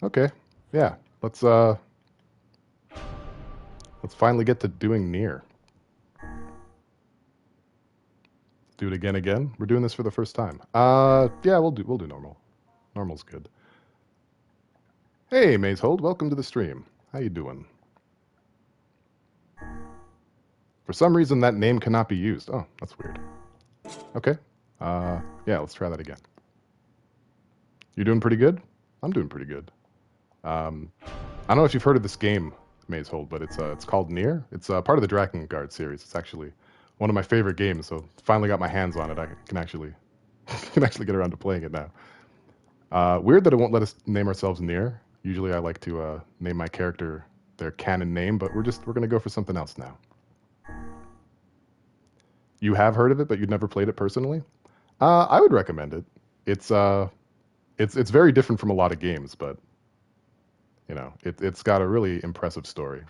Okay. Yeah. Let's finally get to doing NieR. Do it again. We're doing this for the first time. Yeah, we'll do normal. Normal's good. Hey, Mazehold, welcome to the stream. How you doing? For some reason, that name cannot be used. Oh, that's weird. Okay. Yeah, let's try that again. You doing pretty good? I'm doing pretty good. I don't know if you've heard of this game, Mazehold, but it's called NieR. It's part of the Drakengard series. It's actually one of my favorite games, so finally got my hands on it. I can actually get around to playing it now. Weird that it won't let us name ourselves NieR. Usually I like to name my character their canon name, but we're gonna go for something else now. You have heard of it, but you've never played it personally? I would recommend it. It's very different from a lot of games, but you know, it's got a really impressive story.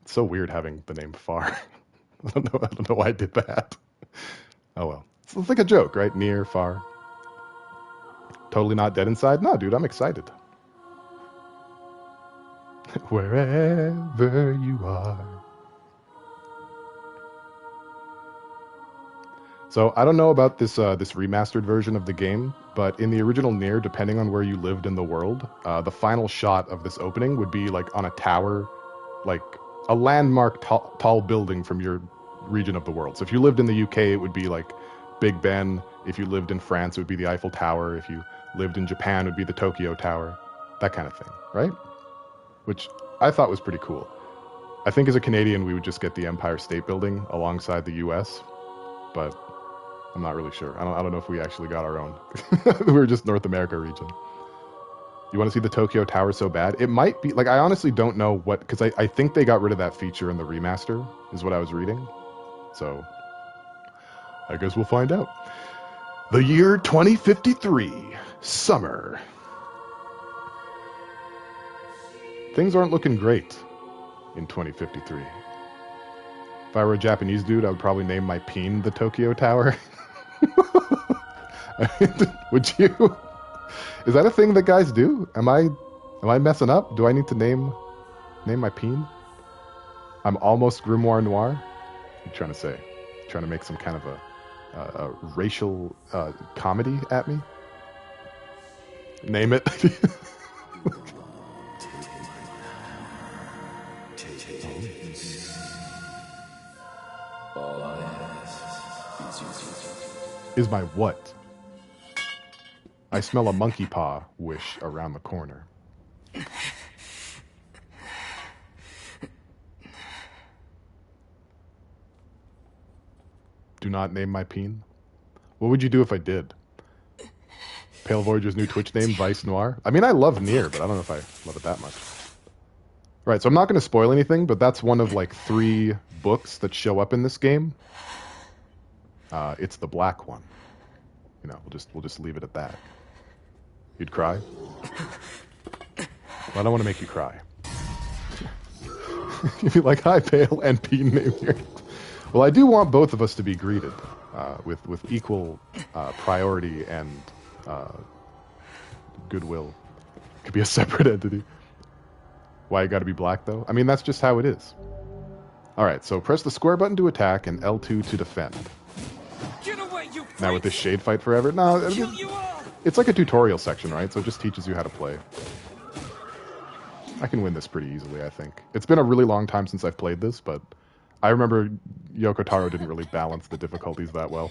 It's so weird having the name Far. I don't know why I did that. Oh well. It's like a joke, right? NieR, Far. Totally not dead inside? No, dude, I'm excited. Wherever you are. So I don't know about this this remastered version of the game, but in the original NieR, depending on where you lived in the world, the final shot of this opening would be like on a tower, like a landmark tall building from your region of the world. So if you lived in the UK, it would be like Big Ben. If you lived in France, it would be the Eiffel Tower. If you lived in Japan, it would be the Tokyo Tower. That kind of thing, right? Which I thought was pretty cool. I think as a Canadian, we would just get the Empire State Building alongside the US, but I'm not really sure. I don't know if we actually got our own. We were just North America region. You want to see the Tokyo Tower so bad? It might be, like, I honestly don't know what, because I think they got rid of that feature in the remaster, is what I was reading. So, I guess we'll find out. The year 2053, summer. Things aren't looking great in 2053. If I were a Japanese dude, I would probably name my peen the Tokyo Tower. Would you? Is that a thing that guys do? Am I messing up? Do I need to name my peen? I'm almost Grimoire Noir. What are you trying to say? Trying to make some kind of a racial comedy at me? Name it. Is my what? I smell a monkey paw wish around the corner. Do not name my peen? What would you do if I did? Pale Voyager's new Twitch name, Vice Noir? I mean, I love NieR, but I don't know if I love it that much. Right, so I'm not going to spoil anything, but that's one of like 3 books that show up in this game. It's the black one. You know, we'll just leave it at that. You'd cry? Well, I don't want to make you cry. You'd be like, hi, Pale, and Peen name here. Well, I do want both of us to be greeted with equal priority and goodwill. Could be a separate entity. Why you gotta be black, though? I mean, that's just how it is. Alright, so press the square button to attack and L2 to defend. Get away, you now with this shade fight forever? No, it's like a tutorial section, right? So it just teaches you how to play. I can win this pretty easily, I think. It's been a really long time since I've played this, but I remember Yoko Taro didn't really balance the difficulties that well.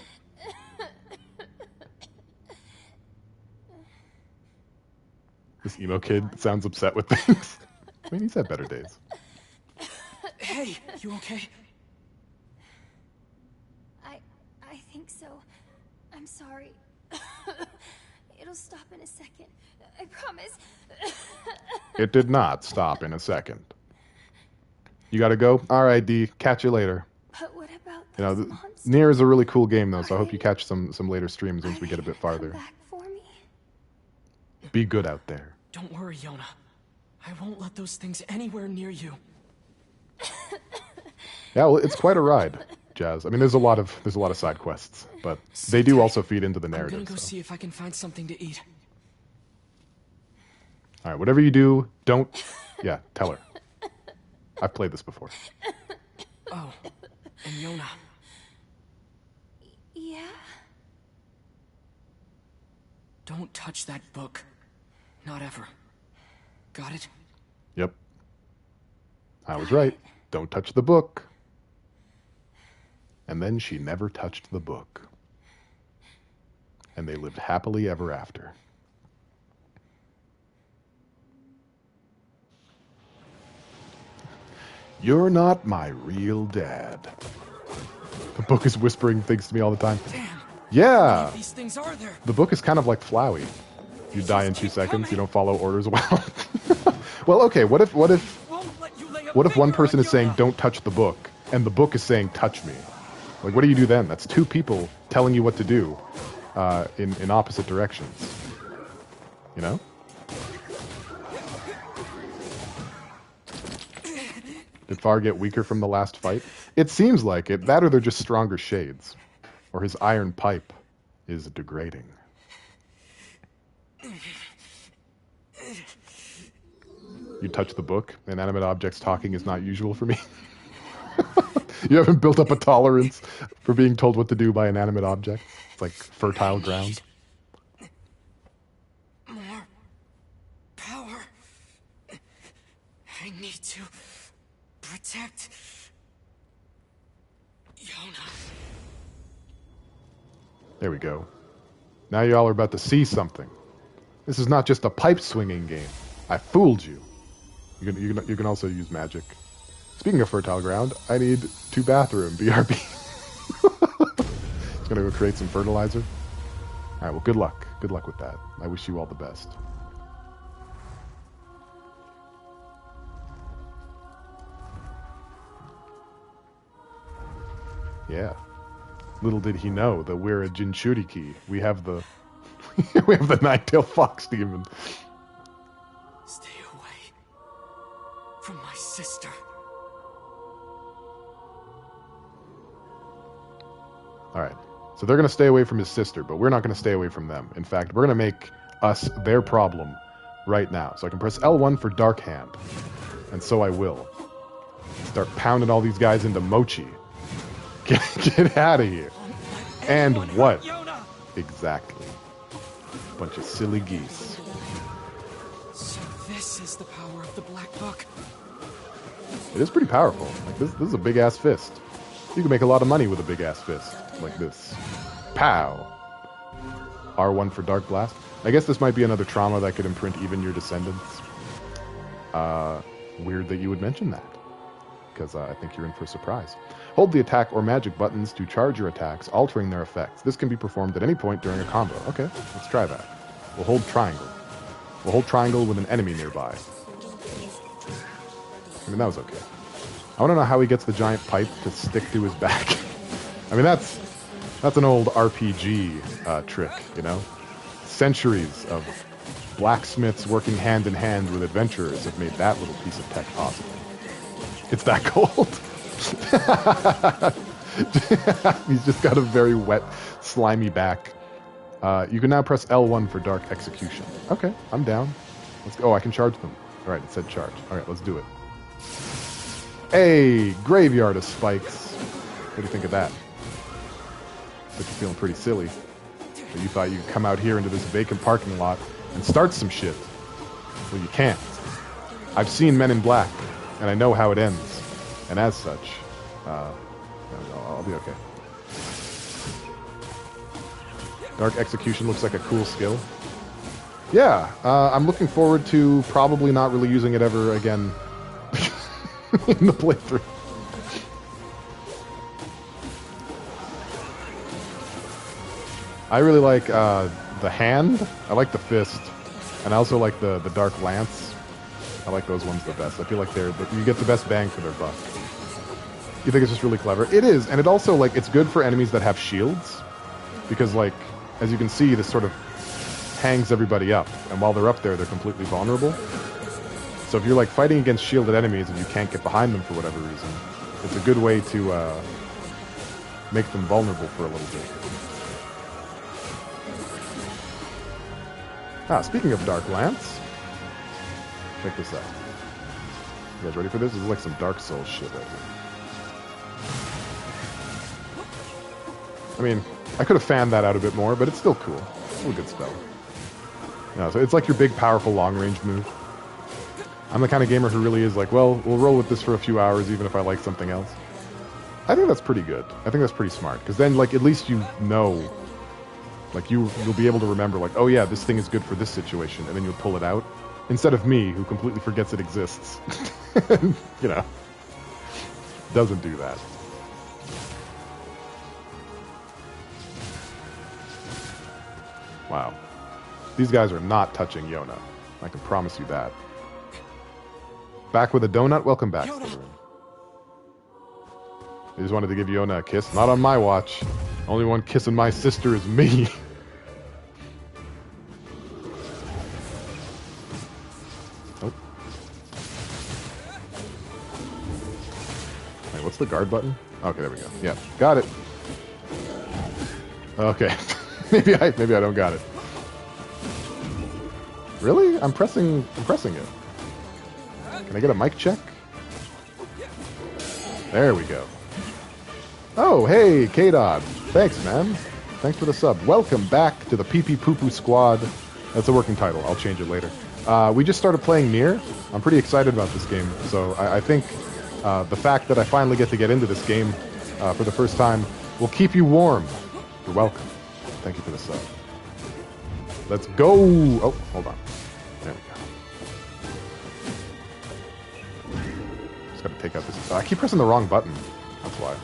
This emo kid sounds upset with things. I mean, he's had better days. Hey, you okay? I think so. I'm sorry. It'll stop in a second. I promise. It did not stop in a second. You gotta go? Alright, D. Catch you later. But what about those monsters? NieR is a really cool game, though, so I hope you catch some later streams once we get a bit farther. Come back for me? Be good out there. Don't worry, Yona. I won't let those things anywhere near you. Yeah, well, it's quite a ride, Jazz. I mean, there's a lot of side quests, but they do also feed into the narrative. I'm gonna go see if I can find something to eat. All right, whatever you do, don't... Yeah, tell her. I've played this before. Oh, and Yona. Yeah? Don't touch that book. Not ever. Got it? Yep. I was right. Don't touch the book. And then she never touched the book. And they lived happily ever after. You're not my real dad. The book is whispering things to me all the time. Damn. Yeah. These things are there. The book is kind of like Flowey. You die in 2 seconds. You don't follow orders well. Well, okay. What if one person is saying don't touch the book, and the book is saying touch me? Like, what do you do then? That's two people telling you what to do, in opposite directions. You know? Did Far get weaker from the last fight? It seems like it. That or they're just stronger shades. Or his iron pipe is degrading. You touch the book. Inanimate objects talking is not usual for me. You haven't built up a tolerance for being told what to do by inanimate objects. It's like fertile ground. More power. I need to protect Yona. There we go. Now y'all are about to see something. This is not just a pipe swinging game. I fooled you. You can also use magic. Speaking of fertile ground, I need 2 bathroom, BRB. It's gonna go create some fertilizer. Alright, well good luck. Good luck with that. I wish you all the best. Yeah. Little did he know that we're a Jinchuriki. We have the we have the nine-tailed fox demon. Stay away from my sister. Alright. So they're going to stay away from his sister, but we're not going to stay away from them. In fact, we're going to make us their problem right now. So I can press L1 for Dark Hand. And so I will. Start pounding all these guys into mochi. Get out of here. And what? Exactly. Bunch of silly geese. So this is the power of the Black Book. It is pretty powerful. Like this is a big ass fist. You can make a lot of money with a big ass fist like this. Pow. R1 for Dark Blast. I guess this might be another trauma that could imprint even your descendants. Weird that you would mention that, because I think you're in for a surprise. Hold the attack or magic buttons to charge your attacks, altering their effects. This can be performed at any point during a combo. Okay, let's try that. We'll hold triangle. We'll hold triangle with an enemy nearby. I mean, that was okay. I want to know how he gets the giant pipe to stick to his back. I mean, that's an old RPG trick, you know? Centuries of blacksmiths working hand in hand with adventurers have made that little piece of tech possible. It's that cold. He's just got a very wet, slimy back. You can now press L1 for Dark Execution. Okay, I'm down. Let's go. Oh, I can charge them. All right, it said charge. All right, let's do it. Hey, Graveyard of Spikes. What do you think of that? Bet you're feeling pretty silly. But you thought you could come out here into this vacant parking lot and start some shit. Well, you can't. I've seen Men in Black, and I know how it ends. And as such, I'll be okay. Dark Execution looks like a cool skill. Yeah, I'm looking forward to probably not really using it ever again in the playthrough. I really like the hand. I like the fist. And I also like the Dark Lance. I like those ones the best. I feel like you get the best bang for their buck. You think it's just really clever? It is, and it also, like, it's good for enemies that have shields. Because, like, as you can see, this sort of hangs everybody up. And while they're up there, they're completely vulnerable. So if you're, like, fighting against shielded enemies and you can't get behind them for whatever reason, it's a good way to make them vulnerable for a little bit. Ah, speaking of Dark Lance, Check this out. You guys ready for this? This is like some Dark Souls shit right here. I mean, I could have fanned that out a bit more, but it's still cool. It's still a good spell. Yeah, so it's like your big, powerful, long-range move. I'm the kind of gamer who really is like, well, we'll roll with this for a few hours even if I like something else. I think that's pretty good. I think that's pretty smart. Because then, like, at least you know, like, you'll be able to remember, like, oh yeah, this thing is good for this situation, and then you'll pull it out. Instead of me, who completely forgets it exists. You know, doesn't do that. Wow. These guys are not touching Yona. I can promise you that. Back with a donut? Welcome back, Slytherin. I just wanted to give Yona a kiss. Not on my watch. Only one kissing my sister is me. Oh. Wait, what's the guard button? Okay, there we go. Yeah, got it. Okay. maybe I don't got it. Really? I'm pressing it. Can I get a mic check? There we go. Oh, hey, K-Dod. Thanks, man. Thanks for the sub. Welcome back to the Pee-Pee Poo-Poo Squad. That's a working title. I'll change it later. We just started playing NieR. I'm pretty excited about this game. So I think the fact that I finally get to get into this game for the first time will keep you warm. You're welcome. Thank you for the sub. Let's go. Oh, hold on. There we go. Just got to take out this. I keep pressing the wrong button. That's why.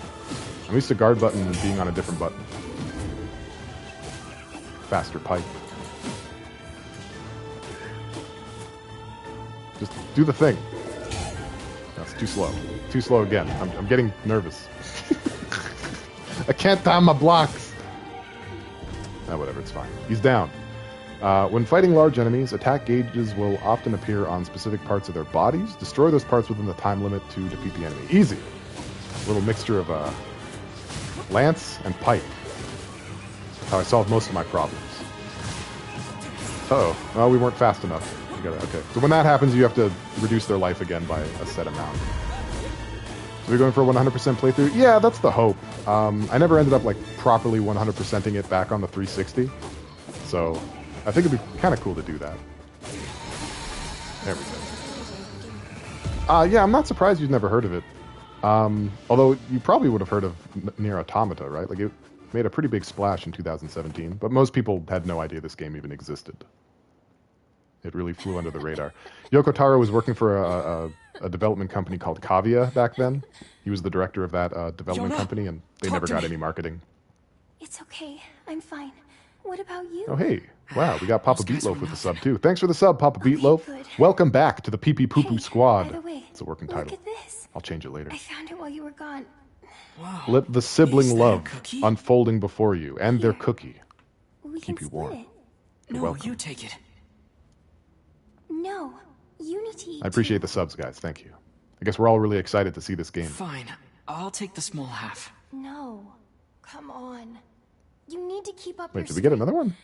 I'm used to guard button being on a different button. Faster pipe. Just do the thing. That's too slow. Too slow again. I'm getting nervous. I can't time my blocks. Ah, whatever, it's fine. He's down. When fighting large enemies, attack gauges will often appear on specific parts of their bodies. Destroy those parts within the time limit to defeat the enemy. Easy. A little mixture of lance and pipe. That's how I solve most of my problems. Uh-oh. Well, we weren't fast enough. Okay. So when that happens, you have to reduce their life again by a set amount. So we're going for a 100% playthrough? Yeah, that's the hope. I never ended up, like, properly 100%ing it back on the 360. So I think it'd be kind of cool to do that. There we go. Yeah, I'm not surprised you've never heard of it. Although you probably would have heard of NieR Automata, right? Like, it made a pretty big splash in 2017, but most people had no idea this game even existed. It really flew under the radar. Yoko Taro was working for a development company called Kavia back then. He was the director of that development company, and they never got any marketing. It's okay. I'm fine. What about you? Oh, hey. Wow, we got Papa Beatloaf with the sub, too. Thanks for the sub, Papa Beatloaf. Good. Welcome back to the Pee-Pee Poo-Poo Squad. By the way, It's a working look title. at this. I'll change it later. I found it while you were gone. Wow. Let the sibling Is that a love cookie? unfolding before you, and their cookie. We Keep can you warm. split it. No, welcome. you take it. No, Unity. I appreciate the subs, guys. Thank you. I guess we're all really excited to see this game. Fine. I'll take the small half. No, come on. You need to keep up. Wait, did we get another one?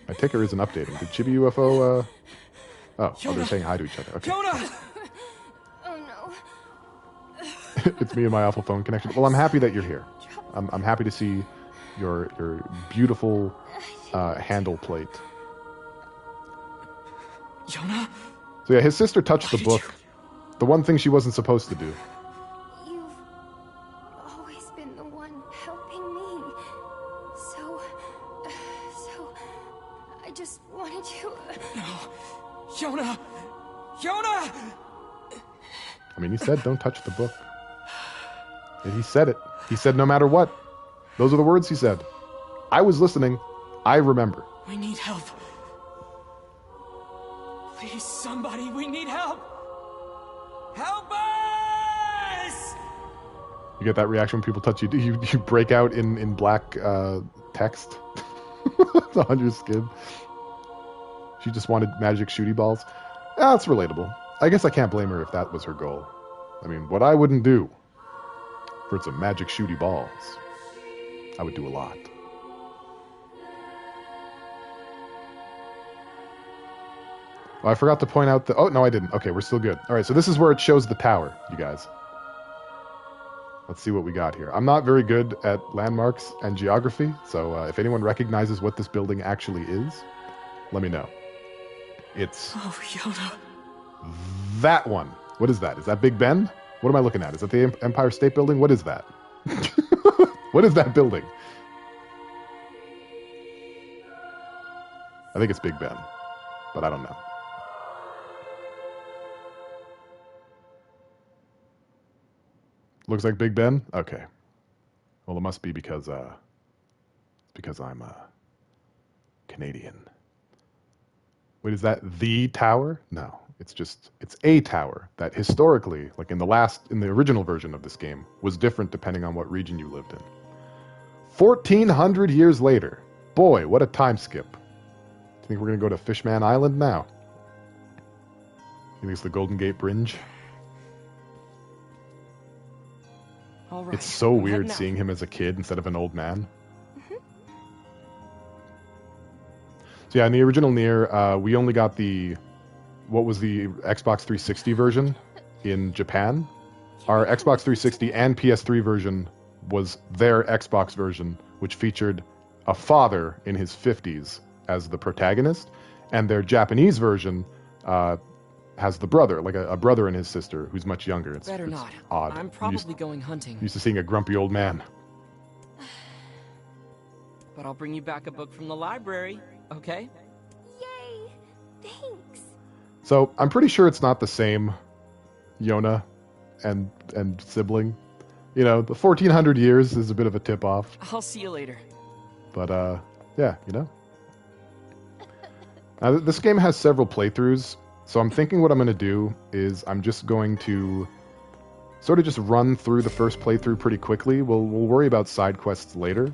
My ticker isn't updating. Did Chibi UFO, Oh, they're saying hi to each other. Okay. Jonah! Oh no. It's me and my awful phone connection. Well, I'm happy that you're here. I'm happy to see your beautiful handle plate. Jonah? So yeah, his sister touched the did book. The one thing she wasn't supposed to do. You've always been the one helping me. So I just wanted to. Jonah! Jonah! I mean, he said, don't touch the book. And he said it. He said, no matter what. Those are the words he said. I was listening. I remember. We need help. Please, somebody, we need help! Help us! You get that reaction when people touch you. You break out in black text on your skin. She just wanted magic shooty balls. That's relatable. I guess I can't blame her if that was her goal. I mean, what I wouldn't do for some magic shooty balls, I would do a lot. Oh, I forgot to point out the... Oh, no, I didn't. Okay, we're still good. All right, so this is where it shows the tower, you guys. Let's see what we got here. I'm not very good at landmarks and geography, so if anyone recognizes what this building actually is, let me know. It's... Oh, Yoda. That one. What is that? Is that Big Ben? What am I looking at? Is that the Empire State Building? What is that? What is that building? I think it's Big Ben, but I don't know. Looks like Big Ben? Okay. Well, it must be because I'm Canadian. Wait, is that the tower? No, it's a tower that historically, like in the original version of this game, was different depending on what region you lived in. 1,400 years later. Boy, what a time skip. Do you think we're going to go to Fishman Island now? You think it's the Golden Gate Bridge? All right, it's so weird seeing him as a kid instead of an old man. So yeah, in the original NieR, we only got what was the Xbox 360 version in Japan. Our Xbox 360 and PS3 version was their Xbox version, which featured a father in his 50s as the protagonist, and their Japanese version has the brother, like a brother and his sister who's much younger. It's not. Odd. I'm probably going hunting. Used to seeing a grumpy old man. But I'll bring you back a book from the library, okay? Yay! Thanks. So I'm pretty sure it's not the same Yona and sibling. You know, the 1,400 years is a bit of a tip-off. I'll see you later. But yeah, you know. This game has several playthroughs. So I'm thinking what I'm going to do is I'm just going to sort of just run through the first playthrough pretty quickly. We'll worry about side quests later.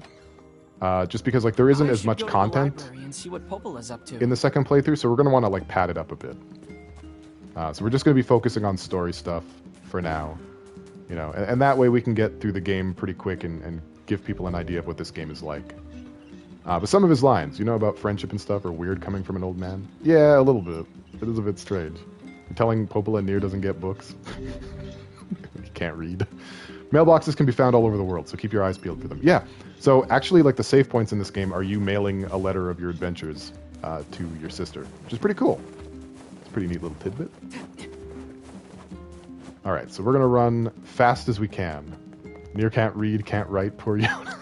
Just because like there isn't as much content and see what Popola's up to. in the second playthrough, so we're going to want to like pad it up a bit. So we're just going to be focusing on story stuff for now. You know, and that way we can get through the game pretty quick and give people an idea of what this game is like. But some of his lines, you know, about friendship and stuff are weird coming from an old man. Yeah, a little bit. It is a bit strange. You're telling Popola NieR doesn't get books? He can't read. Mailboxes can be found all over the world, so keep your eyes peeled for them. Yeah, so actually, like, the save points in this game are you mailing a letter of your adventures to your sister, which is pretty cool. It's a pretty neat little tidbit. All right, so we're going to run fast as we can. NieR can't read, can't write, poor Yoda.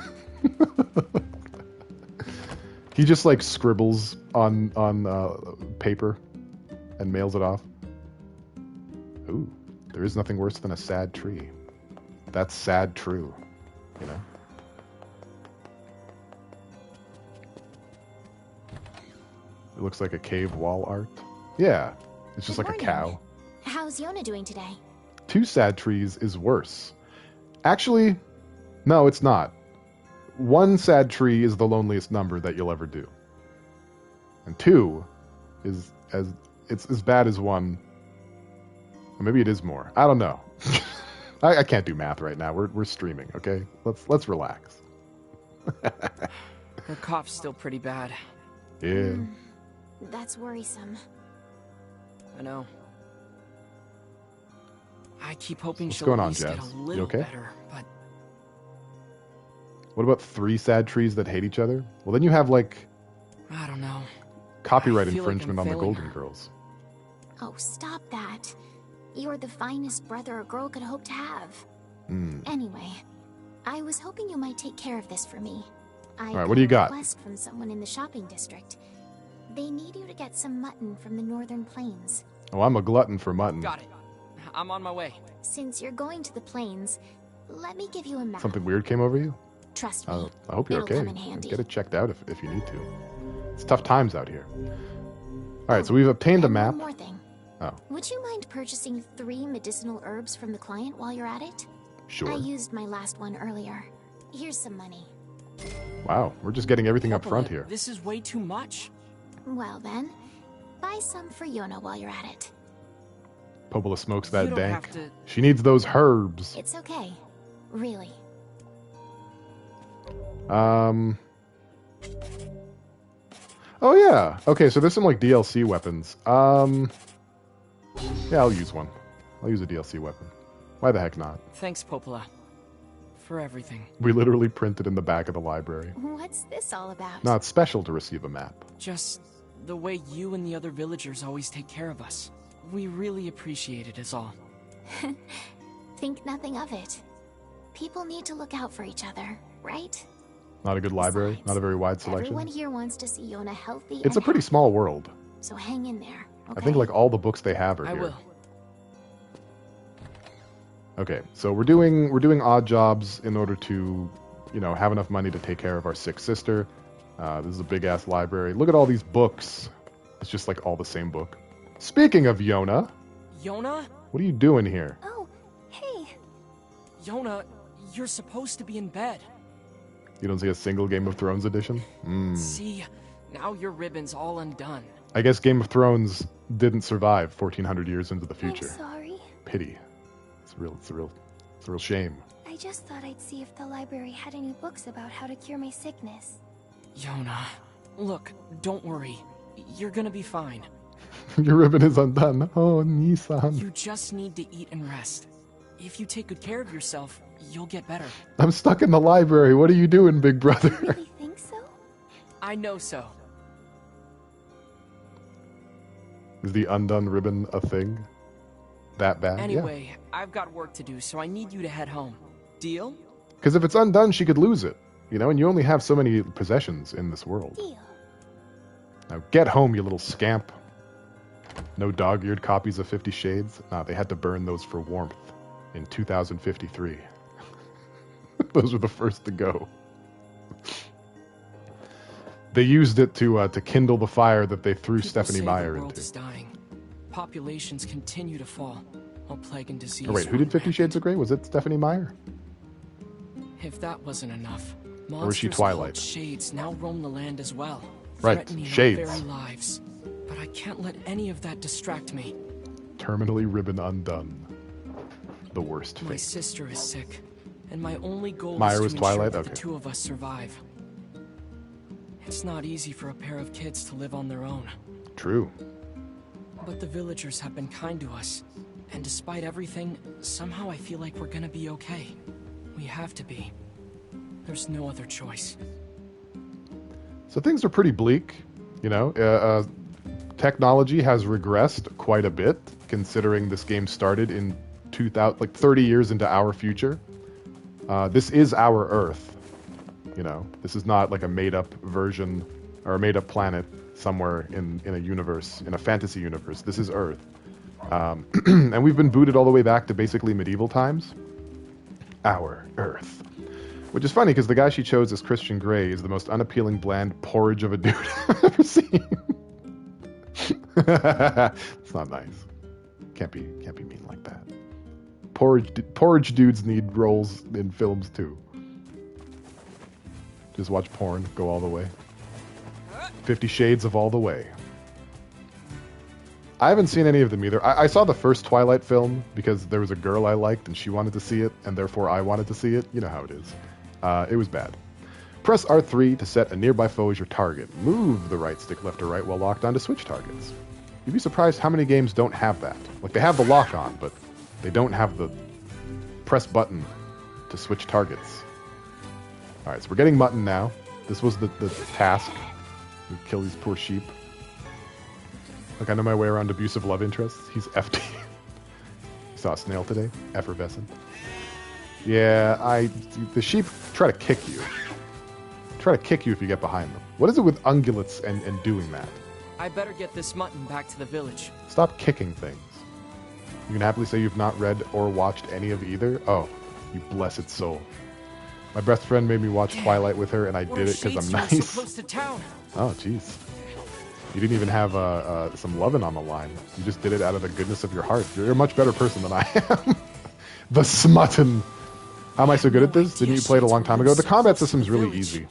He just, like, scribbles on paper and mails it off. Ooh, there is nothing worse than a sad tree. That's sad true, you know? It looks like a cave wall art. Yeah, it's just like a cow. How's Yona doing today? 2 sad trees is worse. Actually, no, it's not. 1 sad tree is the loneliest number that you'll ever do. And 2 is it's as bad as 1. Or maybe it is more. I don't know. I can't do math right now. We're streaming, okay? Let's relax. Her cough's still pretty bad. Yeah. That's worrisome. I know. I keep hoping What's she'll going at on, least get Jazz? a You little okay? better, but What about 3 sad trees that hate each other? Well, then you have, like, I don't know. copyright I feel like infringement I'm on the failing Golden her. Girls. Oh, stop that. You're the finest brother a girl could hope to have. Anyway, I was hoping you might take care of this for me. I right, what do you got? a request from someone in the shopping district. They need you to get some mutton from the northern plains. Oh, I'm a glutton for mutton. Got it. I'm on my way. Since you're going to the plains, let me give you a map. Something weird came over you? Trust me. I hope you're It'll okay. come in handy. Get it checked out if you need to. It's tough times out here. All right, so we've obtained a And map. one more thing. Oh, Would you mind purchasing 3 medicinal herbs from the client while you're at it? sure. I used my last one earlier. Here's some money. Wow, we're just getting everything up front Popola, here. This is way too much. Well then, buy some for Yona while you're at it. Popola smokes You that don't dank. have to- She needs those herbs. It's okay. Really. Oh yeah. Okay, so there's some like DLC weapons. Yeah, I'll use one. I'll use a DLC weapon. Why the heck not? Thanks, Popola. For everything. We literally printed in the back of the library. What's this all about? No, it's special to receive a map. Just the way you and the other villagers always take care of us. We really appreciate it is all. Think nothing of it. People need to look out for each other, right? Not a good library, Besides, not a very wide selection. Everyone here wants to see Yona healthy. It's a pretty small world. So hang in there. Okay? I think like all the books they have are I here. will. Okay, so we're doing odd jobs in order to, you know, have enough money to take care of our sick sister. This is a big ass library. Look at all these books. It's just like all the same book. Speaking of Yona, Yona? what are you doing here? Oh, hey. Yona, you're supposed to be in bed. You don't see a single Game of Thrones edition? See, now your ribbon's all undone. I guess Game of Thrones didn't survive 1400 years into the future. I'm sorry. Pity. It's a real shame. I just thought I'd see if the library had any books about how to cure my sickness. Yona, look, don't worry. You're gonna be fine. Your ribbon is undone. Oh, Nissan. You just need to eat and rest. If you take good care of yourself, you'll get better. I'm stuck in the library. What are you doing, big brother? You really think so? I know so. Is the undone ribbon a thing? That bad? Anyway, I've got work to do, so I need you to head home. Deal? Because if it's undone, she could lose it. You know, and you only have so many possessions in this world. Deal. Now get home, you little scamp. No dog-eared copies of 50 Shades? Nah, they had to burn those for warmth in 2053. Those were the first to go. They used it to kindle the fire that they threw People Stephanie say Meyer the world into. is dying. Populations continue to fall, while plague and disease. Oh, wait, who did 50 Shades of Grey? Was it Stephanie Meyer? If that wasn't enough, Or was she monsters Twilight? called Shades now roam the land as well, Right, threatening Shades. our very lives. But I can't let any of that distract me. Terminally ribbon undone. The worst My fate. sister is sick, and my only goal Meyer is was to ensure Twilight? that Okay. the two of us survive. It's not easy for a pair of kids to live on their own. True. But the villagers have been kind to us, and despite everything, somehow I feel like we're gonna be okay. We have to be. There's no other choice. So things are pretty bleak, you know. Technology has regressed quite a bit, considering this game started in 2000, like 30 years into our future. This is our Earth, you know. This is not like a made-up version or a made-up planet somewhere in a universe, in a fantasy universe. This is Earth, and we've been booted all the way back to basically medieval times. Our Earth. Which is funny, because the guy she chose as Christian Grey is the most unappealing, bland porridge of a dude I've ever seen. It's not nice. Can't be mean like that. Porridge dudes need roles in films too. Just watch porn, go all the way. 50 Shades of all the way. I haven't seen any of them either. I saw the first Twilight film because there was a girl I liked and she wanted to see it, and therefore I wanted to see it. You know how it is. It was bad. Press R3 to set a nearby foe as your target. Move the right stick left or right while locked on to switch targets. You'd be surprised how many games don't have that. Like, they have the lock on, but they don't have the press button to switch targets. Alright, so we're getting mutton now. This was the task. We kill these poor sheep. Like, I know my way around abusive love interests. He's FD. Saw a snail today. Effervescent. Yeah, the sheep try to kick you. Try to kick you if you get behind them. What is it with ungulates and doing that? I better get this mutton back to the village. Stop kicking things. You can happily say you've not read or watched any of either? Oh, you blessed soul. My best friend made me watch Twilight with her, and I did it because I'm nice. So close to town? Oh, jeez. You didn't even have some loving on the line. You just did it out of the goodness of your heart. You're a much better person than I am. The smutton. How am I so good at this? Didn't you play it a long time ago? The combat system's really easy.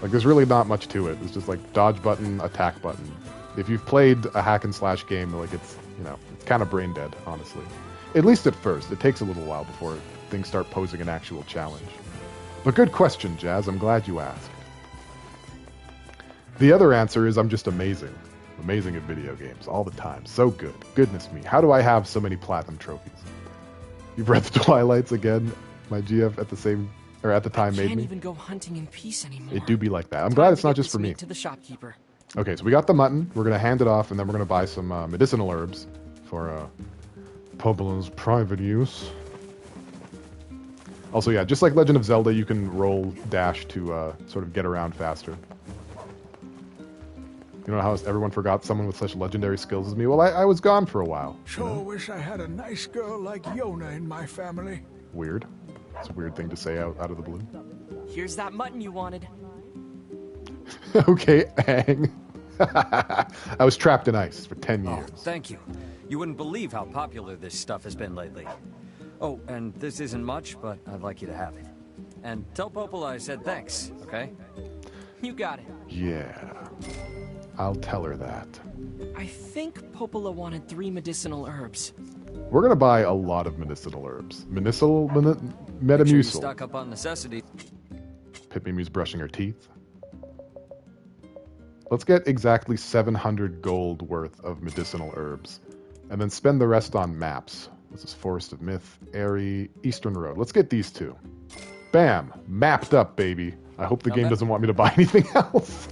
Like, there's really not much to it. It's just like dodge button, attack button. If you've played a hack and slash game, like, it's, you know, it's kind of brain dead, honestly. At least at first. It takes a little while before things start posing an actual challenge. But good question, Jazz. I'm glad you asked. The other answer is I'm just amazing. Amazing at video games all the time. So good. Goodness me. How do I have so many platinum trophies? You've read the Twilights again? My GF at the time made me. Can't even go hunting in peace anymore. It do be like that. I'm glad it's not just for me. To the shopkeeper. Okay, so we got the mutton. We're going to hand it off, and then we're going to buy some medicinal herbs for Pobla's private use. Also, yeah, just like Legend of Zelda, you can roll dash to sort of get around faster. You know how everyone forgot someone with such legendary skills as me? Well, I was gone for a while. Sure wish I had a nice girl like Yona in my family. Weird. It's a weird thing to say out of the blue. Here's that mutton you wanted. Okay, hang. I was trapped in ice for 10 years. Oh, thank you. You wouldn't believe how popular this stuff has been lately. Oh, and this isn't much, but I'd like you to have it. And tell Popola I said thanks, okay? You got it. Yeah. I'll tell her that. I think Popola wanted 3 medicinal herbs. We're gonna buy a lot of medicinal herbs. Metamucil. Make sure you stock up on necessities. Pip-Mew brushing her teeth. Let's get exactly 700 gold worth of medicinal herbs. And then spend the rest on maps. This is Forest of Myth, Airy, Eastern Road. Let's get these two. Bam! Mapped up, baby. I hope the game doesn't want me to buy anything else.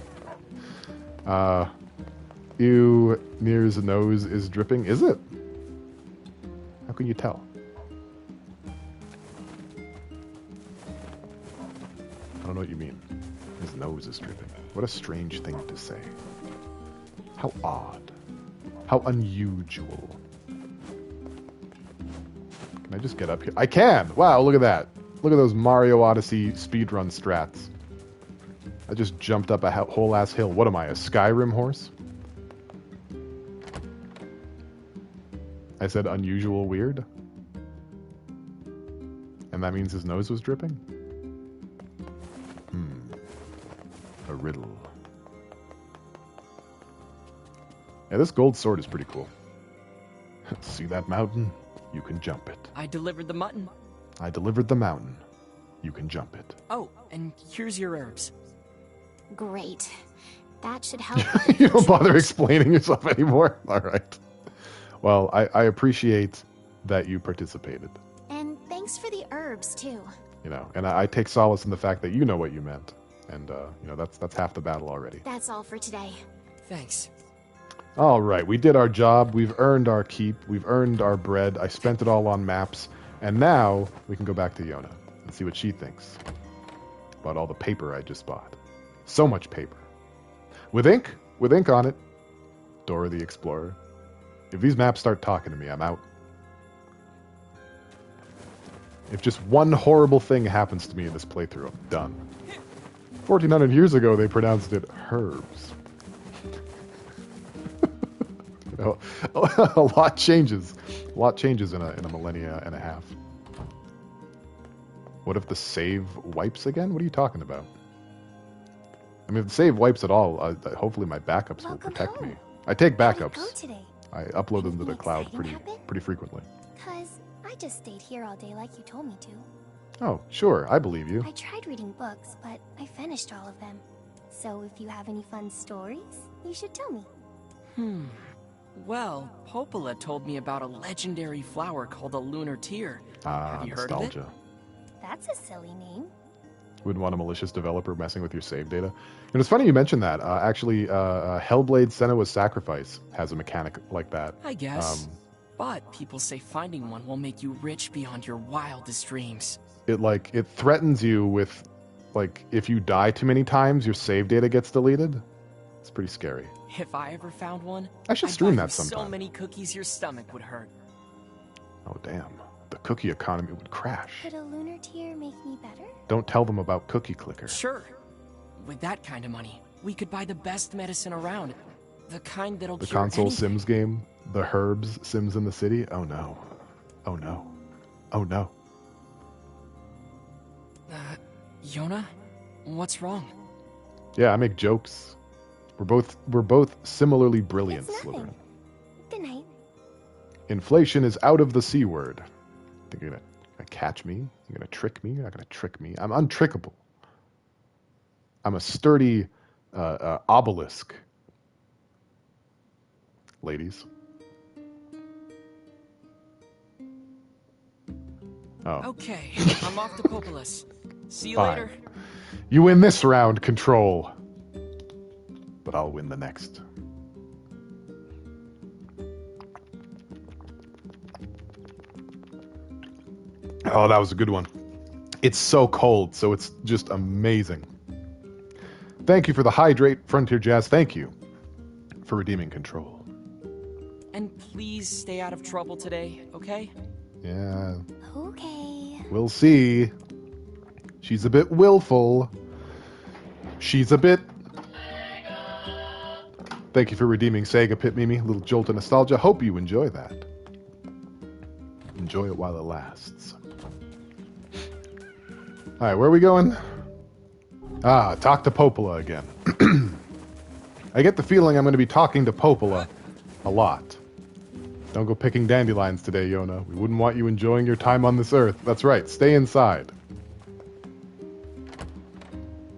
Ew, NieR's nose is dripping. Is it? How can you tell? I don't know what you mean. His nose is dripping. What a strange thing to say. How odd. How unusual. Can I just get up here? I can! Wow, look at that. Look at those Mario Odyssey speedrun strats. I just jumped up a whole ass hill. What am I, a Skyrim horse? I said unusual weird? And that means his nose was dripping? A riddle. Yeah, this gold sword is pretty cool. See that mountain? You can jump it. I delivered the mutton. I delivered the mountain. You can jump it. Oh, and here's your herbs. Great. That should help. You don't bother explaining yourself anymore? All right. Well, I appreciate that you participated. And thanks for the herbs, too. You know, and I take solace in the fact that you know what you meant. And, you know, that's half the battle already. That's all for today. Thanks. All right, we did our job. We've earned our keep. We've earned our bread. I spent it all on maps. And now we can go back to Yona and see what she thinks about all the paper I just bought. So much paper. With ink on it. Dora the Explorer. If these maps start talking to me, I'm out. If just one horrible thing happens to me in this playthrough, I'm done. 1400 years ago, they pronounced it herbs. You know, a lot changes. A lot changes in a millennia and a half. What if the save wipes again? What are you talking about? I mean, if the save wipes at all, hopefully my backups will protect me. I take backups. I upload them to the cloud pretty frequently. Cause I just stayed here all day like you told me to. Oh, sure, I believe you. I tried reading books, but I finished all of them. So if you have any fun stories, you should tell me. Well, Popola told me about a legendary flower called a lunar tear. Ah, Have you nostalgia. heard of it? That's a silly name. Wouldn't want a malicious developer messing with your save data. And it's funny you mentioned that. Actually, Hellblade Senua's Sacrifice has a mechanic like that. I guess. But people say finding one will make you rich beyond your wildest dreams. It threatens you with, like, if you die too many times, your save data gets deleted. It's pretty scary. If I ever found one, I should I'd stream buy that you sometime. so many cookies your stomach would hurt. Oh, damn. The cookie economy would crash. Could a lunar tear make me better? Don't tell them about Cookie Clicker. Sure. With that kind of money, we could buy the best medicine around. The kind that'll The cure console anything. Sims game? The Herbs Sims in the City? Oh, no. Oh, no. Oh, no. Yona? What's wrong? Yeah, I make jokes. We're both similarly brilliant, It's nothing. Slytherin. Good night. Inflation is out of the C word. Think you're gonna catch me? You're gonna trick me? You're not gonna trick me. I'm untrickable. I'm a sturdy obelisk. Ladies. Oh. Okay, I'm off to Popolis. See you Fine. later. You win this round, Control. But I'll win the next. Oh, that was a good one. It's so cold, so it's just amazing. Thank you for the hydrate, Frontier Jazz. Thank you for redeeming Control. And please stay out of trouble today, okay? Yeah. Okay. We'll see. She's a bit willful. She's a bit... Thank you for redeeming Sega Pit Mimi. A little jolt of nostalgia. Hope you enjoy that. Enjoy it while it lasts. Alright, where are we going? Ah, talk to Popola again. I get the feeling I'm going to be talking to Popola a lot. Don't go picking dandelions today, Yona. We wouldn't want you enjoying your time on this earth. That's right, stay inside.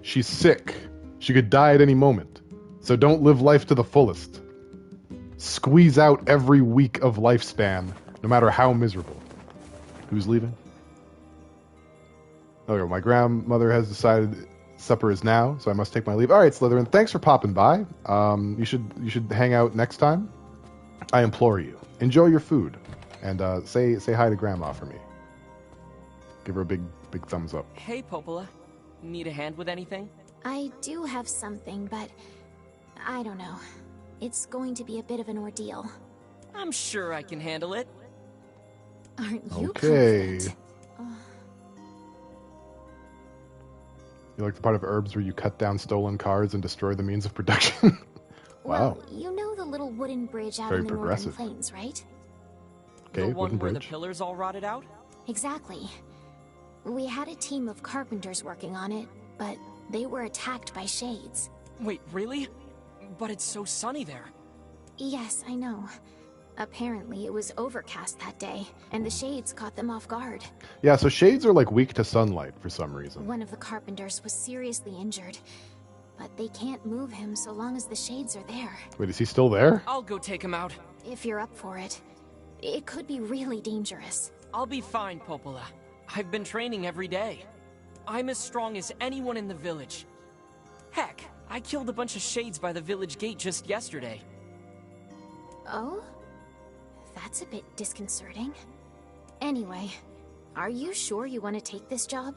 She's sick. She could die at any moment. So don't live life to the fullest. Squeeze out every week of lifespan, no matter how miserable. Who's leaving? Oh, my grandmother has decided supper is now, so I must take my leave. All right, Slytherin, thanks for popping by. You should hang out next time. I implore you. Enjoy your food, and say hi to Grandma for me. Give her a big thumbs up. Hey, Popola. Need a hand with anything? I do have something, but I don't know. It's going to be a bit of an ordeal. I'm sure I can handle it. Aren't you Okay. confident? You like the part of Herbs where you cut down stolen cars and destroy the means of production? Wow. Well, you know the little wooden bridge out Very in the progressive. Northern Plains, right? Okay, The one wooden where the bridge. pillars all rotted out? Exactly. We had a team of carpenters working on it, but they were attacked by shades. Wait, really? But it's so sunny there. Yes, I know. Apparently it was overcast that day, and the shades caught them off guard. Yeah, so shades are like weak to sunlight for some reason. One of the carpenters was seriously injured, but they can't move him so long as the shades are there. Wait, is he still there? I'll go take him out. If you're up for it. It could be really dangerous. I'll be fine, Popola. I've been training every day. I'm as strong as anyone in the village. Heck, I killed a bunch of shades by the village gate just yesterday. Oh? That's a bit disconcerting. Anyway, are you sure you want to take this job?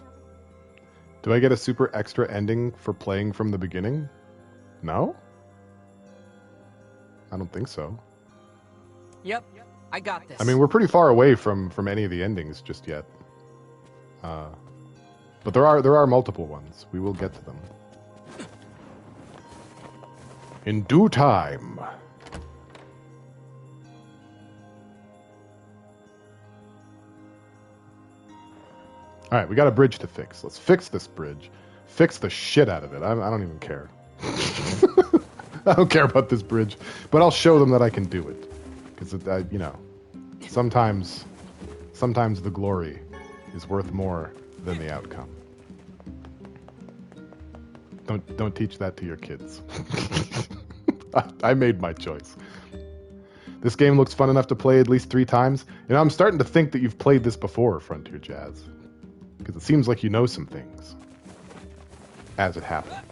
Do I get a super extra ending for playing from the beginning? No? I don't think so. Yep, I got this. I mean, we're pretty far away from any of the endings just yet. But there are multiple ones. We will get to them. In due time. Alright, we got a bridge to fix. Let's fix this bridge. Fix the shit out of it. I don't even care. I don't care about this bridge. But I'll show them that I can do it. Because, you know, sometimes the glory is worth more than the outcome. Don't teach that to your kids. I made my choice. This game looks fun enough to play at least 3 times. You know, I'm starting to think that you've played this before, Frontier Jazz. Because it seems like you know some things. As it happens.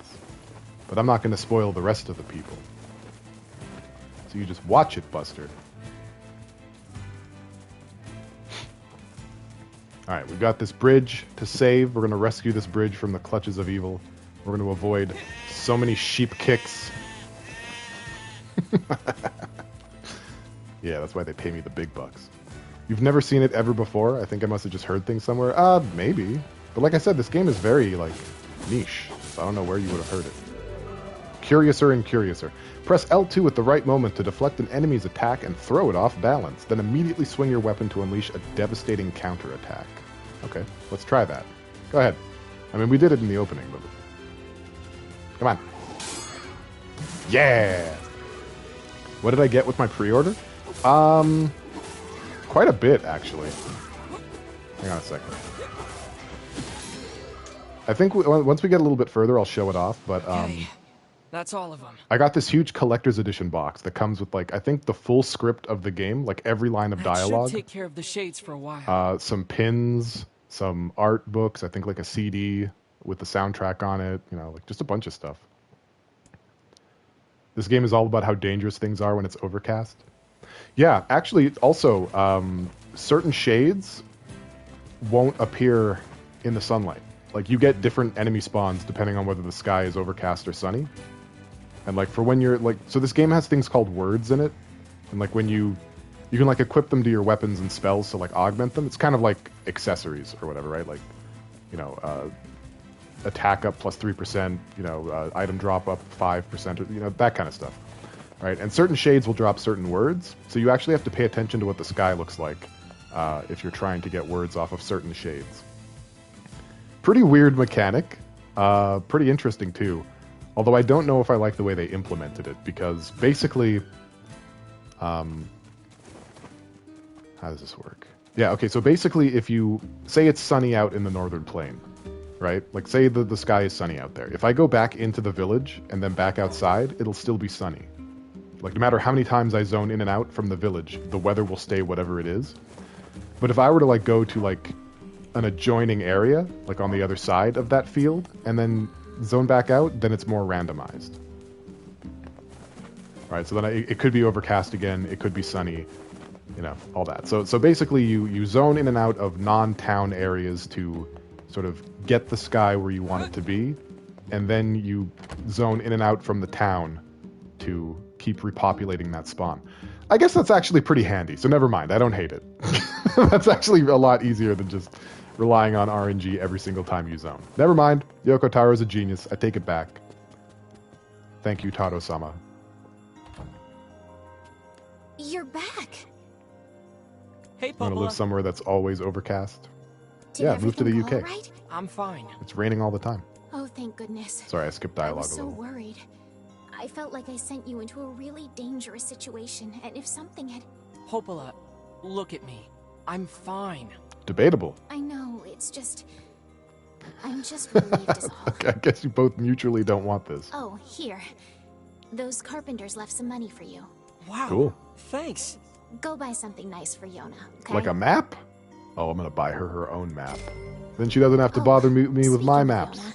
But I'm not going to spoil the rest of the people. So you just watch it, Buster. Alright, we've got this bridge to save. We're going to rescue this bridge from the clutches of evil. We're going to avoid so many sheep kicks. Yeah, that's why they pay me the big bucks. You've never seen it ever before? I think I must have just heard things somewhere. Maybe. But like I said, this game is very, like, niche. So I don't know where you would have heard it. Curiouser and curiouser. Press L2 at the right moment to deflect an enemy's attack and throw it off balance. Then immediately swing your weapon to unleash a devastating counterattack. Okay, let's try that. Go ahead. I mean, we did it in the opening, but... Come on. Yeah! What did I get with my pre-order? Quite a bit, actually. Hang on a second. I think once we get a little bit further, I'll show it off, but, Okay. That's all of them. I got this huge collector's edition box that comes with, like, I think the full script of the game, like every line of dialogue. Should take care of the shades for a while. Some pins, some art books, I think like a CD with the soundtrack on it, you know, like just a bunch of stuff. This game is all about how dangerous things are when it's overcast. Yeah, actually, also, certain shades won't appear in the sunlight. Like, you get different enemy spawns depending on whether the sky is overcast or sunny. And, like, for when you're, like... So this game has things called words in it. And, like, when you can, like, equip them to your weapons and spells to, like, augment them. It's kind of like accessories or whatever, right? Like, you know, attack up plus 3%, you know, item drop up 5%, or, you know, that kind of stuff. Right? And certain shades will drop certain words. So you actually have to pay attention to what the sky looks like if you're trying to get words off of certain shades. Pretty weird mechanic. Pretty interesting, too. Although I don't know if I like the way they implemented it, because basically... how does this work? Yeah, okay, so basically if you... Say it's sunny out in the northern plain, right? Like, say the sky is sunny out there. If I go back into the village and then back outside, it'll still be sunny. Like, no matter how many times I zone in and out from the village, the weather will stay whatever it is. But if I were to, like, go to, like, an adjoining area, like on the other side of that field, and then zone back out, then it's more randomized. Right, so then it could be overcast again, it could be sunny, you know, all that. So basically you zone in and out of non-town areas to sort of get the sky where you want it to be, and then you zone in and out from the town to keep repopulating that spawn. I guess that's actually pretty handy, so never mind, I don't hate it. That's actually a lot easier than just relying on RNG every single time you zone. Never mind, Yoko Taro is a genius, I take it back. Thank you, Taro-sama. You're back. Hey, Want to live Popola. somewhere that's always overcast? Did Yeah, move to the everything go UK. all right? I'm fine. It's raining all the time. Oh, thank goodness. Sorry, I skipped I dialogue was a so little. worried. I felt like I sent you into a really dangerous situation, and if something had... Popola, look at me. I'm fine. Debatable. I know, it's just... I'm just relieved is all. Okay, I guess you both mutually don't want this. Oh, here. Those carpenters left some money for you. Wow. Cool. Thanks. Go buy something nice for Yona, okay? Like a map? Oh, I'm gonna buy her own map. Then she doesn't have to bother me with speaking my of maps. Yona,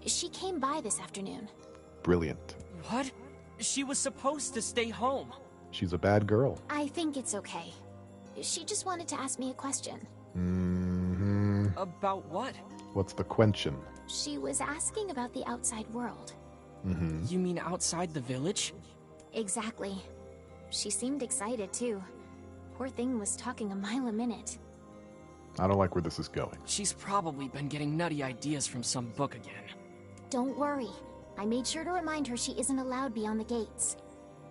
she came by this afternoon. Brilliant. What? She was supposed to stay home. She's a bad girl. I think it's okay. She just wanted to ask me a question. Mm-hmm. About what? What's the question? She was asking about the outside world. Mm-hmm. You mean outside the village? Exactly. She seemed excited, too. Poor thing was talking a mile a minute. I don't like where this is going. She's probably been getting nutty ideas from some book again. Don't worry. I made sure to remind her she isn't allowed beyond the gates.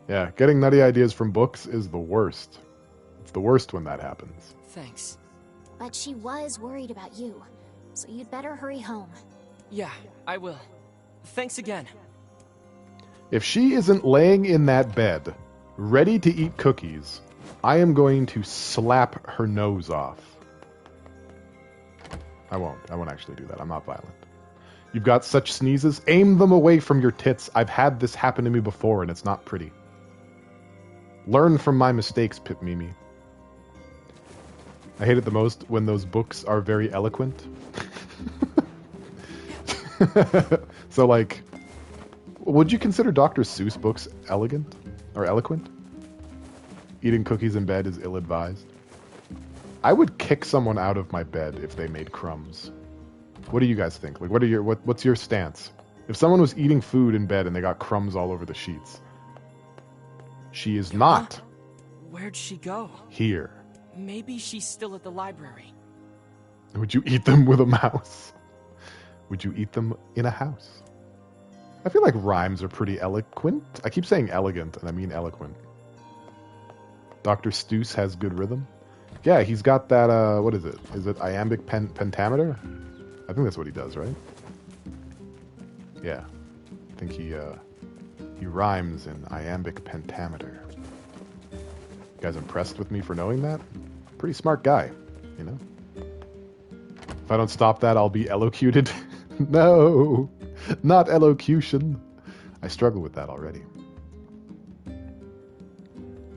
Yeah, getting nutty ideas from books is the worst. It's the worst when that happens. Thanks. But she was worried about you, so you'd better hurry home. Yeah, I will. Thanks again. If she isn't laying in that bed, ready to eat cookies, I am going to slap her nose off. I won't actually do that. I'm not violent. You've got such sneezes, aim them away from your tits. I've had this happen to me before and it's not pretty. Learn from my mistakes, Pip Mimi. I hate it the most when those books are very eloquent. So, like, would you consider Dr. Seuss books elegant? Or eloquent? Eating cookies in bed is ill-advised. I would kick someone out of my bed if they made crumbs. What do you guys think? Like, what's your stance? If someone was eating food in bed and they got crumbs all over the sheets, she is not Where'd she go? here. Maybe she's still at the library. Would you eat them with a mouse? Would you eat them in a house? I feel like rhymes are pretty eloquent. I keep saying elegant, and I mean eloquent. Dr. Seuss has good rhythm. Yeah, he's got that, what is it? Is it iambic pentameter? I think that's what he does, right? Yeah. I think he rhymes in iambic pentameter. You guys impressed with me for knowing that? Pretty smart guy, you know? If I don't stop that, I'll be elocuted. No, not elocution. I struggle with that already.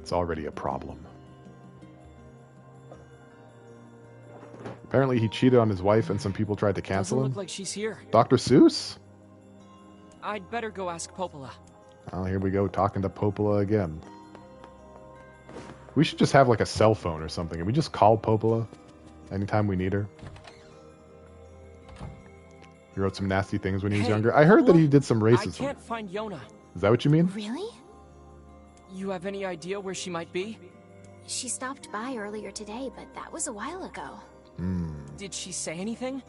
It's already a problem. Apparently he cheated on his wife and some people tried to cancel Doesn't him. look like she's here. Dr. Seuss? I'd better go ask Popola. Oh, here we go, talking to Popola again. We should just have like a cell phone or something, and we just call Popola anytime we need her. He wrote some nasty things when he was younger. I heard that he did some racism. I can't find Yona. Is that what you mean? Really? You have any idea where she might be? She stopped by earlier today, but that was a while ago. Did she say anything?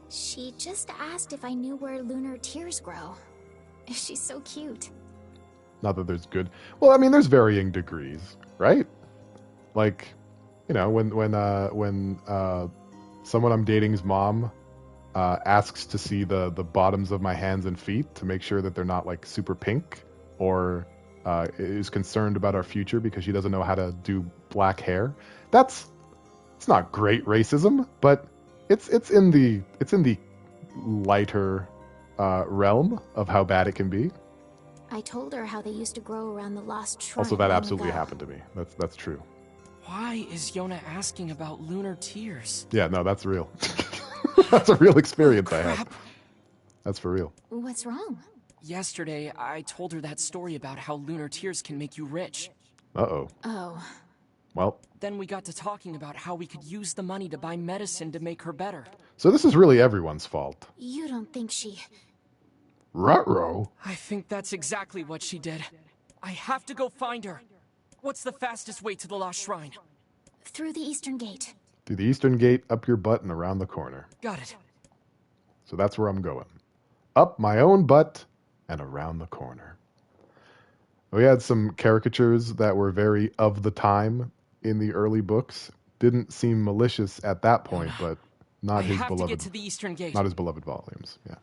She just asked if I knew where lunar tears grow. She's so cute. Not that there's good. Well, I mean, there's varying degrees, right? Like, you know, when someone I'm dating's mom asks to see the bottoms of my hands and feet to make sure that they're not like super pink, or is concerned about our future because she doesn't know how to do black hair. It's not great racism, but it's in the lighter realm of how bad it can be. I told her how they used to grow around the lost shrine. Also, that long absolutely ago. happened to me. That's true. Why is Yona asking about lunar tears? Yeah, no, that's real. That's a real experience I had. Crap. That's for real. What's wrong? Yesterday, I told her that story about how lunar tears can make you rich. Uh-oh. Oh, Well, Then we got to talking about how we could use the money to buy medicine to make her better. so this is really everyone's fault. you don't think she... Ruh-roh. I think that's exactly what she did. I have to go find her. What's the fastest way to the Lost Shrine? Through the eastern gate. Through the eastern gate, up your butt, and around the corner. Got it. So that's where I'm going. Up my own butt and around the corner. We had some caricatures that were very of the time in the early books. Didn't seem malicious at that point, but not I his have to beloved. get to the Eastern Gate. Not his beloved volumes. Yeah.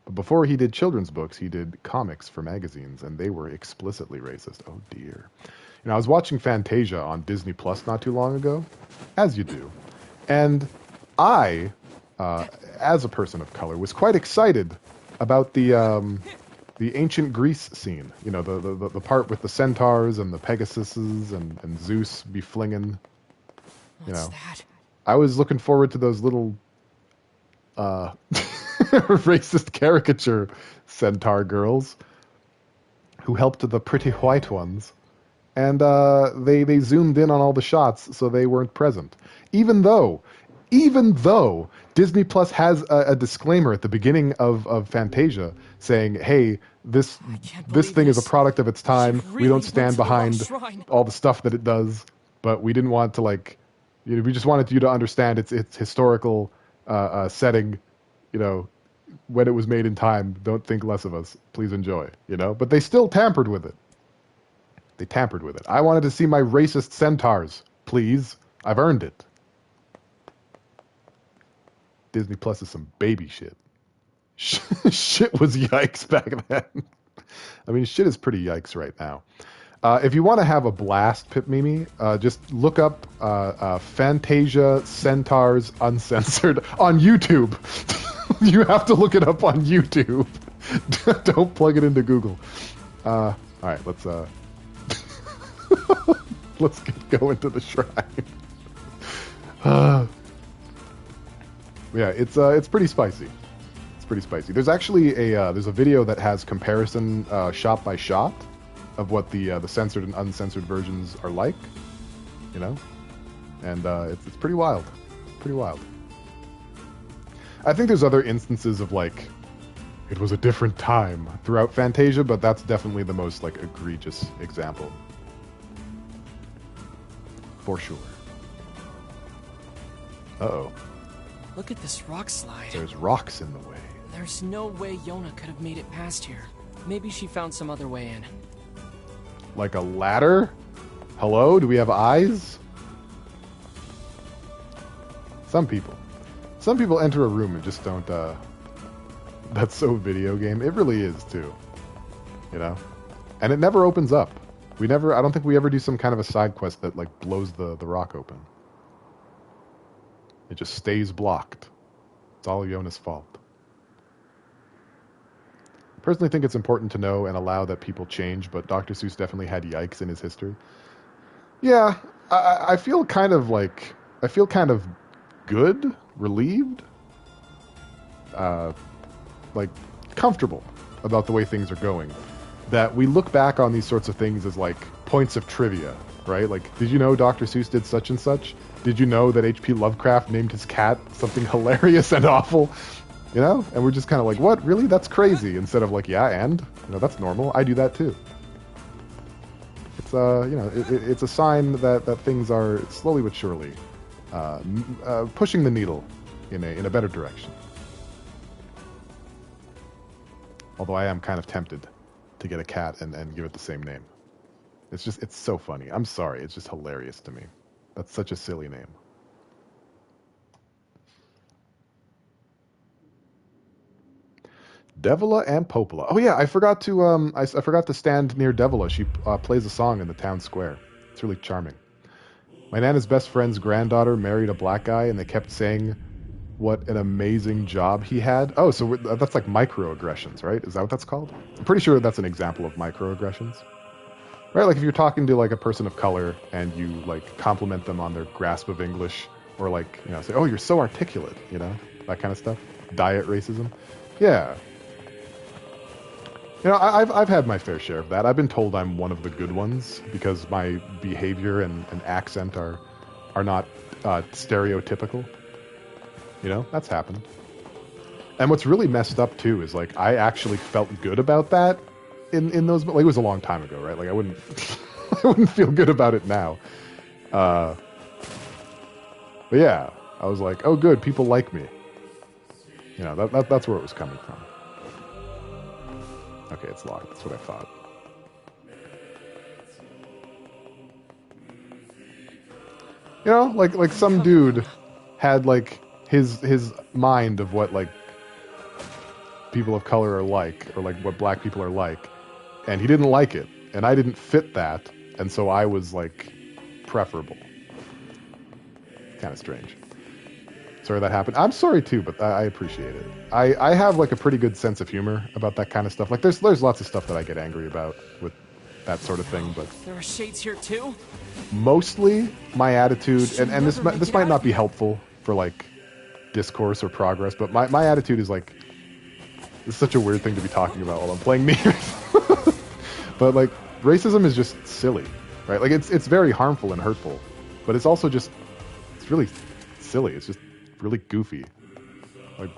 But before he did children's books, he did comics for magazines, and they were explicitly racist. Oh dear. You know, I was watching Fantasia on Disney Plus not too long ago, as you do, and I, as a person of color, was quite excited about the ancient Greece scene. You know, the part with the centaurs and the Pegasuses and Zeus be flinging. You What's know, that? I was looking forward to those little racist caricature centaur girls who helped the pretty white ones. And they zoomed in on all the shots, so they weren't present. Even though Disney Plus has a disclaimer at the beginning of Fantasia saying, hey, this thing is a product of its time. She We really don't went stand to the behind Lost Shrine. all the stuff that it does, but we didn't want to, like, you know, we just wanted you to understand its historical setting, you know, when it was made in time. Don't think less of us. Please enjoy, you know? But they still tampered with it. They tampered with it. I wanted to see my racist centaurs. Please. I've earned it. Disney Plus is some baby shit. Shit was yikes back then. I mean, shit is pretty yikes right now. If you want to have a blast, Pip Mimi, just look up Fantasia Centaurs Uncensored on YouTube. You have to look it up on YouTube. Don't plug it into Google. All right, let's let's go into the shrine. Yeah, it's pretty spicy. It's pretty spicy. There's actually there's a video that has comparison shot by shot of what the censored and uncensored versions are like, you know, and it's pretty wild, pretty wild. I think there's other instances of, like, it was a different time throughout Fantasia, but that's definitely the most, like, egregious example. For sure. Uh-oh. Look at this rock slide. There's rocks in the way. There's no way Yona could have made it past here. Maybe she found some other way in. Like a ladder? Hello? Do we have eyes? Some people enter a room and just don't, that's so video game. It really is, too. You know? And it never opens up. I don't think we ever do some kind of a side quest that, like, blows the rock open. It just stays blocked. It's all Yona's fault. Personally think it's important to know and allow that people change, but Dr. Seuss definitely had yikes in his history. Yeah, I feel kind of like, I feel kind of good, relieved, like comfortable about the way things are going. That we look back on these sorts of things as like points of trivia, right? Like, did you know Dr. Seuss did such and such? Did you know that H.P. Lovecraft named his cat something hilarious and awful? You know? And we're just kind of like, what? Really? That's crazy. Instead of like, yeah, and? You know, that's normal. I do that too. It's, you know, it's a sign that things are slowly but surely pushing the needle in a better direction. Although I am kind of tempted to get a cat and give it the same name. It's just, it's so funny. I'm sorry. It's just hilarious to me. That's such a silly name. Devila and Popola. Oh yeah, I forgot to I forgot to stand near Devila. She plays a song in the town square. It's really charming. My Nana's best friend's granddaughter married a black guy, and they kept saying what an amazing job he had. Oh, so that's like microaggressions, right? Is that what that's called? I'm pretty sure that's an example of microaggressions. Right, like if you're talking to like a person of color and you like compliment them on their grasp of English, or like, you know, say, oh, you're so articulate, you know, that kind of stuff. Diet racism. Yeah. You know, I've had my fair share of that. I've been told I'm one of the good ones because my behavior and accent are not stereotypical. You know, that's happened. And what's really messed up too is like I actually felt good about that in those, like, it was a long time ago, right? Like I wouldn't I wouldn't feel good about it now. But yeah, I was like, oh good, people like me. You know, that's where it was coming from. Okay, it's locked. That's what I thought. You know, like some dude had like his mind of what like people of color are like, or like what black people are like, and he didn't like it, and I didn't fit that, and so I was like preferable. Kind of strange. Sorry that happened. I'm sorry too, but I appreciate it. I have like a pretty good sense of humor about that kind of stuff. Like there's lots of stuff that I get angry about with that sort of thing, but there are shades here too. Mostly my attitude, and this might not be helpful for like discourse or progress, but my attitude is like, it's such a weird thing to be talking about while I'm playing NieR. But like racism is just silly, right? Like it's very harmful and hurtful, but it's also just, it's really silly. It's just really goofy. Like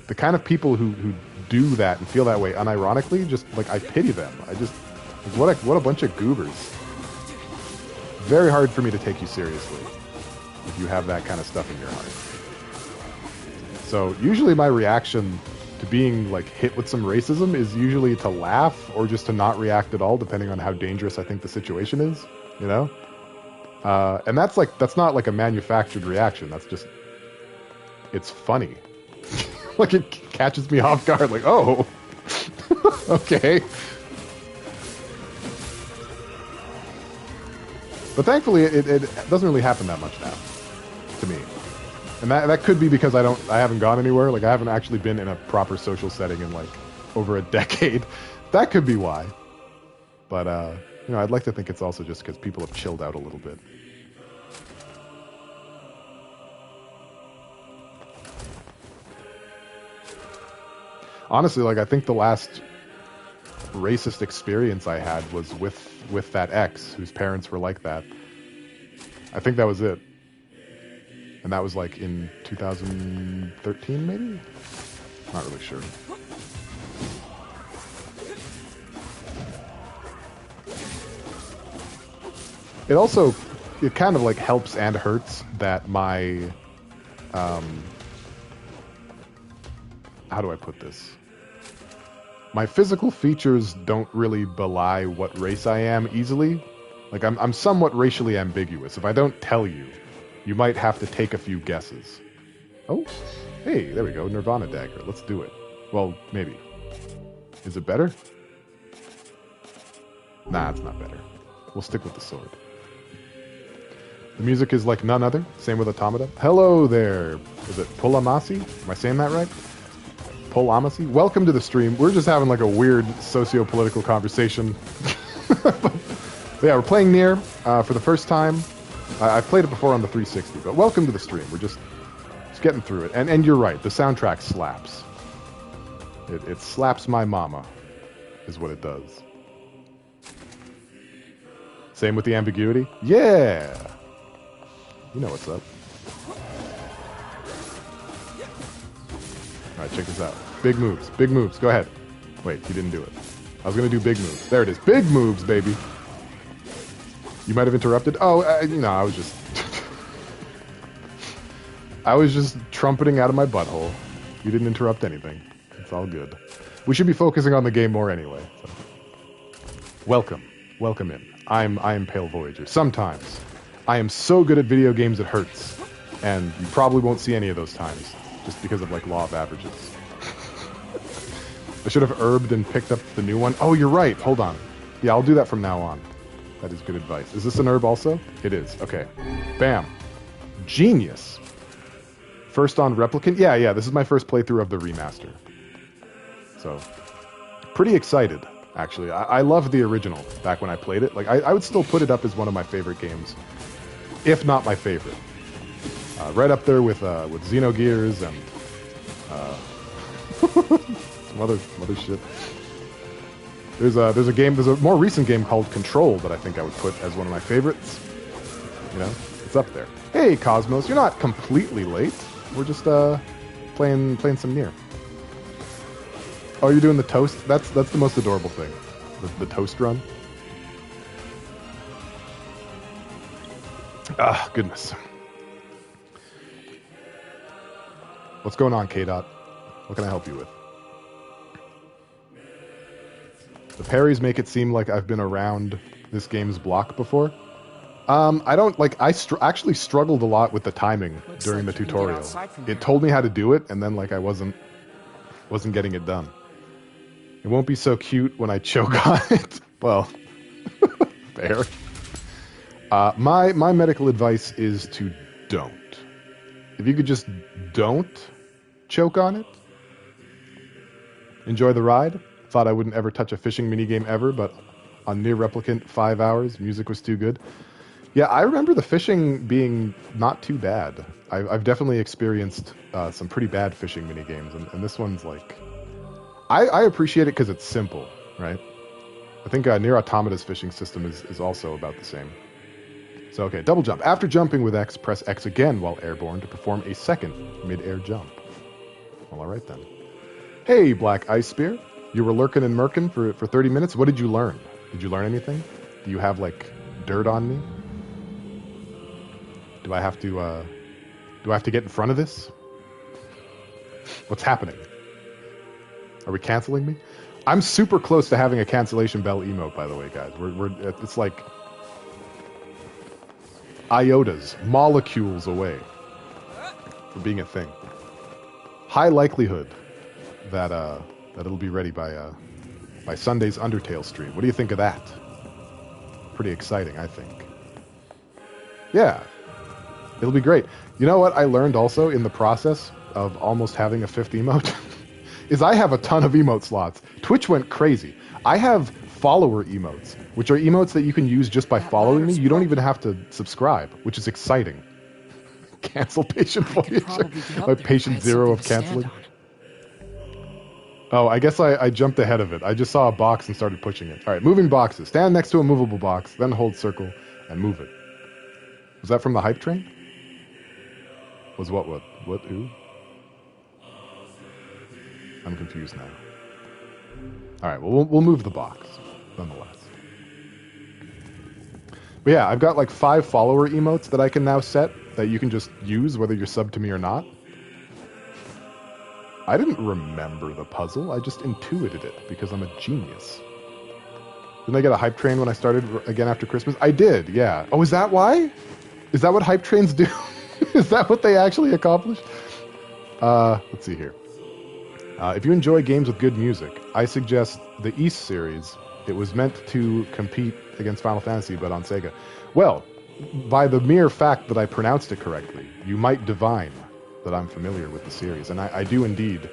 the kind of people who do that and feel that way unironically, just like I pity them. I just, like, what a bunch of goobers. Very hard for me to take you seriously if you have that kind of stuff in your heart. So usually my reaction to being like hit with some racism is usually to laugh or just to not react at all, depending on how dangerous I think the situation is, you know? And that's not like a manufactured reaction. That's just, it's funny. Like it catches me off guard, like, oh, okay. But thankfully it doesn't really happen that much now, to me. And that could be because I haven't gone anywhere. Like I haven't actually been in a proper social setting in like over a decade. That could be why. But you know, I'd like to think it's also just because people have chilled out a little bit. Honestly, like I think the last racist experience I had was with that ex whose parents were like that. I think that was it. And that was like in 2013, maybe? Not really sure. It also, it kind of like helps and hurts that my, how do I put this? My physical features don't really belie what race I am easily. Like I'm somewhat racially ambiguous. If I don't tell you, you might have to take a few guesses. Oh, hey, there we go, Nirvana dagger. Let's do it. Well, maybe. Is it better? Nah, it's not better. We'll stick with the sword. The music is like none other. Same with Automata. Hello there. Is it Pulamasi? Am I saying that right? Polamacy. Welcome to the stream. We're just having like a weird socio-political conversation. So yeah, we're playing NieR for the first time. I've played it before on the 360, but welcome to the stream. We're just getting through it. And you're right, the soundtrack slaps. It slaps my mama, is what it does. Same with the ambiguity. Yeah! You know what's up. Alright, check this out. Big moves. Big moves. Go ahead. Wait, he didn't do it. I was going to do big moves. There it is. Big moves, baby. You might have interrupted. Oh, I was just... I was just trumpeting out of my butthole. You didn't interrupt anything. It's all good. We should be focusing on the game more anyway. So. Welcome. Welcome in. I'm Pale Voyager. Sometimes I am so good at video games it hurts. And you probably won't see any of those times. Just because of, like, law of averages. I should have herbed and picked up the new one. Oh, you're right. Hold on. Yeah, I'll do that from now on. That is good advice. Is this an herb also? It is. Okay. Bam. Genius. First on Replicant? Yeah. This is my first playthrough of the remaster. So, pretty excited, actually. I love the original back when I played it. Like, I would still put it up as one of my favorite games. If not my favorite. Right up there with Xenogears and some other shit. There's a more recent game called Control that I think I would put as one of my favorites. You know, it's up there. Hey Cosmos, you're not completely late. We're just playing some NieR. Oh, you're doing the toast? That's the most adorable thing. The toast run. Ah, goodness. What's going on, K-Dot? What can I help you with? The parries make it seem like I've been around this game's block before. I don't, like, I actually struggled a lot with the timing during the tutorial. It told me how to do it, and then, like, I wasn't getting it done. It won't be so cute when I choke on it. Well, fair. My medical advice is to don't. If you could just don't choke on it. Enjoy the ride. Thought I wouldn't ever touch a fishing minigame ever, but on NieR Replicant, 5 hours, music was too good. Yeah, I remember the fishing being not too bad. I've definitely experienced some pretty bad fishing minigames, and this one's like... I appreciate it because it's simple, right? I think NieR Automata's fishing system is also about the same. So, okay, double jump. After jumping with X, press X again while airborne to perform a second mid-air jump. Well, alright then. Hey, Black Ice Spear. You were lurking and murking for 30 minutes. What did you learn? Did you learn anything? Do you have, like, dirt on me? Do I have to get in front of this? What's happening? Are we canceling me? I'm super close to having a cancellation bell emote, by the way, guys. It's like iotas, molecules away from being a thing. High likelihood that it'll be ready by Sunday's Undertale stream. What do you think of that? Pretty exciting, I think. Yeah, it'll be great. You know what I learned also in the process of almost having a 5th emote? is I have a ton of emote slots. Twitch went crazy. I have follower emotes, which are emotes that you can use just by following me. You don't even have to subscribe, which is exciting. Cancel Patient Voyager. My patient zero of canceling. Oh, I guess I jumped ahead of it. I just saw a box and started pushing it. All right, moving boxes. Stand next to a movable box, then hold circle and move it. Was that from the hype train? Was what? Who? I'm confused now. All right, well, we'll move the box, nonetheless. But yeah, I've got like 5 follower emotes that I can now set that you can just use whether you're sub to me or not. I didn't remember the puzzle. I just intuited it because I'm a genius. Didn't I get a hype train when I started again after Christmas? I did, yeah. Oh, is that why? Is that what hype trains do? Is that what they actually accomplish? Let's see here. If you enjoy games with good music, I suggest the East series. It was meant to compete against Final Fantasy, but on Sega. Well, by the mere fact that I pronounced it correctly, you might divine that I'm familiar with the series, and I do indeed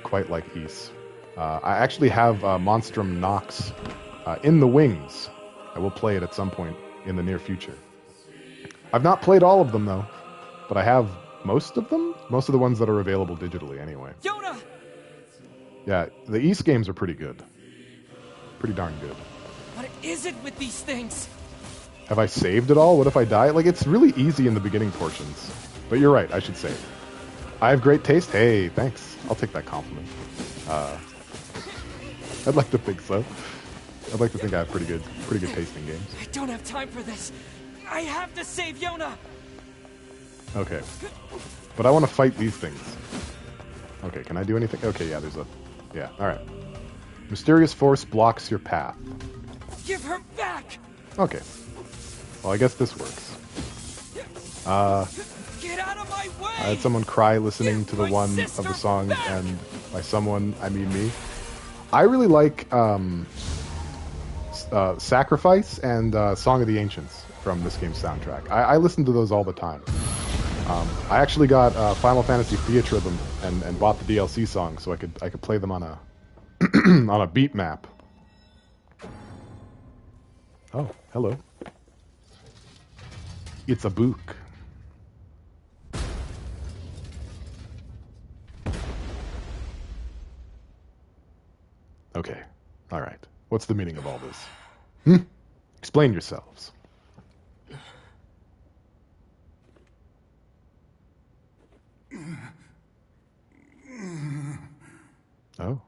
quite like Ys. I actually have Monstrum Nox in the wings. I will play it at some point in the near future. I've not played all of them, though, but I have most of them? Most of the ones that are available digitally, anyway. Yona! Yeah, the Ys games are pretty good. Pretty darn good. What is it with these things? Have I saved it all? What if I die? Like, it's really easy in the beginning portions. But you're right, I should save. I have great taste? Hey, thanks. I'll take that compliment. I'd like to think so. I'd like to think I have pretty good taste in games. I don't have time for this. I have to save Yona! Okay. But I want to fight these things. Okay, can I do anything? Okay, yeah, there's a... Yeah, alright. Mysterious force blocks your path. Give her back! Okay. Well, I guess this works. Get out of my way! I had someone cry listening to the one of the songs, and by someone, I mean me. I really like Sacrifice and Song of the Ancients from this game's soundtrack. I listen to those all the time. I actually got Final Fantasy Theatrhythm and bought the DLC song so I could play them on a on a beat map. Oh, hello. It's a book. Okay. All right. What's the meaning of all this? Explain yourselves. Oh.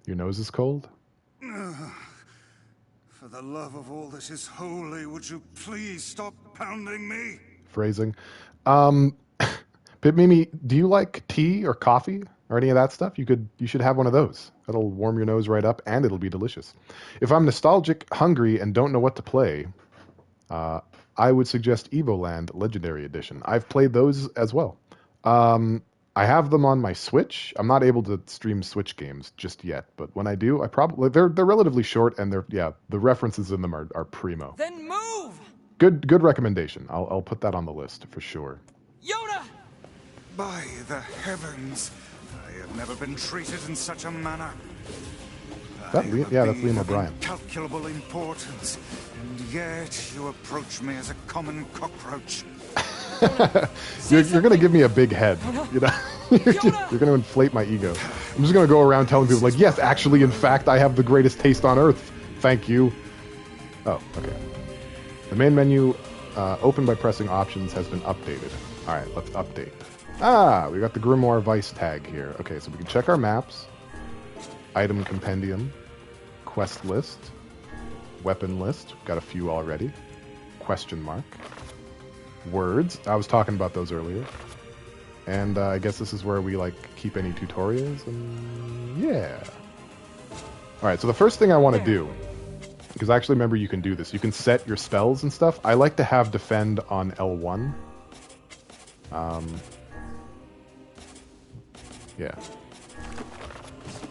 Your nose is cold? For the love of all that is holy, would you please stop pounding me? Phrasing. Mimi, do you like tea or coffee or any of that stuff? You should have one of those. That'll warm your nose right up and it'll be delicious. If I'm nostalgic, hungry, and don't know what to play, I would suggest Evoland Legendary Edition. I've played those as well. I have them on my Switch. I'm not able to stream Switch games just yet, but when I do, they're relatively short and the references in them are primo. Then move! Good recommendation. I'll put that on the list for sure. Yona! By the heavens, I have never been treated in such a manner. That's Liam O'Brien. Incalculable importance, and yet you approach me as a common cockroach. You're going to give me a big head, you know. You're going to inflate my ego. I'm just going to go around telling people like, yes, actually, in fact, I have the greatest taste on earth. Thank you. Oh, okay. The main menu, opened by pressing options, has been updated. All right, let's update. We got the Grimoire Vice tag here. Okay, so we can check our maps, item compendium, quest list, weapon list. Got a few already. Question mark. Words. I was talking about those earlier. And I guess this is where we keep any tutorials and yeah. All right, so the first thing I want to do, because I actually remember you can do this. You can set your spells and stuff. I like to have defend on L1. Yeah.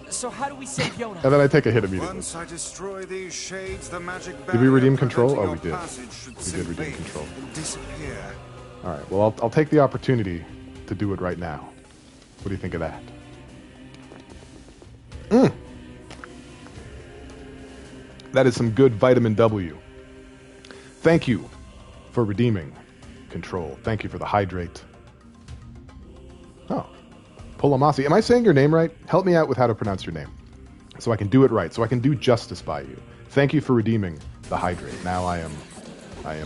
So how do we save Yona? And then I take a hit immediately. Once I destroy these shades, the magic did we redeem barrier control? Oh, we preventing did. your passage should We did redeem simply control. disappear. All right. Well, I'll take the opportunity to do it right now. What do you think of that? That is some good vitamin W. Thank you for redeeming control. Thank you for the hydrate. Oh. Polamasi. Am I saying your name right? Help me out with how to pronounce your name so I can do it right, so I can do justice by you. Thank you for redeeming the hydrate. Now I am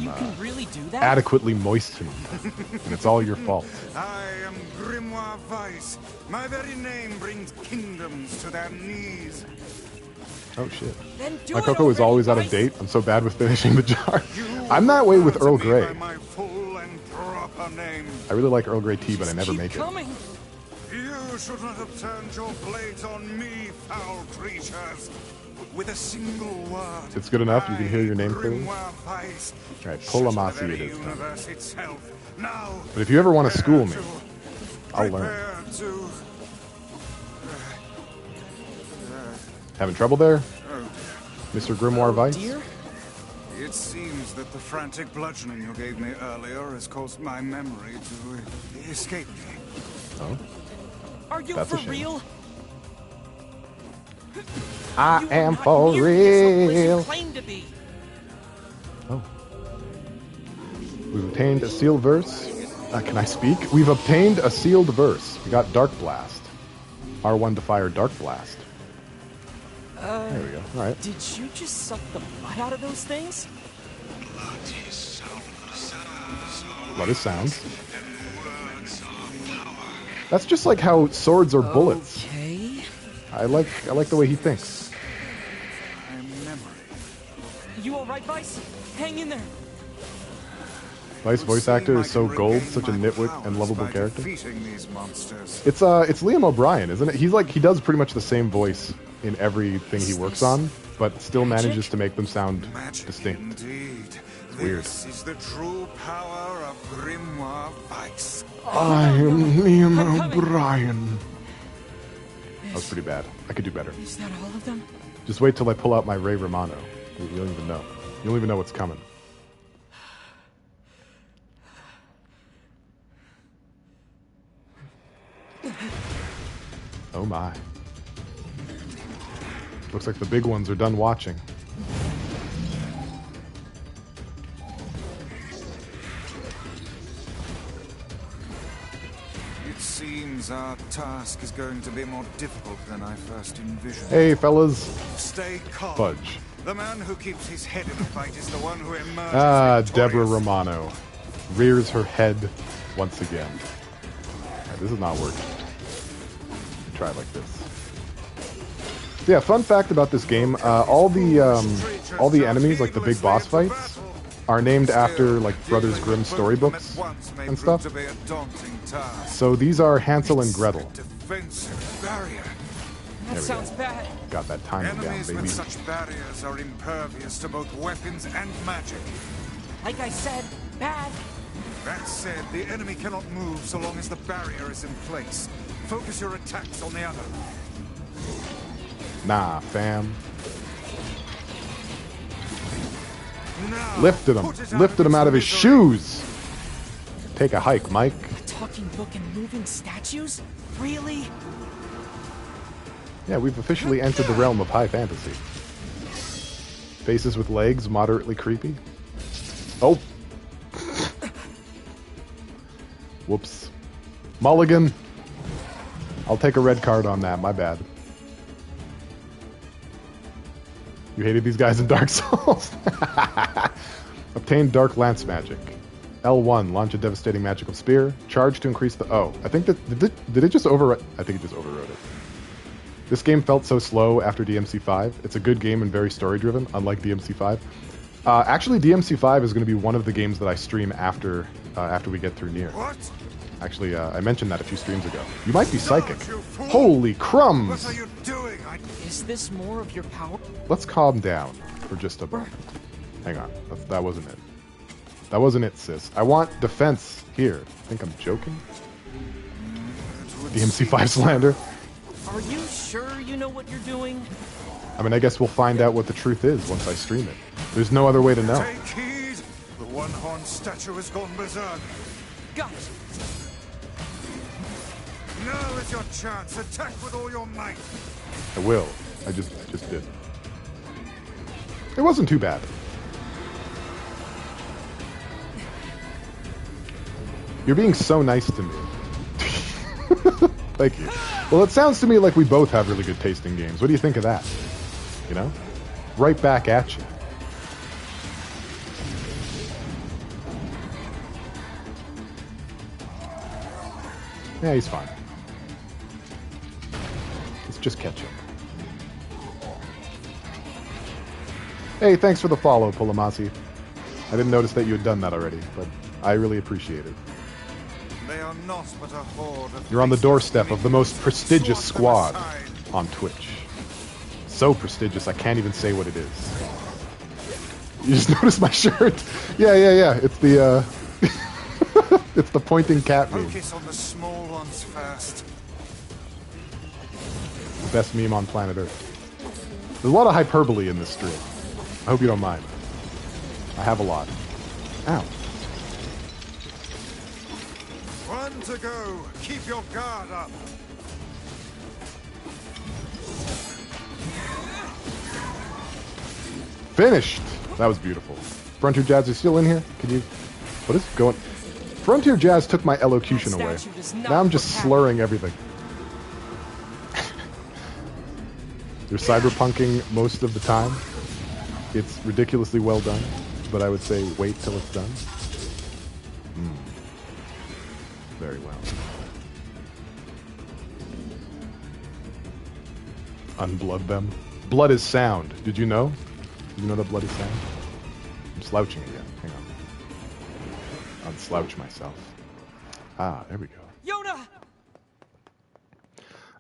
You can really do that? adequately moistened, and it's all your fault. I am Grimoire Vice. My very name brings kingdoms to their knees. Oh shit. Then do My it cocoa is already, always out of Vice. date. I'm so bad with finishing the jar. You I'm that way with answer Earl me Grey. by my full and proper name. I really like Earl Grey tea, but I never Keep make it. coming. You should not have turned your blades on me, foul creatures. With a single word. It's good enough? You can hear your name clearly? Grimoire Vice. All right, Shatter Polamasi the it very is. universe itself. Now, But if you ever want to school me, prepare I'll learn. prepare to... Having trouble there, Mr. Grimoire Vice? Dear? It seems that the frantic bludgeoning you gave me earlier has caused my memory to escape me. Oh. Are you That's a for shame. real? I You are am not for nearly as hopeless as you real. claim to be. Oh. We've obtained a sealed verse. Can I speak? We've obtained a sealed verse. We got Dark Blast. R1 to fire Dark Blast. There we go. All right. Did you just suck the blood out of those things? Blood is sound. That's just like how swords are bullets. Okay. I like the way he thinks. You all right, Vice? Hang in there. Vice voice actor is so gold, such a nitwit and lovable character. It's Liam O'Brien, isn't it? He does pretty much the same voice in everything he works on, but still manages to make them sound distinct. It's weird. This is the true power of Grimoire Vice. I am Liam O'Brien. That was pretty bad. I could do better. Is that all of them? Just wait till I pull out my Ray Romano. You don't even know. You don't even know what's coming. Oh my. Looks like the big ones are done watching. It seems our task is going to be more difficult than I first envisioned. Hey fellas. Stay calm. Fudge. The man who keeps his head in the fight is the one who emerges victorious. Deborah Romano rears her head once again. Alright, this is not working. Try it like this. Yeah, fun fact about this game: all the enemies, like the big boss fights, are named after like Brothers Grimm storybooks and stuff. So these are Hansel and Gretel. That sounds bad. Got that timing down, Enemies baby. with such barriers are impervious to both weapons and magic. Like I said, bad. That said, the enemy cannot move so long as the barrier is in place. Focus your attacks on the other. Nah, fam. Now, Lifted him out of his shoes. Take a hike, Mike. A talking book and moving statues? Really? Yeah, we've officially entered the realm of high fantasy. Faces with legs, moderately creepy. Oh. Whoops. Mulligan. I'll take a red card on that, my bad. You hated these guys in Dark Souls? Obtain Dark Lance Magic. L1, launch a devastating magical spear. Charge to increase the... Oh, I think that... Did it just override... I think it just overrode it. This game felt so slow after DMC5. It's a good game and very story-driven, unlike DMC5. Actually, DMC5 is going to be one of the games that I stream after we get through NieR. What? Actually, I mentioned that a few streams ago. You might be psychic. Holy crumbs! What are you doing? Is this more of your power? Let's calm down for just a moment. Hang on. That wasn't it. That wasn't it, sis. I want defense here. Think I'm joking? DMC5 slander? Are you sure you know what you're doing? I mean, I guess we'll find out what the truth is once I stream it. There's no other way to know. Take heed. The one-horned statue has gone berserk. Got it. Now is your chance. Attack with all your might. I will. I just did. It wasn't too bad. You're being so nice to me. Thank you. Well, it sounds to me like we both have really good taste in games. What do you think of that? You know? Right back at you. Yeah, he's fine. Let's just catch him. Hey, thanks for the follow, Pulamasi. I didn't notice that you had done that already, but I really appreciate it. They are not but a horde of You're on the faceless doorstep of the most minions. prestigious Swat them squad aside. on Twitch. So prestigious, I can't even say what it is. You just noticed my shirt? Yeah. It's the, it's the pointing cat meme. Focus on the small ones first. The best meme on planet Earth. There's a lot of hyperbole in this stream. I hope you don't mind. I have a lot. Ow. One to go. Keep your guard up. Finished! That was beautiful. Frontier Jazz is still in here? Can you... What is going... Frontier Jazz took my elocution away. Now I'm just slurring everything. You're cyberpunking most of the time. It's ridiculously well done, but I would say wait till it's done. Very well. Unblood them. Blood is sound. Did you know? Did you know that blood is sound? I'm slouching again. Hang on. Unslouch myself. Ah, there we go. Yona!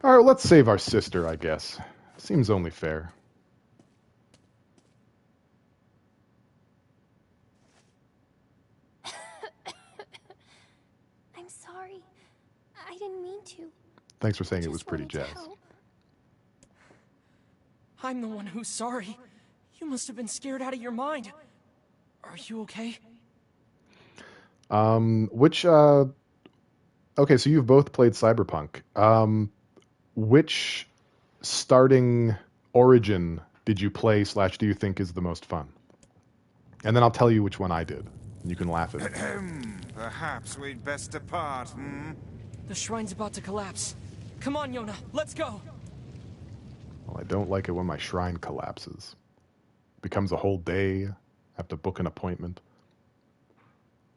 Alright, let's save our sister, I guess. Seems only fair. I'm sorry. I didn't mean to. Thanks for saying it was pretty, Jazz. I'm the one who's sorry. You must have been scared out of your mind. Are you okay? Okay, so you've both played Cyberpunk. Which starting origin did you play / do you think is the most fun? And then I'll tell you which one I did. And you can laugh at it. Perhaps we'd best depart, The shrine's about to collapse. Come on, Yona, let's go! Well, I don't like it when my shrine collapses. It becomes a whole day. I have to book an appointment.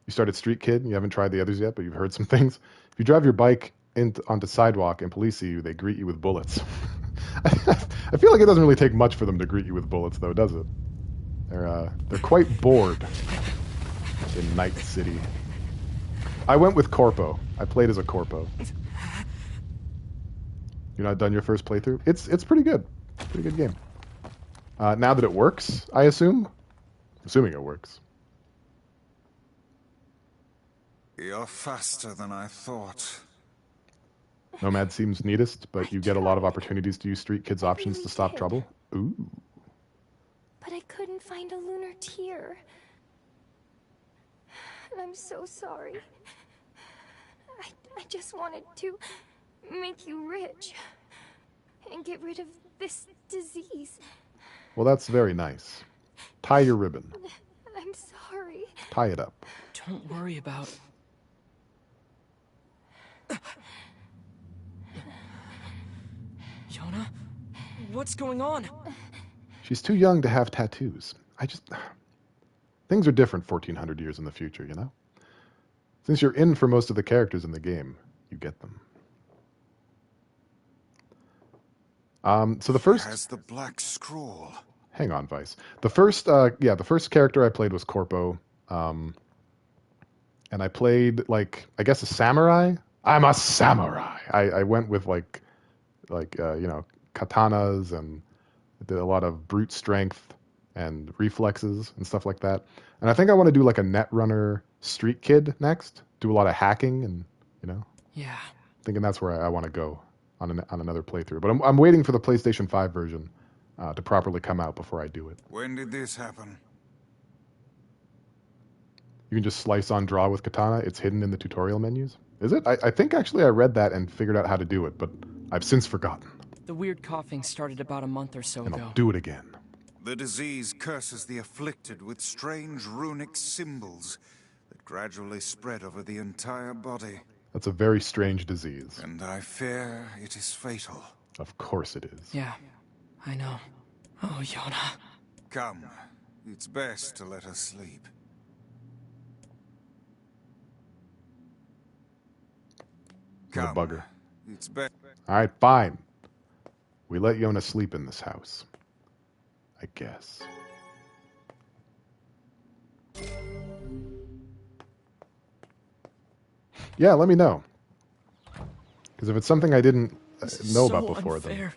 You started Street Kid, and you haven't tried the others yet, but you've heard some things. If you drive your bike onto sidewalk and police see you, they greet you with bullets. I feel like it doesn't really take much for them to greet you with bullets, though, does it? They're quite bored in Night City. I went with Corpo. I played as a Corpo. You're not done your first playthrough? It's pretty good. Pretty good game. Now that it works, I assume? Assuming it works. You're faster than I thought. Nomad seems neatest, but you get a lot of opportunities to use Street Kid's options to stop trouble. Ooh. But I couldn't find a lunar tear. I'm so sorry. I just wanted to make you rich and get rid of this disease. Well, that's very nice. Tie your ribbon. I'm sorry. Tie it up. Don't worry about... Yona? What's going on? She's too young to have tattoos. Things are different 1400 years in the future, you know? Since you're in for most of the characters in the game, you get them. So the first... Has the black scroll. Hang on, Vice. The first character I played was Corpo. And I played, I guess a samurai? I'm a samurai! I went with, katanas and did a lot of brute strength and reflexes and stuff like that. And I think I want to do, a Netrunner Street Kid next. Do a lot of hacking and, Yeah. Thinking that's where I want to go on another playthrough. But I'm waiting for the PlayStation 5 version to properly come out before I do it. When did this happen? You can just slice on draw with katana. It's hidden in the tutorial menus. Is it? I think actually I read that and figured out how to do it, but I've since forgotten. The weird coughing started about a month or so And ago. I'll do it again. The disease curses the afflicted with strange runic symbols that gradually spread over the entire body. That's a very strange disease. And I fear it is fatal. Of course it is. Yeah, I know. Oh, Yona. Come, it's best to let us sleep. What a bugger. It's best. Alright, fine. We let Yona sleep in this house. I guess. Yeah, let me know. Because if it's something I didn't know about before, then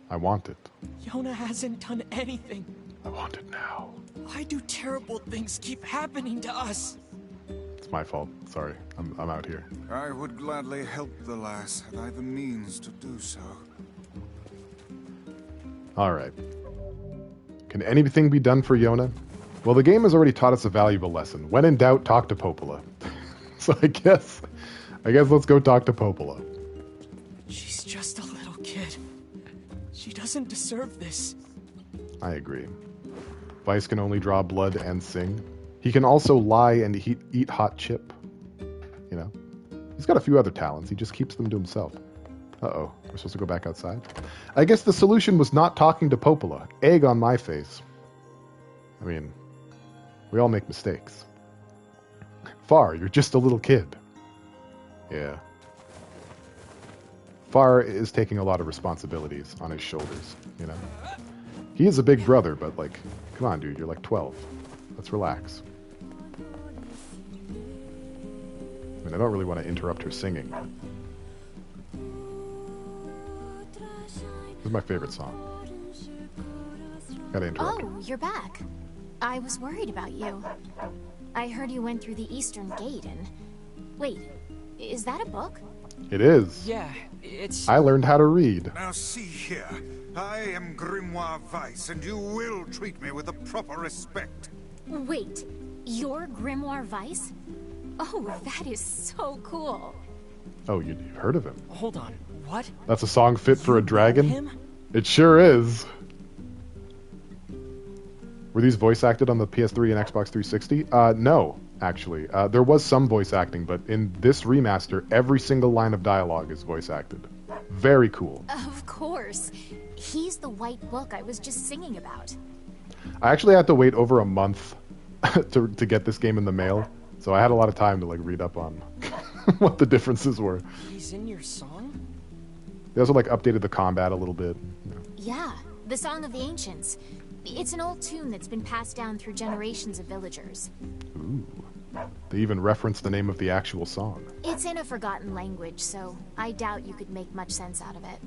I want it. Yona hasn't done anything. I want it now. Why do terrible things keep happening to us? It's my fault. Sorry. I'm out here. I would gladly help the lass had I the means to do so. Alright. Can anything be done for Yona? Well, the game has already taught us a valuable lesson. When in doubt, talk to Popola. So I guess let's go talk to Popola. She's just a little kid. She doesn't deserve this. I agree. Vice can only draw blood and sing. He can also lie and eat hot chip. You know? He's got a few other talents. He just keeps them to himself. Uh-oh. We're supposed to go back outside? I guess the solution was not talking to Popola. Egg on my face. I mean, we all make mistakes. Far, you're just a little kid. Yeah. Far is taking a lot of responsibilities on his shoulders, you know? He is a big brother, but, like, come on, dude, you're like 12. Let's relax. I mean, I don't really want to interrupt her singing. This is my favorite song. Gotta interrupt her. Oh, you're back. I was worried about you. I heard you went through the Eastern Gate and... Wait, is that a book? It is. Yeah, it's... I learned how to read. Now see here. I am Grimoire Weiss, and you will treat me with the proper respect. Wait, you're Grimoire Weiss? Oh, that is so cool. Oh, you've heard of him? Hold on, what? That's a song fit for a dragon? Him? It sure is. Were these voice acted on the PS3 and Xbox 360? No, actually. There was some voice acting, but in this remaster, every single line of dialogue is voice acted. Very cool. Of course. He's the white book I was just singing about. I actually had to wait over a month to get this game in the mail, so I had a lot of time to like read up on what the differences were. He's in your song? They also like updated the combat a little bit. You know. Yeah, the Song of the Ancients. It's an old tune that's been passed down through generations of villagers. Ooh. They even referenced the name of the actual song. It's in a forgotten language, so I doubt you could make much sense out of it.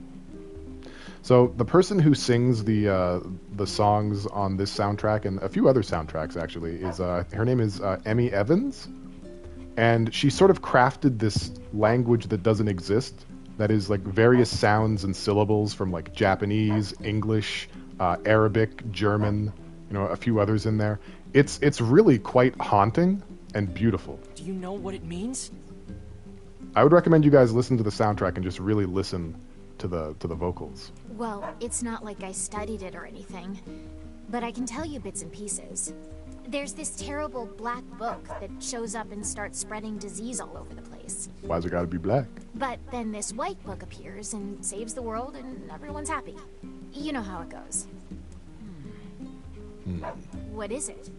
So the person who sings the songs on this soundtrack and a few other soundtracks actually is her name is Emmy Evans, and she sort of crafted this language that doesn't exist. That is like various sounds and syllables from like Japanese, English, Arabic, German, you know, a few others in there. It's really quite haunting and beautiful. Do you know what it means? I would recommend you guys listen to the soundtrack and just really listen to the vocals. Well, it's not like I studied it or anything, but I can tell you bits and pieces. There's this terrible black book that shows up and starts spreading disease all over the place. Why's it gotta be black? But then this white book appears and saves the world and everyone's happy. You know how it goes. What is it?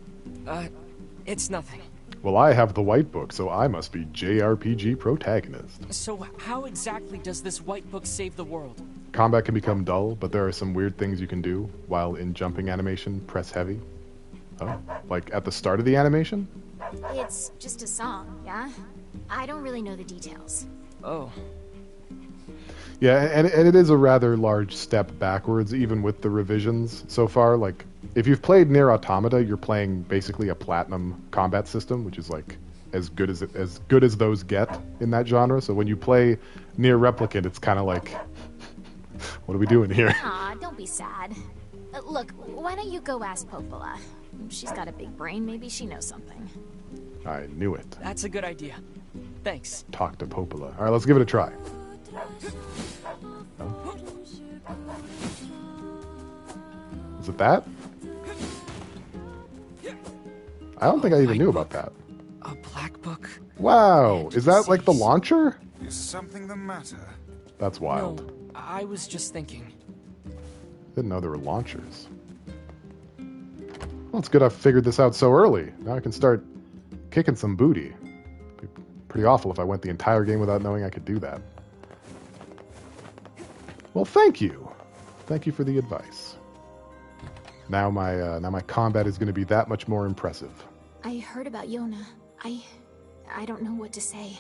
It's nothing. Well, I have the white book, so I must be JRPG protagonist. So how exactly does this white book save the world? Combat can become dull, but there are some weird things you can do while in jumping animation. Press heavy. Oh, like at the start of the animation? It's just a song, yeah? I don't really know the details. Oh. Yeah, and it is a rather large step backwards, even with the revisions so far. Like, if you've played NieR Automata, you're playing basically a platinum combat system, which is like as good as those get in that genre. So when you play NieR Replicant, it's kind of like, what are we doing here? Aw, don't be sad. Look, why don't you go ask Popola? She's got a big brain, maybe she knows something. I knew it. That's a good idea. Thanks. Talk to Popola. All right, let's give it a try. Oh. Is it that? I don't think I even knew about that. A black book? Wow, is that like the launcher? Is something the matter? That's wild. No, I was just thinking. Didn't know there were launchers. Well, it's good I figured this out so early. Now I can start kicking some booty. It'd be pretty awful if I went the entire game without knowing I could do that. Well, thank you. Thank you for the advice. Now my combat is going to be that much more impressive. I heard about Yona. I don't know what to say.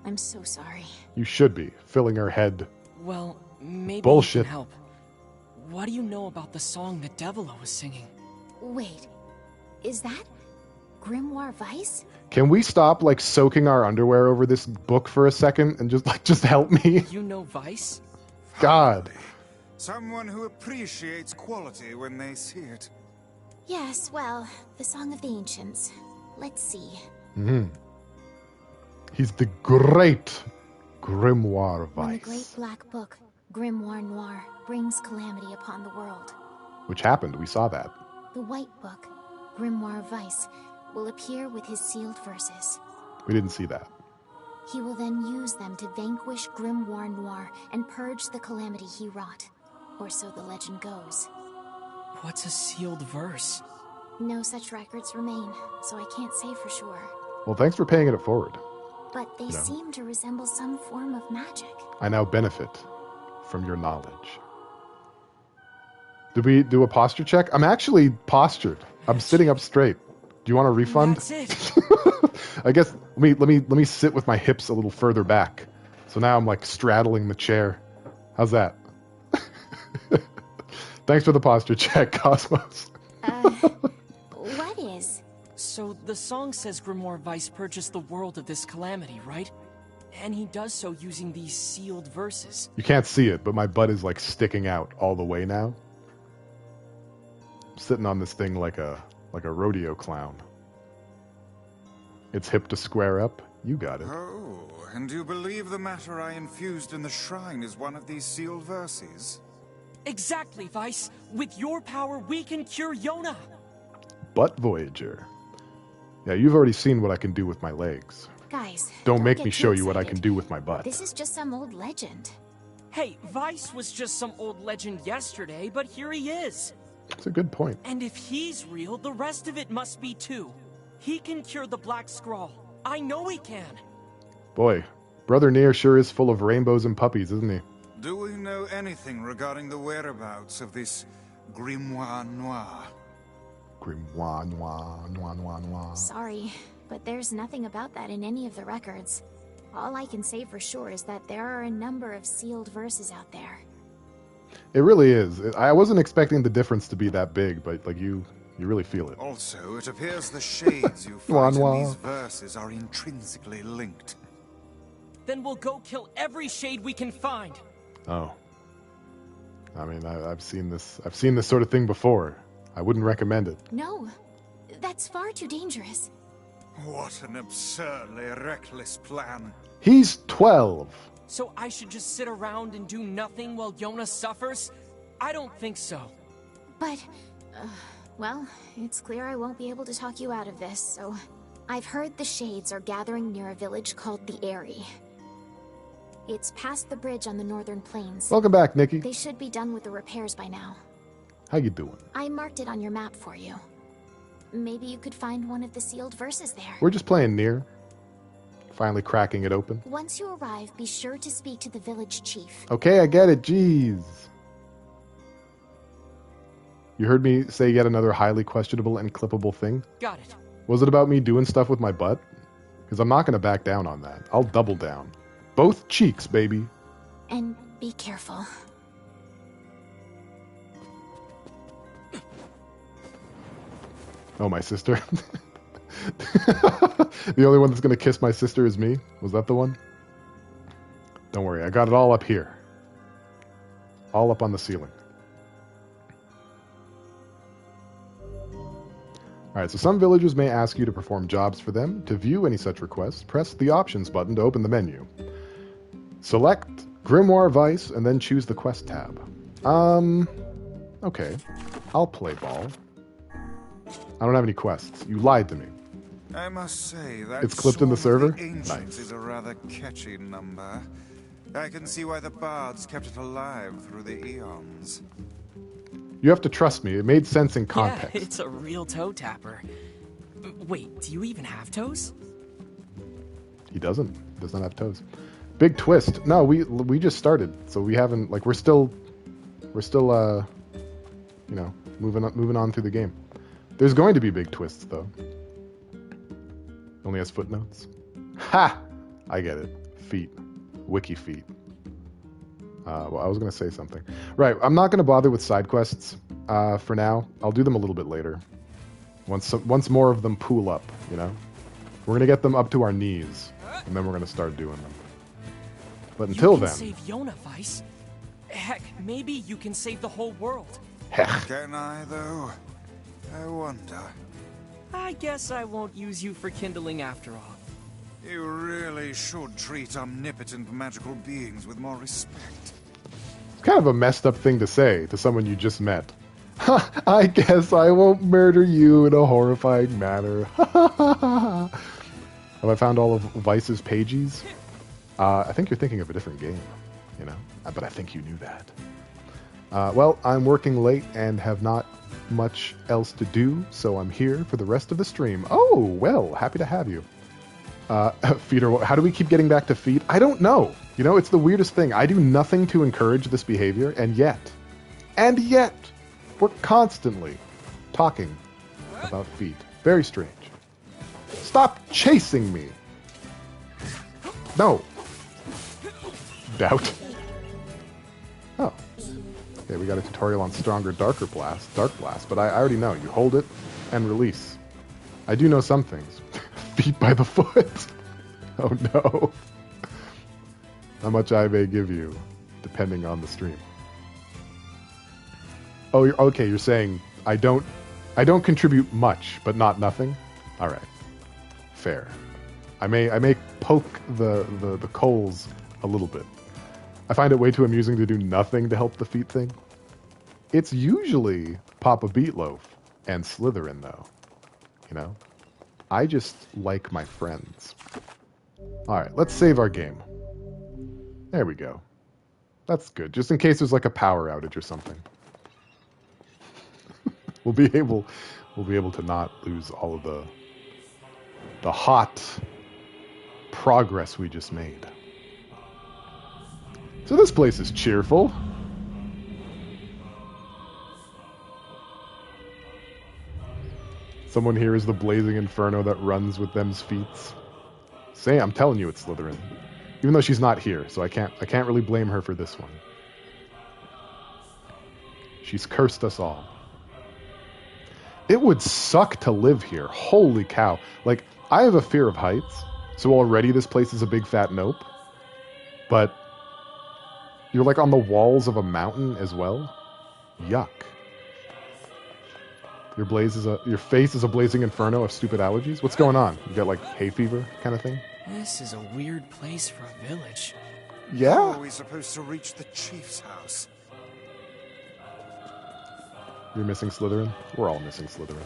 I'm so sorry. You should be, filling her head. Well, maybe Bullshit. you can help. What do you know about the song that Devila was singing? Wait, is that Grimoire Weiss? Can we stop like soaking our underwear over this book for a second and just help me? You know Weiss? God. Someone who appreciates quality when they see it. Yes, well, the Song of the Ancients. Let's see. He's the great Grimoire When the Weiss. Great Black Book, Grimoire Noir brings calamity upon the world. Which happened, we saw that. The White Book, Grimoire Vice, will appear with his sealed verses. We didn't see that. He will then use them to vanquish Grimoire Noir and purge the calamity he wrought. Or so the legend goes. What's a sealed verse? No such records remain, so I can't say for sure. Well, thanks for paying it forward. But they seem to resemble some form of magic. I now benefit from your knowledge. Did we do a posture check? I'm actually postured. I'm sitting up straight. Do you want a refund? That's it. I guess let me sit with my hips a little further back. So now I'm like straddling the chair. How's that? Thanks for the posture check, Cosmos. What is? So the song says Grimoire Vice purchased the world of this calamity, right? And he does so using these sealed verses. You can't see it, but my butt is like sticking out all the way now. I'm sitting on this thing like a rodeo clown. It's hip to square up. You got it. Oh, and you believe the matter I infused in the shrine is one of these sealed verses? Exactly, Vice. With your power, we can cure Yona. Butt Voyager. Yeah, you've already seen what I can do with my legs. Guys, Don't make get me too show you what I can excited. do with my butt. This is just some old legend. Hey, Vice was just some old legend yesterday, but here he is. That's a good point. And if he's real, the rest of it must be too. He can cure the Black Scrawl. I know he can. Boy, Brother NieR sure is full of rainbows and puppies, isn't he? Do we know anything regarding the whereabouts of this Grimoire Noir? Grimoire noir, noir, noir, noir. Sorry, but there's nothing about that in any of the records. All I can say for sure is that there are a number of sealed verses out there. It really is. I wasn't expecting the difference to be that big, but like you really feel it. Also, it appears the shades you Noir, fight in noir. these verses are intrinsically linked. Then we'll go kill every shade we can find. Oh. I mean, I've seen this sort of thing before. I wouldn't recommend it. No, that's far too dangerous. What an absurdly reckless plan. He's 12. So I should just sit around and do nothing while Yona suffers? I don't think so. But, well, it's clear I won't be able to talk you out of this, so... I've heard the Shades are gathering near a village called the Eyrie. It's past the bridge on the northern plains. Welcome back, Nikki. They should be done with the repairs by now. How you doing? I marked it on your map for you. Maybe you could find one of the sealed verses there. We're just playing NieR. Finally cracking it open. Once you arrive, be sure to speak to the village chief. Okay, I get it. Jeez. You heard me say yet another highly questionable and clippable thing? Got it. Was it about me doing stuff with my butt? Because I'm not going to back down on that. I'll double down. Both cheeks, baby. And be careful. Oh, my sister. The only one that's going to kiss my sister is me? Was that the one? Don't worry, I got it all up here. All up on the ceiling. Alright, so some villagers may ask you to perform jobs for them. To view any such requests, press the Options button to open the menu. Select Grimoire Vice, and then choose the Quest tab. Okay. I'll play ball. I don't have any quests. You lied to me. I must say that It's clipped in the Song of server? Ancients Nice. is a rather catchy number. I can see why the bards kept it alive through the eons. You have to trust me. It made sense in context. Yeah, it's a real toe tapper. Wait, do you even have toes? He doesn't. Does not have toes. Big twist. No, we just started, so we haven't. Like we're still, you know, moving on through the game. There's going to be big twists though. Only has footnotes. Ha! I get it. Feet. Wiki feet. Well, I was going to say something. Right, I'm not going to bother with side quests for now. I'll do them a little bit later. Once more of them pool up, you know? We're going to get them up to our knees, and then we're going to start doing them. But until you can then... save Yona, Vice. Heck, maybe you can save the whole world. Heck. Can I, though? I wonder. I guess I won't use you for kindling after all. You really should treat omnipotent magical beings with more respect. kind of a messed up thing to say to someone you just met. I guess I won't murder you in a horrifying manner. Have I found all of Vice's pages? I think you're thinking of a different game, you know, but I think you knew that. Well, I'm working late and have not much else to do, so I'm here for the rest of the stream. Oh, well, happy to have you. Feet how do we keep getting back to feet? I don't know. You know, it's the weirdest thing. I do nothing to encourage this behavior, and yet, we're constantly talking about feet. Very strange. Stop chasing me! No. Doubt. Oh. Okay, we got a tutorial on stronger Dark Blast, but I already know. You hold it and release. I do know some things. Feet by the foot. Oh no. How much I may give you, depending on the stream. Oh, you're saying I don't contribute much, but not nothing? Alright. Fair. I may poke the coals a little bit. I find it way too amusing to do nothing to help the feet thing. It's usually Papa Beatloaf and Slytherin, though. You know? I just like my friends. Alright, let's save our game. There we go. That's good, just in case there's like a power outage or something. we'll be able to not lose all of the hot progress we just made. So this place is cheerful. Someone here is the blazing inferno that runs with them's feet. Say, I'm telling you it's Slytherin. Even though she's not here, so I can't really blame her for this one. She's cursed us all. It would suck to live here. Holy cow. Like, I have a fear of heights, so already this place is a big fat nope. But you're like on the walls of a mountain as well? Yuck. Your face is a blazing inferno of stupid allergies? What's going on? You got like hay fever kind of thing? This is a weird place for a village. Yeah? How are we supposed to reach the chief's house? You're missing Slytherin? We're all missing Slytherin.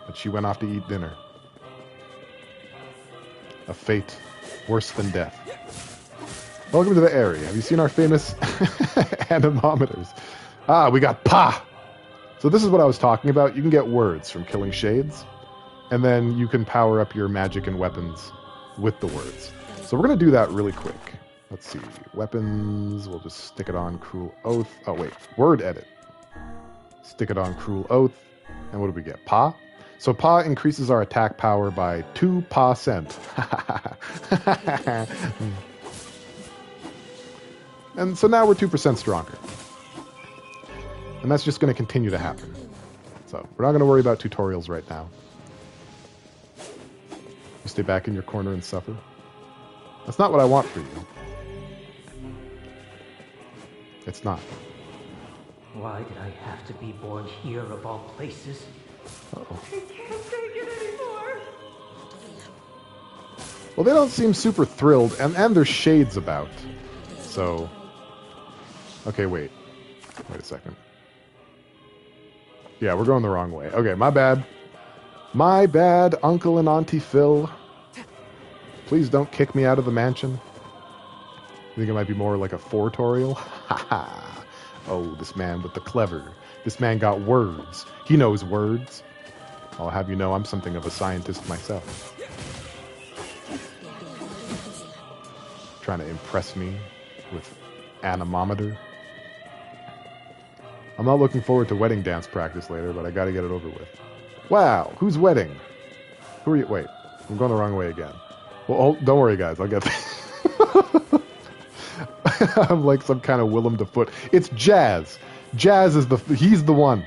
But she went off to eat dinner. A fate worse than death. Welcome to the area. Have you seen our famous anemometers? Ah, we got Pa! So this is what I was talking about. You can get words from killing shades, and then you can power up your magic and weapons with the words. So we're going to do that really quick. Let's see. Weapons, we'll just stick it on Cruel Oath. Oh, wait. Word edit. Stick it on Cruel Oath. And what do we get? Pa? So Pa increases our attack power by 2%. And so now we're 2% stronger. And that's just going to continue to happen. So we're not going to worry about tutorials right now. You stay back in your corner and suffer. That's not what I want for you. It's not. Why did I have to be born here of all places? Uh-oh. I can't take it anymore. Well, they don't seem super thrilled, and there's shades about. So... Okay, wait. Wait a second. Yeah, we're going the wrong way. Okay, my bad. My bad, Uncle and Auntie Phil. Please don't kick me out of the mansion. I think it might be more like a fortorial. Haha. Oh, this man with the clever. This man got words. He knows words. I'll have you know I'm something of a scientist myself. Trying to impress me with anemometer. I'm not looking forward to wedding dance practice later, but I gotta get it over with. Wow, who's wedding? Who are you? Wait, I'm going the wrong way again. Well, don't worry, guys. I'll get there. I'm like some kind of Willem Dafoe. It's Jazz. Jazz is he's the one.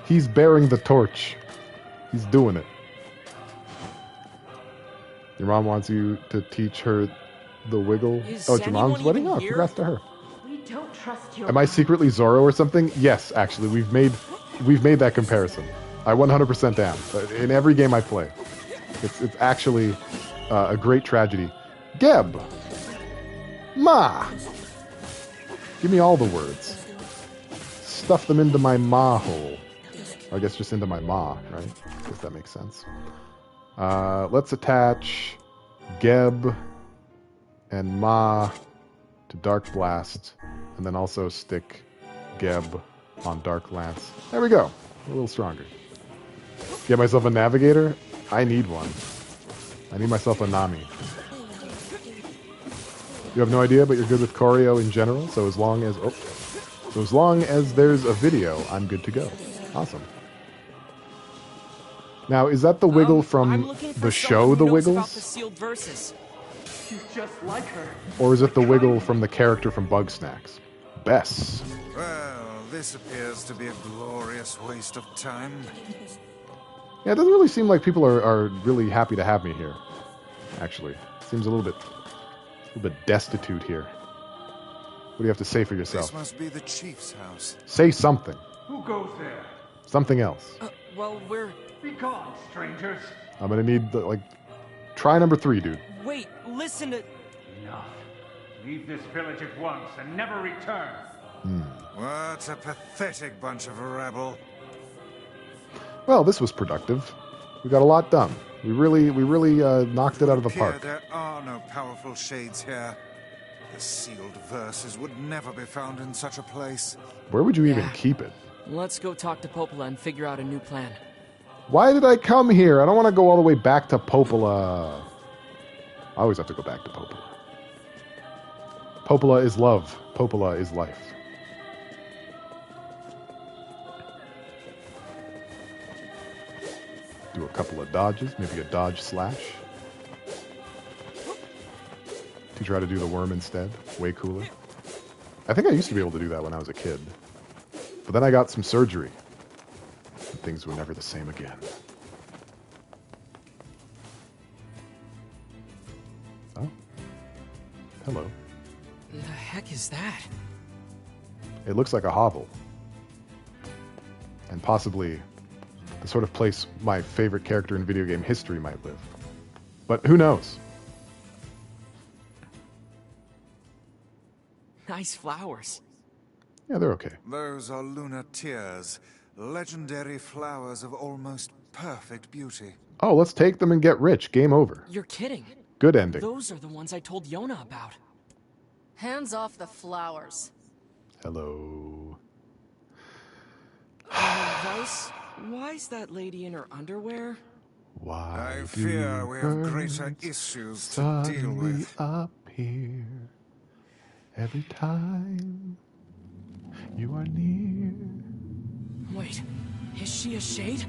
He's bearing the torch. He's doing it. Your mom wants you to teach her the wiggle. Oh, it's your mom's wedding? Oh, congrats to her. We don't trust your Am I secretly Zorro or something? Yes, actually, we've made that comparison. I 100% am. In every game I play. It's actually a great tragedy. Geb! Ma! Give me all the words. Stuff them into my ma hole. I guess just into my ma, right? I guess that makes sense. Let's attach Geb and Ma to Dark Blast, and then also stick Geb on Dark Lance. There we go. A little stronger. Get myself a navigator? I need one. I need myself a Nami. You have no idea, but you're good with choreo in general, so as long as there's a video, I'm good to go. Awesome. Now, is that the Wiggle from the show The Wiggles? She's just like her. Or is it the Wiggle from the character from Bugsnax? Bess. Well, this appears to be a glorious waste of time. Yeah, it doesn't really seem like people are really happy to have me here, actually. Seems a little bit destitute here. What do you have to say for yourself? This must be the chief's house. Say something. Who goes there? Something else. Well, we're... Be gone, strangers. I'm gonna need, try number 3, dude. Wait, listen to... Enough. Leave this village at once and never return. What a pathetic bunch of rabble. Well, this was productive. We got a lot done. We really knocked it out of the park. There are no powerful shades here. The sealed verses would never be found in such a place. Where would you even keep it? Let's go talk to Popola and figure out a new plan. Why did I come here? I don't want to go all the way back to Popola. I always have to go back to Popola. Popola is love. Popola is life. Do a couple of dodges, maybe a dodge slash. To try to do the worm instead. Way cooler. I think I used to be able to do that when I was a kid. But then I got some surgery. And things were never the same again. Oh. Hello. The heck is that? It looks like a hovel. And possibly the sort of place my favorite character in video game history might live. But who knows? Nice flowers. Yeah, they're okay. Those are lunar tears, legendary flowers of almost perfect beauty. Oh, let's take them and get rich. Game over. You're kidding. Good ending. Those are the ones I told Yona about. Hands off the flowers. Hello. Advice? Why is that lady in her underwear? Why I fear we have greater issues to deal with. Up here every time you are near. Wait, is she a shade?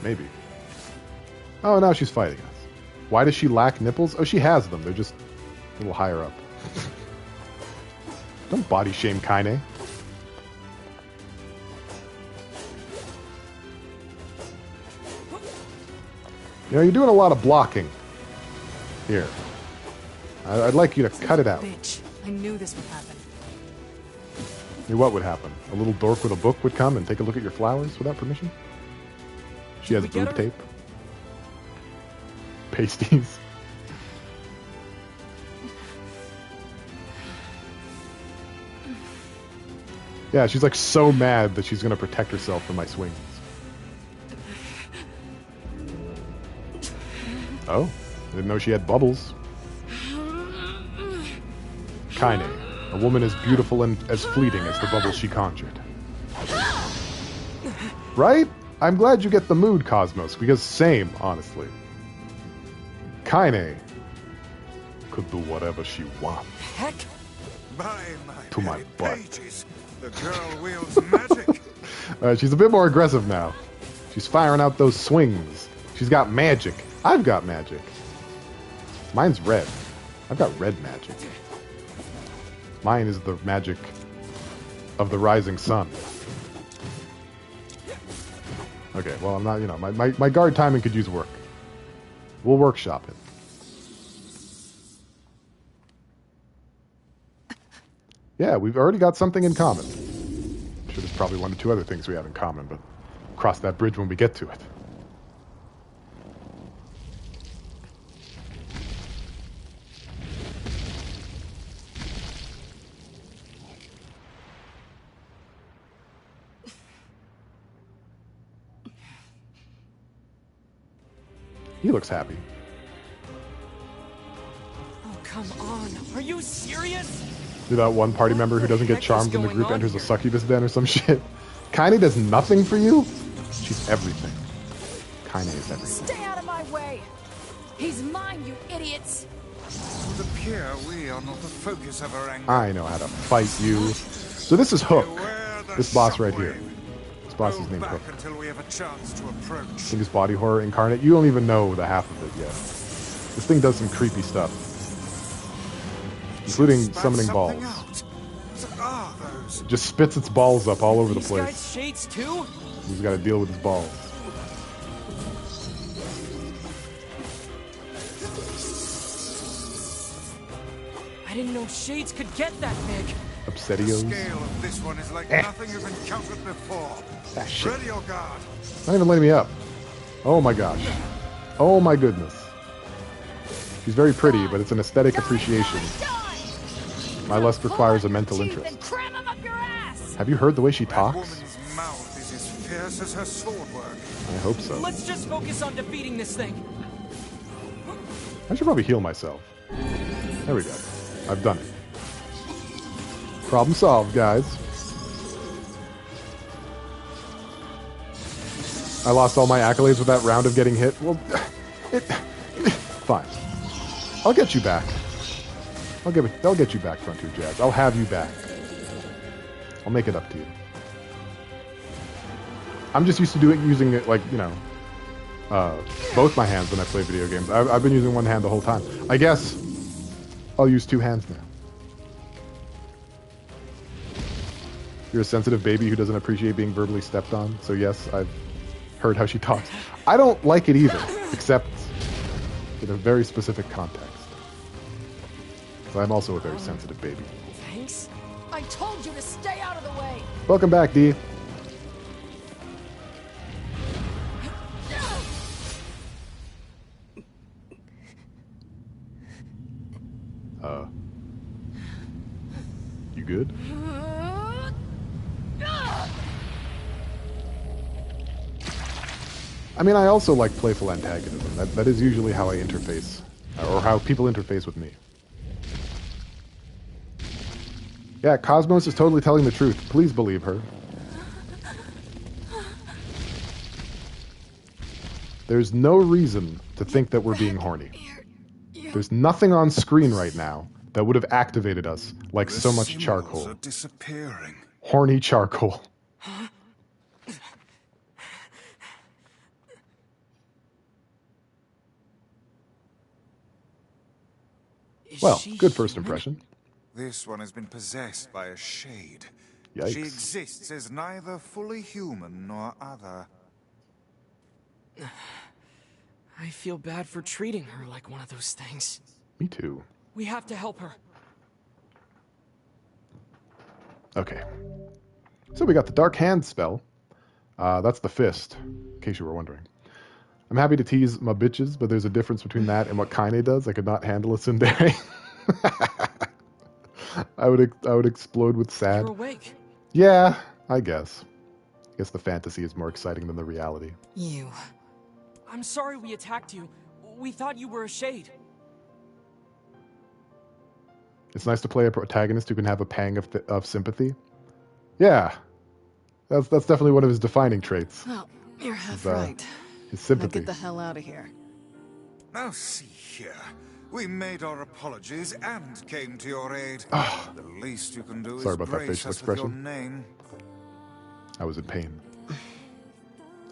Maybe. Oh, now she's fighting us. Why does she lack nipples? Oh, she has them. They're just a little higher up. Don't body shame Kaine. You know, you're doing a lot of blocking here. I'd like you to cut it out. Bitch. I knew this would happen. What would happen? A little dork with a book would come and take a look at your flowers without permission? She has boob tape. Pasties. Yeah, she's like so mad that she's going to protect herself from my swings. Oh, I didn't know she had bubbles. Kaine, a woman as beautiful and as fleeting as the bubbles she conjured. Right? I'm glad you get the mood, Cosmos, because same, honestly. Kaine could do whatever she wants. Heck? To my butt. Pages. The girl wields magic. She's a bit more aggressive now. She's firing out those swings. She's got magic. I've got magic. Mine's red. I've got red magic. Mine is the magic of the rising sun. Okay, well, I'm not, you know, my guard timing could use work. We'll workshop it. Yeah, we've already got something in common. Sure, there's probably one or two other things we have in common, but cross that bridge when we get to it. He looks happy. Oh, come on. Are you serious? You're that one party member who doesn't get charmed when the group enters a succubus den or some shit. Kaine does nothing for you? She's everything. Kaine is everything. Stay out of my way! He's mine, you idiots! It would appear we are not the focus of our anger. I know how to fight you. So this is Hook. This boss right here. This boss is named Hook. Until we have a chance to approach. I think it's body horror incarnate. You don't even know the half of it yet. This thing does some creepy stuff. Including summoning balls. What are those? It just spits its balls up all over the These place. guys shades too? He's got to deal with his balls. I didn't know shades could get that big. The Obsidios. scale of this one is like nothing you've encountered before. That shit. Ready your guard. Not even letting me up. Oh my gosh. Oh my goodness. She's very pretty, but it's an aesthetic appreciation. My lust requires a mental interest. Have you heard the way she That talks? woman's mouth is as fierce as her sword work. I hope so. Let's just focus on defeating this thing. I should probably heal myself. There we go. I've done it. Problem solved, guys. I lost all my accolades with that round of getting hit. Well, fine. I'll get you back. I'll get you back, Frontier Jazz. I'll have you back. I'll make it up to you. I'm just used to using it like, you know, both my hands when I play video games. I've been using one hand the whole time. I guess I'll use two hands now. You're a sensitive baby who doesn't appreciate being verbally stepped on. So yes, I've heard how she talks. I don't like it either, except in a very specific context. So I'm also a very sensitive baby. Thanks. I told you to stay out of the way! Welcome back, D. You good? I mean, I also like playful antagonism. That is usually how I interface, or how people interface with me. Yeah, Cosmos is totally telling the truth. Please believe her. There's no reason to think that we're being horny. There's nothing on screen right now that would have activated us like so much charcoal. Are disappearing. Horny charcoal. Well, good first impression. This one has been possessed by a shade. Yikes. She exists as neither fully human nor other. I feel bad for treating her like one of those things. Me too. We have to help her. Okay. So we got the Dark Hand spell. That's the fist, in case you were wondering. I'm happy to tease my bitches, but there's a difference between that and what Kaine does. I could not handle a tsundere. I would explode with sad. You're awake. Yeah, I guess. I guess the fantasy is more exciting than the reality. You. I'm sorry we attacked you. We thought you were a shade. It's nice to play a protagonist who can have a pang of sympathy. Yeah, that's definitely one of his defining traits. Well, you're half His, right. His Now sympathy. get the hell out of here. Now see here. We made our apologies and came to your aid. The least you can do Sorry is about that grace facial us with your expression. name. I was in pain.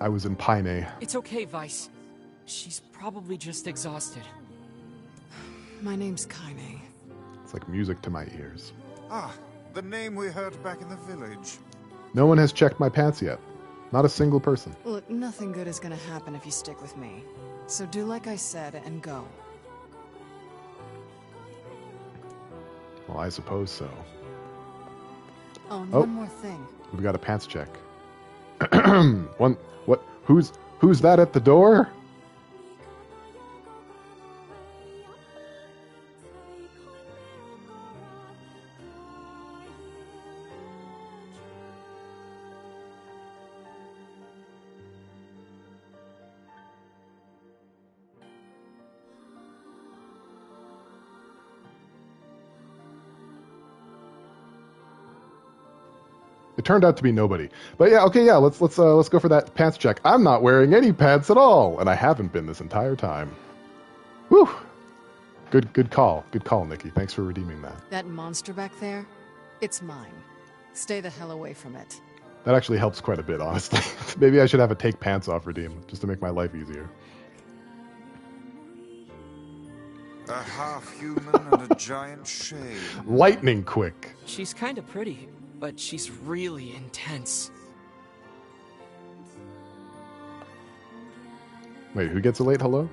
I was in pain. It's okay, Vice. She's probably just exhausted. My name's Kaine. It's like music to my ears. Ah, the name we heard back in the village. No one has checked my pants yet. Not a single person. Look, nothing good is gonna happen if you stick with me. So do like I said and go. Well, I suppose so. Oh, and Oh. one more thing. We've got a pants check. What? Who's that at the door? It turned out to be nobody. But yeah, okay, yeah, let's go for that pants check. I'm not wearing any pants at all, and I haven't been this entire time. Whew. Good call. Good call, Nikki. Thanks for redeeming that. That monster back there, it's mine. Stay the hell away from it. That actually helps quite a bit, honestly. Maybe I should have a take pants off redeem, just to make my life easier. A half-human and a giant shade. Lightning quick. She's kind of pretty, but she's really intense. Wait, who gets a late hello?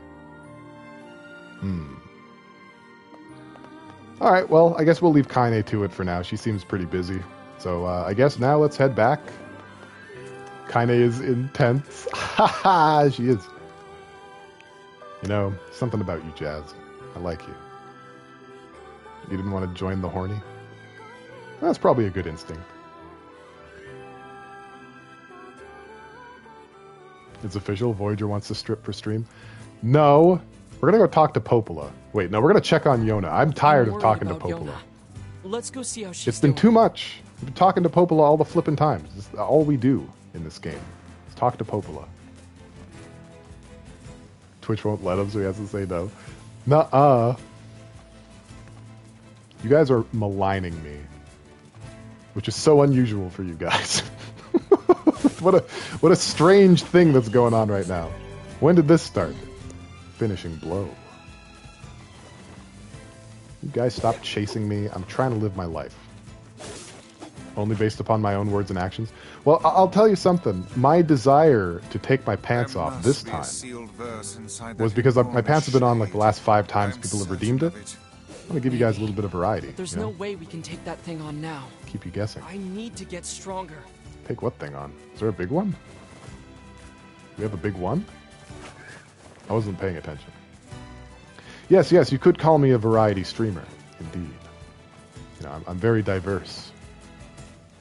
Alright, well, I guess we'll leave Kaine to it for now. She seems pretty busy. So, I guess now let's head back. Kaine is intense. Haha, she is. You know, something about you, Jazz. I like you. You didn't want to join the horny? That's probably a good instinct. It's official. Voyager wants to strip for stream. No. We're going to go talk to Popola. Wait, no, we're going to check on Yona. I'm tired of talking to Popola. Yona. Let's go see how she's It's been doing. too much. We've been talking to Popola all the flippin' times. It's all we do in this game. Is talk to Popola. Twitch won't let him, so he has to say no. Nuh-uh. You guys are maligning me. Which is so unusual for you guys. What a strange thing that's going on right now. When did this start? Finishing blow. You guys stop chasing me. I'm trying to live my life. Only based upon my own words and actions. Well, I'll tell you something. My desire to take my pants off this time was because my pants have been on like the last 5 times people have redeemed it. I'm going to give you guys a little bit of variety. But there's you know? no way we can take that thing on now. Keep you guessing. I need to get stronger. Take what thing on? Is there a big one? We have a big one? I wasn't paying attention. Yes, you could call me a variety streamer. Indeed. You know, I'm very diverse.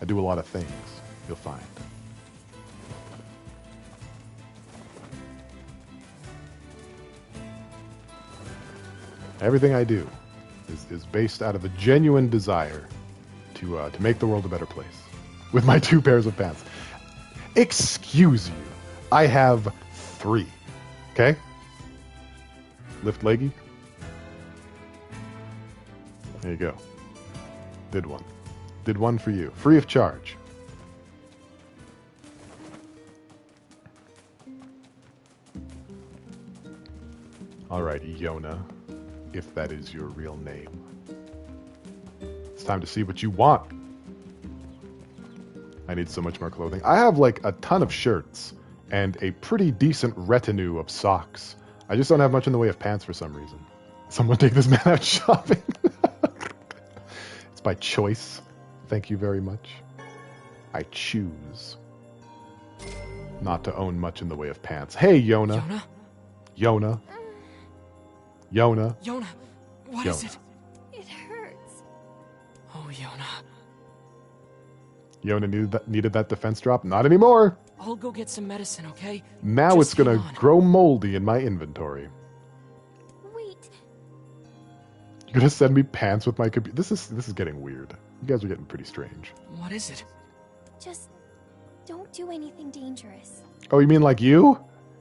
I do a lot of things, you'll find. Everything I do is based out of a genuine desire to make the world a better place. With my 2 pairs of pants. Excuse you. I have 3. Okay? Lift leggy. There you go. Did one. Did one for you. Free of charge. Alright, Yona. If that is your real name. It's time to see what you want. I need so much more clothing. I have like a ton of shirts and a pretty decent retinue of socks. I just don't have much in the way of pants for some reason. Someone take this man out shopping. It's by choice. Thank you very much. I choose not to own much in the way of pants. Hey, Yona. Yona? Yona. Yona, what is it? It hurts. Oh, Yona. Yona needed that defense drop. Not anymore. I'll go get some medicine, okay? Now Just it's gonna hang on. grow moldy in my inventory. Wait. You're gonna send me pants with my computer. This is getting weird. You guys are getting pretty strange. What is it? Just don't do anything dangerous. Oh, you mean like you?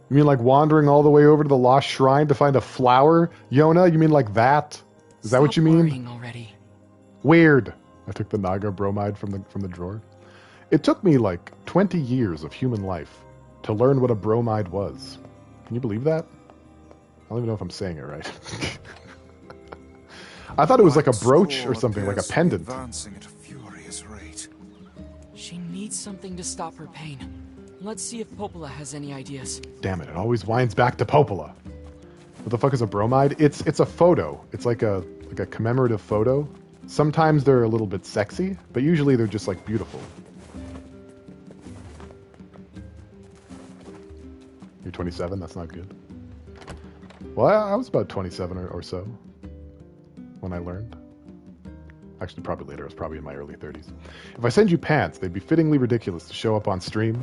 You mean like wandering all the way over to the lost shrine to find a flower, Yona? You mean like that? Is that what you mean? Worrying already. Weird. I took the Naga bromide from the drawer. It took me like 20 years of human life to learn what a bromide was. Can you believe that? I don't even know if I'm saying it right. I thought it was like a brooch or something, like a pendant. Advancing at a furious rate. She needs something to stop her pain. Let's see if Popola has any ideas. Damn it always winds back to Popola. What the fuck is a bromide? It's a photo. It's like a commemorative photo. Sometimes they're a little bit sexy, but usually they're just like beautiful. You're 27? That's not good. Well, I was about 27 or so when I learned. Actually, probably later. I was probably in my early 30s. If I send you pants, they'd be fittingly ridiculous to show up on stream.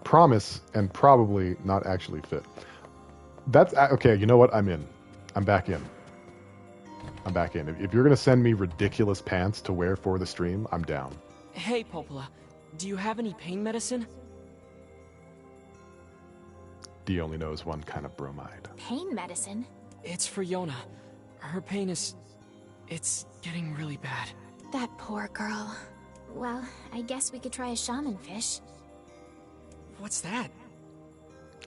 Promise, and probably not actually fit. That's... Okay, you know what? I'm in. I'm back in. I'm back in. If you're going to send me ridiculous pants to wear for the stream, I'm down. Hey, Popola. do you have any pain medicine? D only knows one kind of bromide. Pain medicine? It's for Yona. Her pain is... it's getting really bad. That poor girl. Well, I guess we could try a shaman fish. What's that?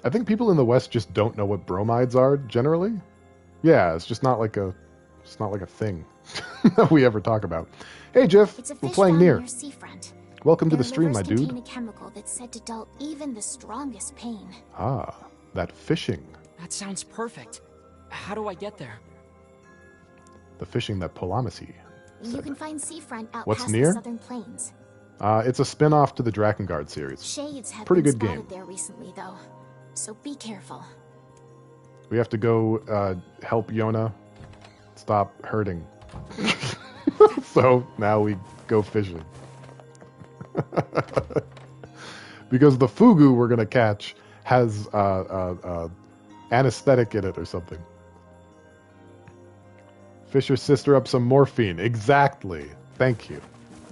I think people in the West just don't know what bromides are, generally. Yeah, it's just not like a thing that we ever talk about. Hey, Jeff, It's a we're fish playing found NieR. near seafront. Welcome to Their the stream, my livers contain dude. a chemical that's said to dull even the strongest pain. Ah, that fishing. That sounds perfect. How do I get there? The fishing that Polamisi You said. can find seafront out What's past NieR? the southern plains. It's a spin-off to the Drakengard series. Shades have Pretty been good spotted game. there recently, though. So be careful. We have to go help Yona stop hurting. So now we go fishing. Because the fugu we're going to catch has anesthetic in it or something. Fish your sister up some morphine. Exactly. Thank you.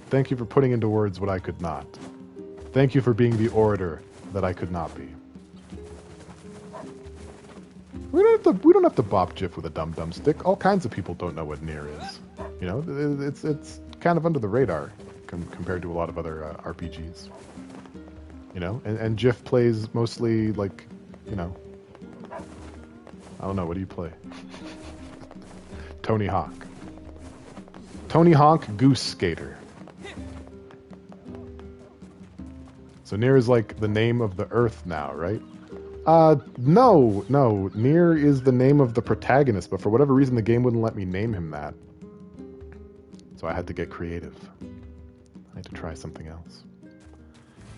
Thank you for putting into words what I could not. Thank you for being the orator that I could not be. We don't have to bop Jiff with a dum-dum stick. All kinds of people don't know what NieR is. You know, it's kind of under the radar compared to a lot of other RPGs. You know, and Jiff plays mostly like, you know, I don't know, what do you play? Tony Hawk. Tony Hawk Goose Skater. So NieR is like the name of the Earth now, right? No. NieR is the name of the protagonist, but for whatever reason the game wouldn't let me name him that. So I had to get creative. I had to try something else.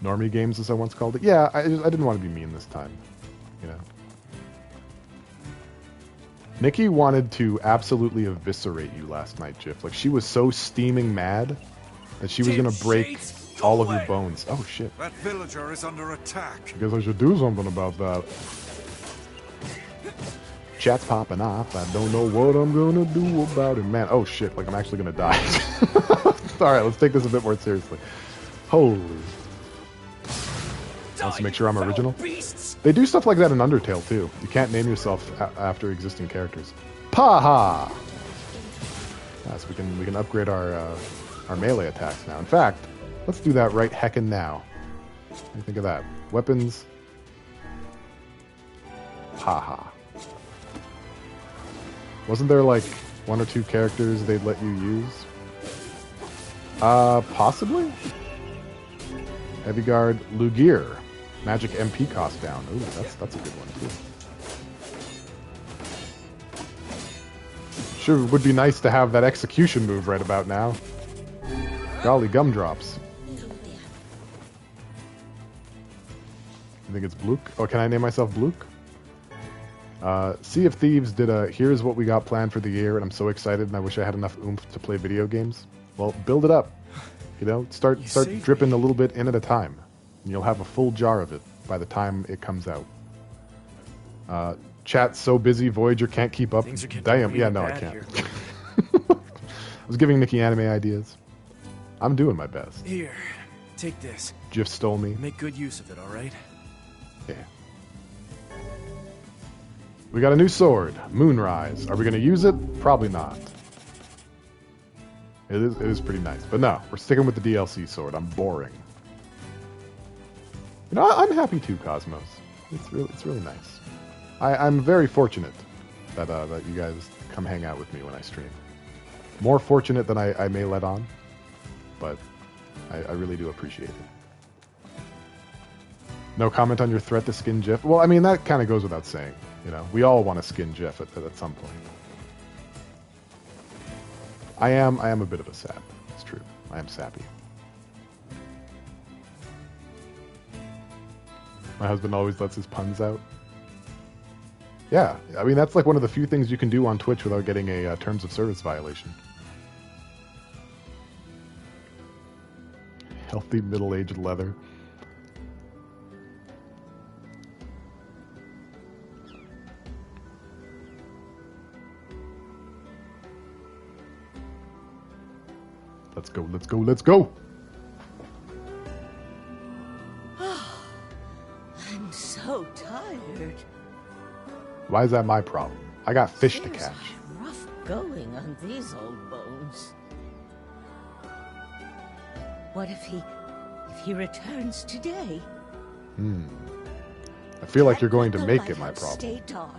Normie Games, as I once called it. Yeah, I didn't want to be mean this time, you know. Nikki wanted to absolutely eviscerate you last night, Jiff. Like, she was so steaming mad that she was going to break all of your bones. Oh, shit. That villager is under attack. I guess I should do something about that. Chat's popping off. I don't know what I'm going to do about it. Man, oh, shit. Like, I'm actually going to die. Alright, let's take this a bit more seriously. Holy. Wants to make sure I'm original. They do stuff like that in Undertale too. You can't name yourself after existing characters. Paha! Yes, we can upgrade our melee attacks now. In fact, let's do that right heckin' now. What do you think of that? Weapons. Haha. Wasn't there like one or two characters they'd let you use? Possibly? Heavy Guard Lugir. Magic MP cost down. Ooh, that's a good one too. Sure would be nice to have that execution move right about now. Golly gumdrops. I think it's Blook. Oh, can I name myself Blook? Sea of Thieves did a here's what we got planned for the year, and I'm so excited and I wish I had enough oomph to play video games. Well, build it up. You know, start dripping a little bit in at a time. And you'll have a full jar of it by the time it comes out. Chat's so busy, Voyager can't keep up. Damn, yeah, no, I can't. I was giving Nikki anime ideas. I'm doing my best. Here, take this. Jiff stole me. Make good use of it, alright? Yeah. We got a new sword, Moonrise. Are we going to use it? Probably not. It is pretty nice. But no, we're sticking with the DLC sword. I'm boring. You know, I'm happy too, Cosmos. It's really nice. I'm very fortunate that you guys come hang out with me when I stream. More fortunate than I may let on, but I really do appreciate it. No comment on your threat to skin Jiff? Well, I mean, that kind of goes without saying. You know, we all want to skin Jiff at some point. I am a bit of a sap. It's true. I am sappy. My husband always lets his puns out. Yeah, I mean, that's like one of the few things you can do on Twitch without getting a terms of service violation. Healthy middle-aged leather. Let's go, let's go, let's go! Why is that my problem? I got fish to Seems catch. rough going on these old bones. What if he returns today? I feel like you're going to make it my problem. Stay dark.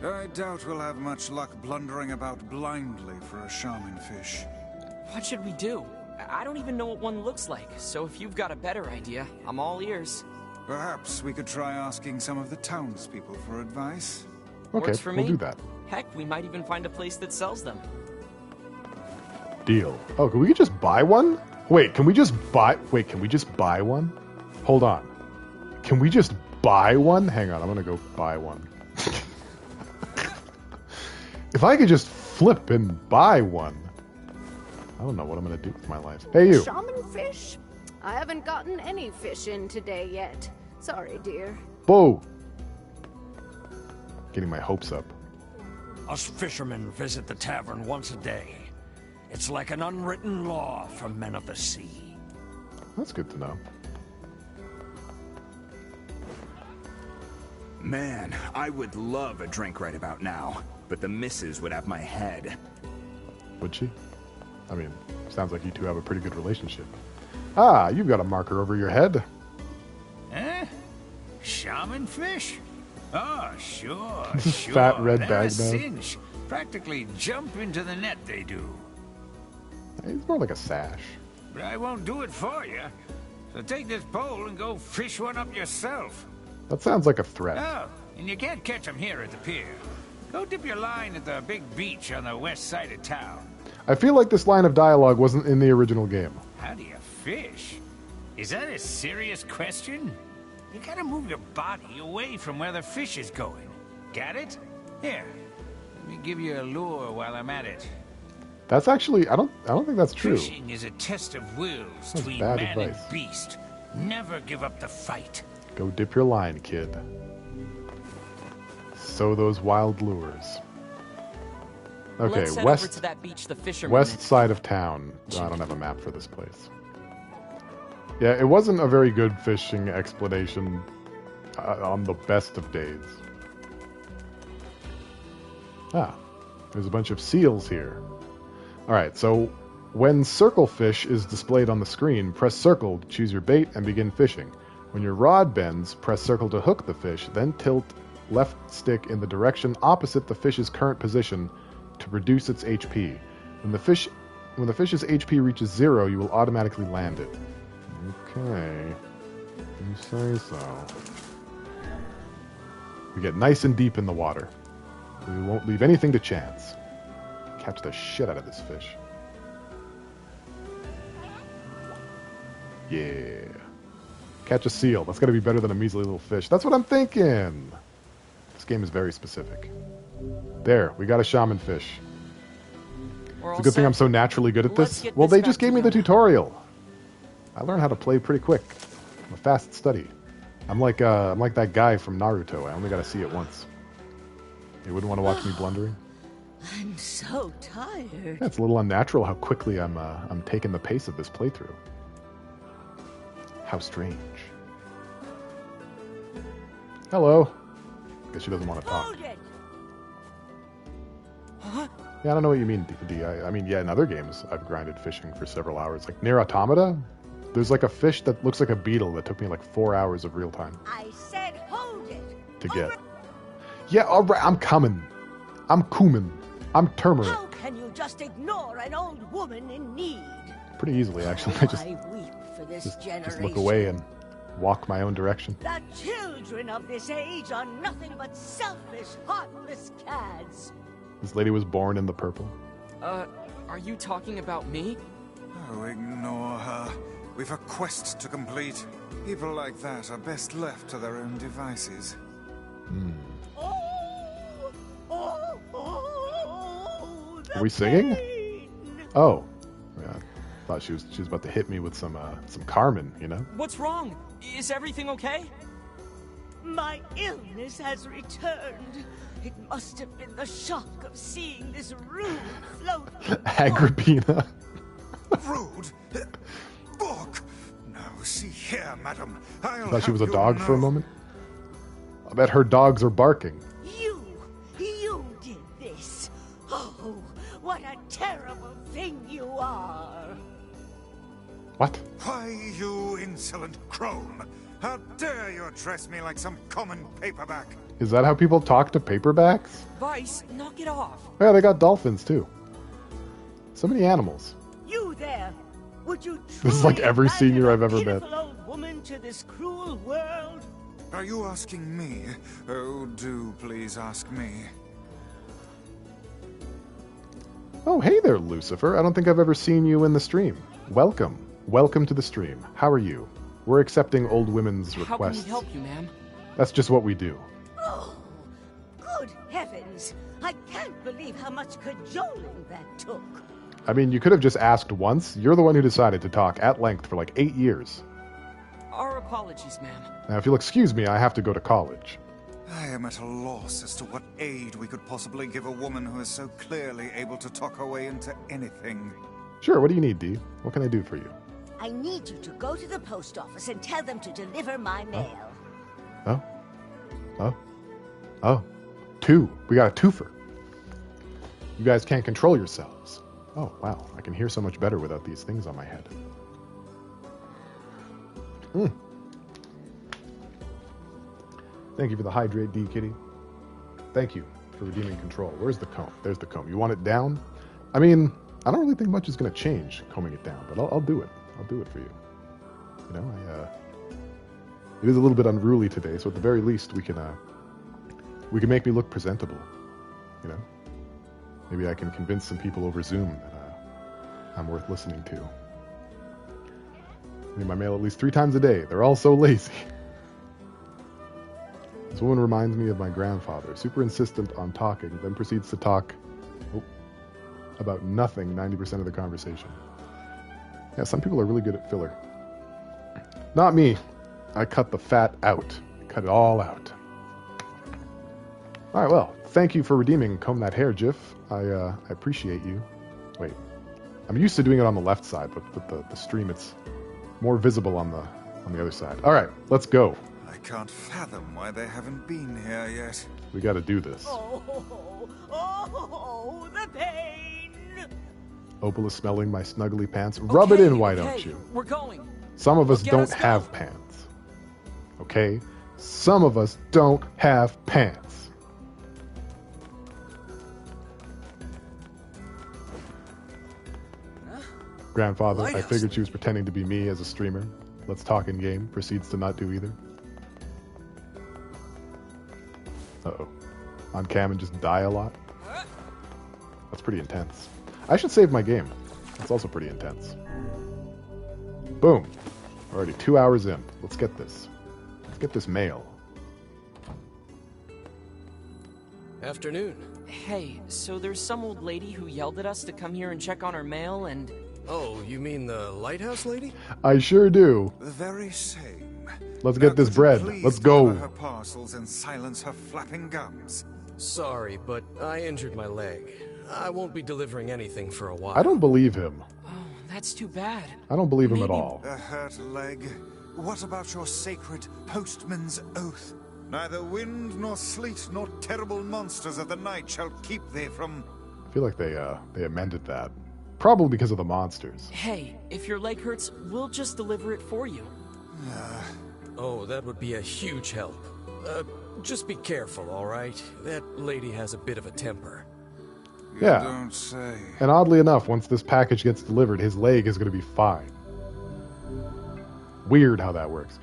I doubt we'll have much luck blundering about blindly for a shaman fish. What should we do? I don't even know what one looks like, so if you've got a better idea, I'm all ears. Perhaps we could try asking some of the townspeople for advice. Okay, Works for we'll me. do that. Heck, we might even find a place that sells them. Deal. Oh, can we just buy one? Wait, can we just buy... Wait, can we just buy one? Hold on. Can we just buy one? Hang on, I'm gonna go buy one. If I could just flip and buy one, I don't know what I'm gonna do with my life. Hey, you. Shaman fish? I haven't gotten any fish in today yet. Sorry, dear. Whoa. Getting my hopes up. Us fishermen visit the tavern once a day. It's like an unwritten law for men of the sea. That's good to know. Man, I would love a drink right about now, but the missus would have my head. Would she? I mean, sounds like you two have a pretty good relationship. Ah, you've got a marker over your head. Eh? Shaman fish? Oh, sure, sure. Fat red They're bag a man. cinch. Practically jump into the net, they do. It's more like a sash. But I won't do it for you. So take this pole and go fish one up yourself. That sounds like a threat. Oh, and you can't catch them here at the pier. Go dip your line at the big beach on the west side of town. I feel like this line of dialogue wasn't in the original game. How do you fish? Is that a serious question? You gotta move your body away from where the fish is going. Got it? Here, let me give you a lure while I'm at it. That's actually, I don't think that's true. Fishing is a test of wills That's between bad man advice. and beast. Never give up the fight. Go dip your line, kid. Sow those wild lures. Okay, Let's head west, over to that beach the fishermen west side of town. Oh, I don't have a map for this place. Yeah, it wasn't a very good fishing explanation on the best of days. Ah, there's a bunch of seals here. Alright, so when circle fish is displayed on the screen, press circle to choose your bait and begin fishing. When your rod bends, press circle to hook the fish, then tilt left stick in the direction opposite the fish's current position to reduce its HP. When the fish's HP reaches 0, you will automatically land it. Okay. You say so. We get nice and deep in the water. We won't leave anything to chance. Catch the shit out of this fish. Yeah. Catch a seal. That's gotta be better than a measly little fish. That's what I'm thinking! This game is very specific. There, we got a shaman fish. It's a good thing I'm so naturally good at this. Well, they just gave me the tutorial. I learned how to play pretty quick. I'm a fast study. I'm like that guy from Naruto. I only gotta see it once. You wouldn't want to watch me blundering? I'm so tired. Yeah, it's a little unnatural how quickly I'm taking the pace of this playthrough. How strange. Hello. Guess she doesn't want to talk. Huh? Yeah, I don't know what you mean, D. I mean, yeah, in other games, I've grinded fishing for several hours. Like NieR Automata, there's like a fish that looks like a beetle that took me like 4 hours of real time I said hold it. to get. Yeah, all right, I'm coming. I'm cumin. I'm turmeric. How can you just ignore an old woman in need? Pretty easily, actually. I just weep for this just generation. look away and walk my own direction. The children of this age are nothing but selfish, heartless cads. This lady was born in the purple. Are you talking about me? Oh, ignore her. We've a quest to complete. People like that are best left to their own devices. Are we singing? Oh, yeah. Thought she was about to hit me with some Carmen, you know? What's wrong? Is everything okay? My illness has returned. It must have been the shock of seeing this room float. Agrippina. Rude? Book! Now see here, madam. I'll I thought she was a have dog you for a know- moment. I bet her dogs are barking. You did this. Oh, what a terrible thing you are. What? Why, you insolent crone! How dare you address me like some common paperback? Is that how people talk to paperbacks? Vice, knock it off. Yeah, they got dolphins too. So many animals. You there. Would you This is like truly every abandon senior a I've ever met. pitiful old woman to this cruel world? Are you asking me? Oh, do please ask me. Oh, hey there, Lucifer. I don't think I've ever seen you in the stream. Welcome. Welcome to the stream. How are you? We're accepting old women's How requests. can we help you, ma'am? That's just what we do. Oh, good heavens. I can't believe how much cajoling that took. I mean, you could have just asked once. You're the one who decided to talk at length for like 8 years. Our apologies, ma'am. Now, if you'll excuse me, I have to go to college. I am at a loss as to what aid we could possibly give a woman who is so clearly able to talk her way into anything. Sure, what do you need, Dee? What can I do for you? I need you to go to the post office and tell them to deliver my mail. Oh. Oh. Oh. 2. We got a twofer. You guys can't control yourselves. Oh, wow. I can hear so much better without these things on my head. Thank you for the hydrate, D Kitty. Thank you for redeeming control. Where's the comb? There's the comb. You want it down? I mean, I don't really think much is going to change combing it down, but I'll do it. I'll do it for you. You know, it is a little bit unruly today, so at the very least we can make me look presentable. You know, maybe I can convince some people over Zoom that I'm worth listening to. I need my mail at least 3 times a day. They're all so lazy. This woman reminds me of my grandfather, super insistent on talking, then proceeds to talk about nothing 90% of the conversation. Yeah, some people are really good at filler. Not me. I cut the fat out. Cut it all out. Alright, well, thank you for redeeming Comb That Hair, Jiff. I appreciate you. Wait. I'm used to doing it on the left side, but with the stream it's more visible on the other side. Alright, let's go. I can't fathom why they haven't been here yet. We gotta do this. Oh, the pain! Opal is smelling my snuggly pants. Rub it in, why don't you? We're going. Some of us Get don't us have pants. Okay? Some of us don't have pants. Grandfather, I figured she was pretending to be me as a streamer. Let's talk in game. Proceeds to not do either. Uh-oh. On cam and just die a lot. That's pretty intense. I should save my game. That's also pretty intense. Boom. Already 2 hours in. Let's get this. Let's get this mail. Afternoon. Hey, so there's some old lady who yelled at us to come here and check on our mail and... Oh, you mean the lighthouse lady? I sure do. The very same. Let's get this bread. Let's go. Her parcels and silence her flapping gums. Sorry, but I injured my leg. I won't be delivering anything for a while. I don't believe him. Oh, that's too bad. I don't believe him at all. A hurt leg? What about your sacred postman's oath? Neither wind nor sleet nor terrible monsters of the night shall keep thee from... I feel like they amended that. Probably because of the monsters. Hey, if your leg hurts, we'll just deliver it for you. Oh, that would be a huge help. Just be careful, all right? That lady has a bit of a temper. Yeah. Don't say. And oddly enough, once this package gets delivered, his leg is going to be fine. Weird how that works.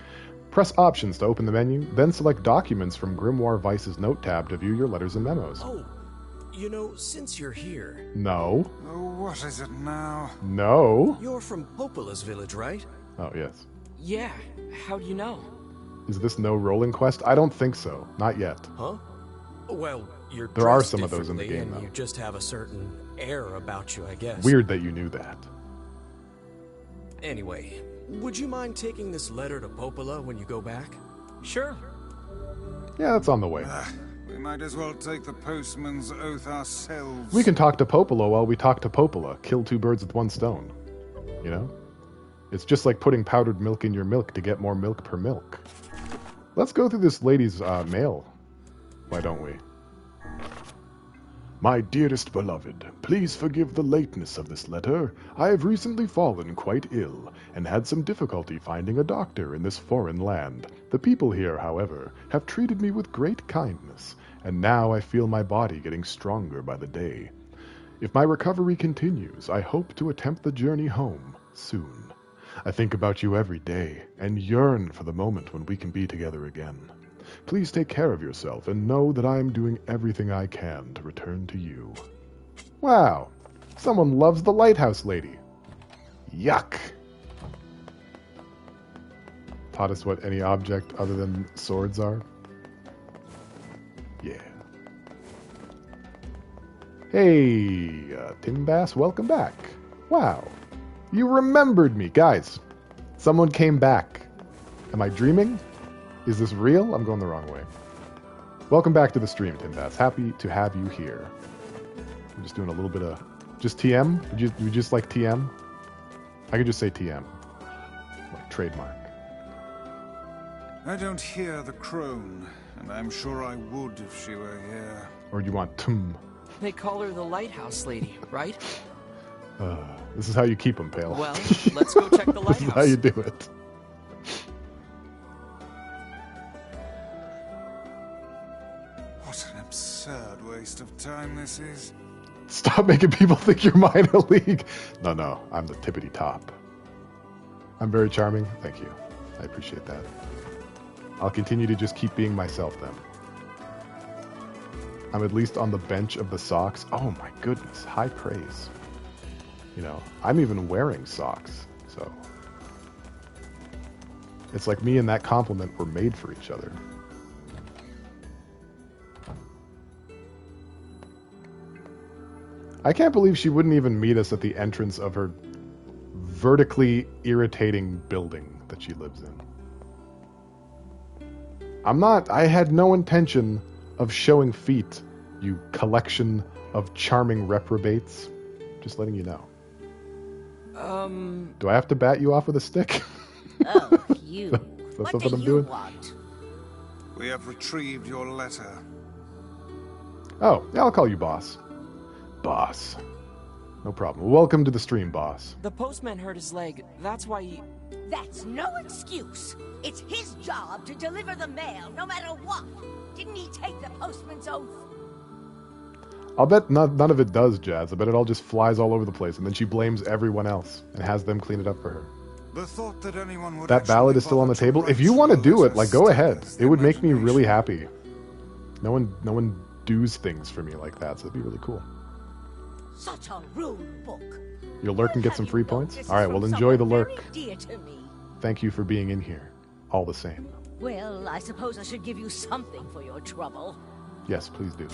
Press Options to open the menu, then select Documents from Grimoire Vice's Note tab to view your letters and memos. Oh, you know, since you're here... No. Oh, what is it now? No. You're from Popola's village, right? Oh, yes. Yeah, how do you know? Is this no rolling quest? I don't think so. Not yet. Huh? Well, you're There are dressed some of those in the differently, game, and though. you just have a certain air about you, I guess. Weird that you knew that. Anyway, would you mind taking this letter to Popola when you go back? Sure. Yeah, that's on the way. We might as well take the postman's oath ourselves. We can talk to Popola while we talk to Popola. Kill 2 birds with 1 stone. You know? It's just like putting powdered milk in your milk to get more milk per milk. Let's go through this lady's mail. Why don't we? My dearest beloved, please forgive the lateness of this letter. I have recently fallen quite ill, and had some difficulty finding a doctor in this foreign land. The people here, however, have treated me with great kindness, and now I feel my body getting stronger by the day. If my recovery continues, I hope to attempt the journey home soon. I think about you every day, and yearn for the moment when we can be together again. Please take care of yourself, and know that I am doing everything I can to return to you. Wow, someone loves the lighthouse lady. Yuck. Taught us what any object other than swords are. Yeah. Hey, Tim Bass, welcome back. Wow, you remembered me. Guys, someone came back. Am I dreaming? Is this real? I'm going the wrong way. Welcome back to the stream, Tim Bass. Happy to have you here. I'm just doing a little bit of... Just TM? Would you just like TM? I could just say TM. Like trademark. I don't hear the crone, and I'm sure I would if she were here. Or you want TM? They call her the lighthouse lady, right? This is how you keep them, Pale. Well, let's go check the lighthouse. This is how you do it. What an absurd waste of time this is. Stop making people think you're minor league. No, I'm the tippity top. I'm very charming. Thank you. I appreciate that. I'll continue to just keep being myself then. I'm at least on the bench of the socks. Oh my goodness, high praise. You know, I'm even wearing socks, so. It's like me and that compliment were made for each other. I can't believe she wouldn't even meet us at the entrance of her vertically irritating building that she lives in. I had no intention of showing feet, you collection of charming reprobates. Just letting you know. Do I have to bat you off with a stick? Oh, you. That's what what do I'm you doing? want? We have retrieved your letter. Oh, yeah, I'll call you boss. Boss. No problem. Welcome to the stream, boss. The postman hurt his leg. That's why he... That's no excuse. It's his job to deliver the mail, no matter what. Didn't he take the postman's oath? I'll bet none of it does, Jazz. I bet it all just flies all over the place, and then she blames everyone else and has them clean it up for her. The thought that anyone would That ballad is still on the table. If you want to do it, like, go ahead. It would make me really happy. No one does things for me like that, so it'd be really cool. Such a rule book. You'll lurk and get some free points? Alright, well, enjoy the lurk. Dear to me. Thank you for being in here. All the same. Well, I suppose I should give you something for your trouble. Yes, please do.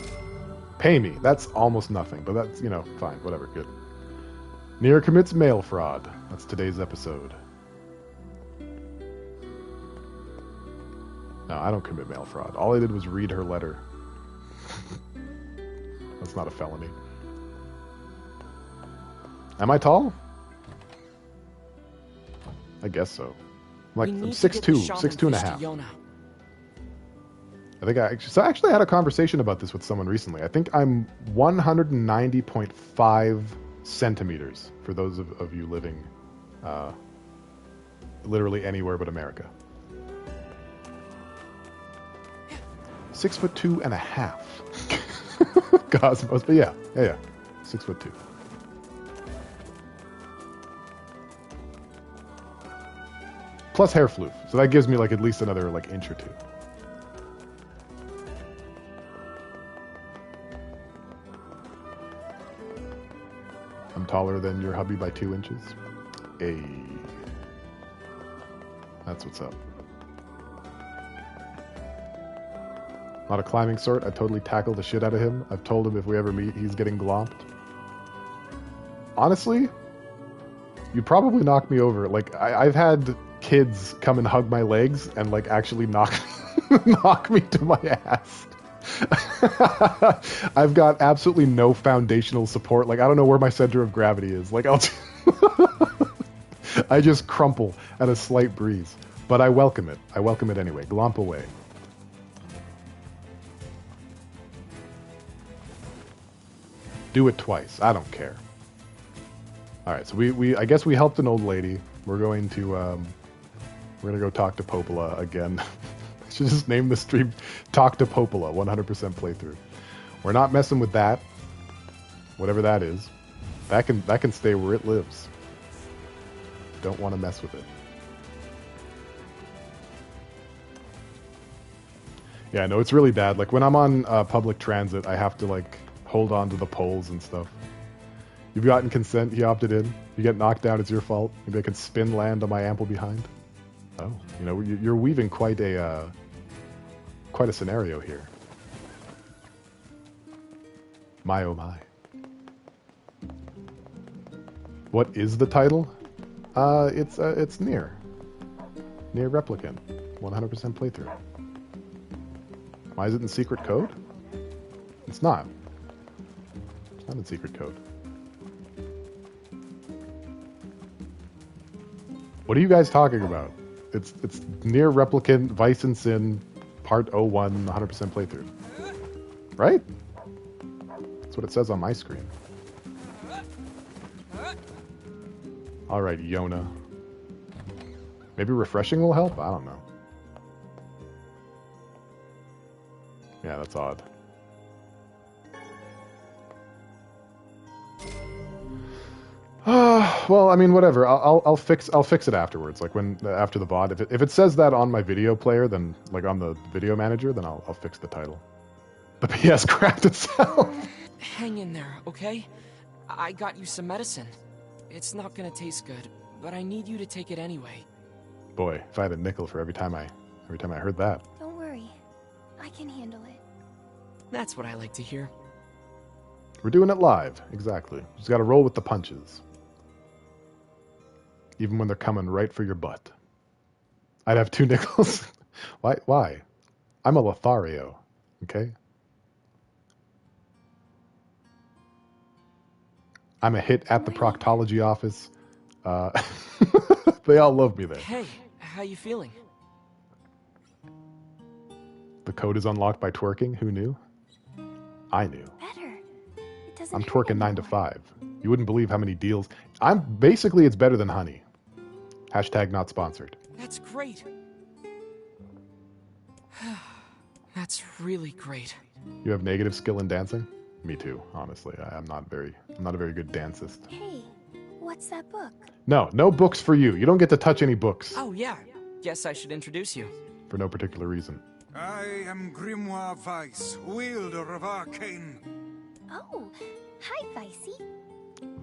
Pay me. That's almost nothing, but that's, you know, fine. Whatever, good. NieR commits mail fraud. That's today's episode. No, I don't commit mail fraud. All I did was read her letter. That's not a felony. Am I tall? I guess so. I'm 6'2", 6'2" and a half. I think I actually had a conversation about this with someone recently. I think I'm 190.5 centimeters for those of you living literally anywhere but America. 6'2" and a half. Cosmos, but yeah, 6'2". Plus hair floof, so that gives me like at least another like inch or two. I'm taller than your hubby by 2 inches. Hey, that's what's up. Not a climbing sort. I totally tackled the shit out of him. I've told him if we ever meet, he's getting glomped. Honestly, you'd probably knock me over. Like, I've had kids come and hug my legs and, like, actually knock me to my ass. I've got absolutely no foundational support. Like, I don't know where my center of gravity is. Like, I just crumple at a slight breeze. But I welcome it. I welcome it anyway. Glomp away. Do it twice. I don't care. Alright, so I guess we helped an old lady. We're going to go talk to Popola again. I should just name the stream Talk to Popola, 100% playthrough. We're not messing with that. Whatever that is. That can stay where it lives. Don't want to mess with it. Yeah, no, it's really bad. Like when I'm on public transit, I have to like hold on to the poles and stuff. You've gotten consent, he opted in. You get knocked down, it's your fault. Maybe I can spin land on my ample behind. Oh, you know, you're weaving quite a scenario here. My oh my. What is the title? It's NieR. NieR Replicant. 100% playthrough. Why is it in secret code? It's not. It's not in secret code. What are you guys talking about? It's NieR Replicant Vice and Sin Part 01 100% playthrough. Right? That's what it says on my screen. Alright, Yona. Maybe refreshing will help? I don't know. Yeah, that's odd. Well, I mean, whatever. I'll fix it afterwards. Like after the VOD. If it says that on my video player, then like on the video manager, then I'll fix the title. The PS cracked itself. Hang in there, okay? I got you some medicine. It's not gonna taste good, but I need you to take it anyway. Boy, if I had a nickel for every time I heard that. Don't worry. I can handle it. That's what I like to hear. We're doing it live. Exactly. Just gotta roll with the punches. Even when they're coming right for your butt. I'd have 2 nickels. Why? I'm a Lothario. Okay? I'm a hit at the proctology office. They all love me there. Hey, how you feeling? The code is unlocked by twerking. Who knew? I knew. Better. It doesn't I'm twerking 9 to 5. You wouldn't believe how many deals. Basically, it's better than honey. Hashtag not sponsored. That's great. That's really great. You have negative skill in dancing? Me too, honestly. I'm not a very good dancist. Hey, what's that book? No books for you. You don't get to touch any books. Oh yeah. Guess I should introduce you. For no particular reason. I am Grimoire Weiss, wielder of arcane. Oh, hi, Vicey.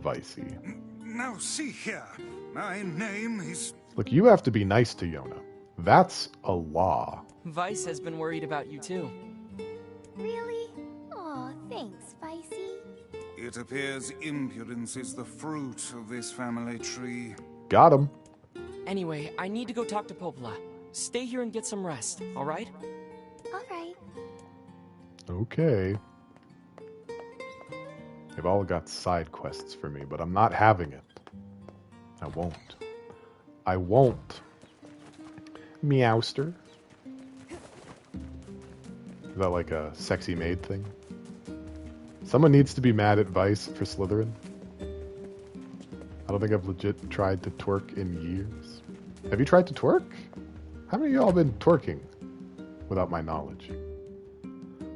Vicey. Now see here, my name is... Look, you have to be nice to Yona. That's a law. Vice has been worried about you too. Really? Aw, thanks, Vicey. It appears impudence is the fruit of this family tree. Got him. Anyway, I need to go talk to Popola. Stay here and get some rest, alright? Alright. Okay. They've all got side quests for me, but I'm not having it. I won't. I won't. Meowster. Is that like a sexy maid thing? Someone needs to be mad at Vice for Slytherin. I don't think I've legit tried to twerk in years. Have you tried to twerk? How many of y'all been twerking without my knowledge?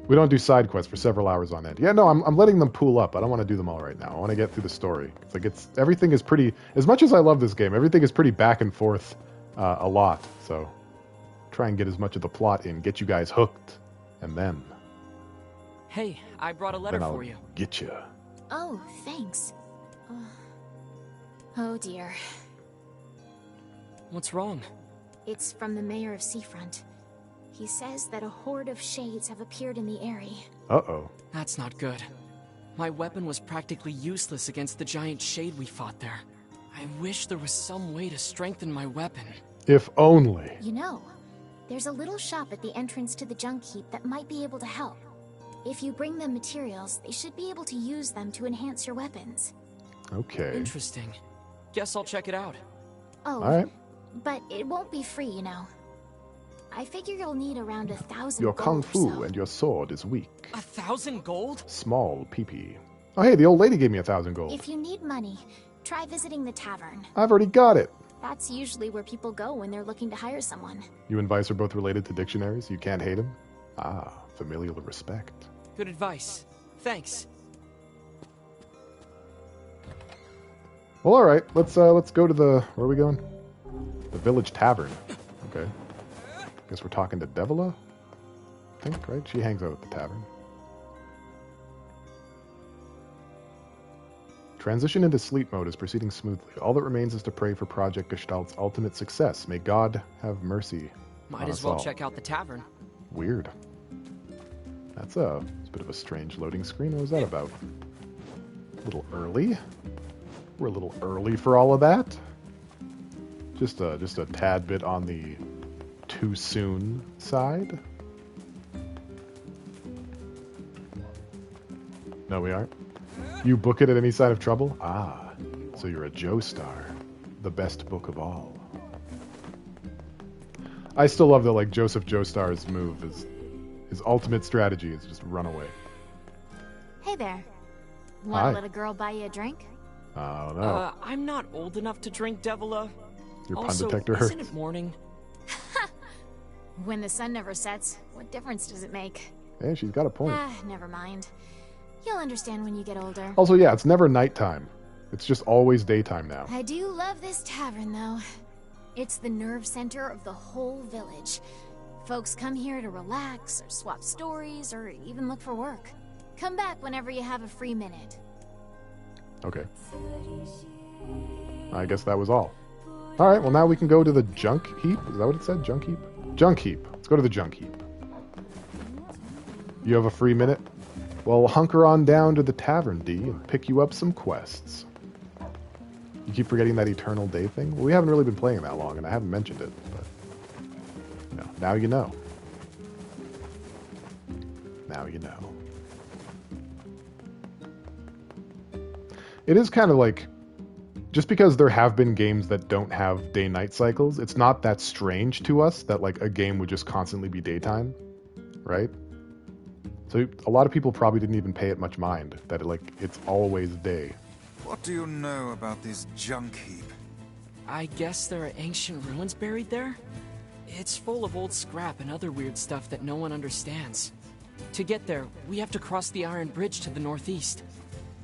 We don't do side quests for several hours on end. Yeah, no, I'm letting them pool up. I don't want to do them all right now. I want to get through the story. It's like everything is pretty. As much as I love this game, everything is pretty back and forth a lot. So try and get as much of the plot in, get you guys hooked, and then. Hey, I brought a letter then I'll for you. Get you. Oh, thanks. Oh dear. What's wrong? It's from the mayor of Seafront. He says that a horde of shades have appeared in the area. Uh-oh. That's not good. My weapon was practically useless against the giant shade we fought there. I wish there was some way to strengthen my weapon. If only. You know, there's a little shop at the entrance to the junk heap that might be able to help. If you bring them materials, they should be able to use them to enhance your weapons. Okay. Interesting. Guess I'll check it out. Oh, Alright. but it won't be free, you know. I figure you'll need around 1,000 Your gold kung or fu so. and your sword is weak. 1,000 gold? Small PP. Oh, hey, the old lady gave me 1,000 gold. If you need money, try visiting the tavern. I've already got it. That's usually where people go when they're looking to hire someone. You and Vice are both related to dictionaries. You can't hate him. Ah, familial respect. Good advice. Thanks. Well, all right. Let's go to the. Where are we going? The village tavern. Okay. Guess we're talking to Devila. I think, right? She hangs out at the tavern. Transition into sleep mode is proceeding smoothly. All that remains is to pray for Project Gestalt's ultimate success. May God have mercy. Might as well check out the tavern. Weird. It's a bit of a strange loading screen. What was that about? A little early. We're a little early for all of that. Just a tad bit on the too soon side. No, we aren't. You book it at any sign of trouble? Ah, so you're a Joestar, the best book of all. I still love that, like, Joseph Joestar's move is his ultimate strategy is just run away. Hey there. Want Hi. to let a girl buy you a drink? Oh no. I'm not old enough to drink, Devila. Your pun Also, detector hurts. isn't it morning? When the sun never sets, what difference does it make? Hey, she's got a point. Ah, never mind. You'll understand when you get older. Also, yeah, it's never nighttime. It's just always daytime now. I do love this tavern, though. It's the nerve center of the whole village. Folks come here to relax, or swap stories, or even look for work. Come back whenever you have a free minute. Okay. I guess that was all. Alright, well now we can go to the junk heap. Is that what it said? Junk heap? Junk heap. Let's go to the junk heap. You have a free minute? Well, hunker on down to the tavern, D, and pick you up some quests. You keep forgetting that Eternal Day thing? Well, we haven't really been playing that long, and I haven't mentioned it, but... You know, now you know. Now you know. It is kind of like... Just because there have been games that don't have day-night cycles, it's not that strange to us that, like, a game would just constantly be daytime, right? So a lot of people probably didn't even pay it much mind, that it's always day. What do you know about this junk heap? I guess there are ancient ruins buried there? It's full of old scrap and other weird stuff that no one understands. To get there, we have to cross the iron bridge to the northeast.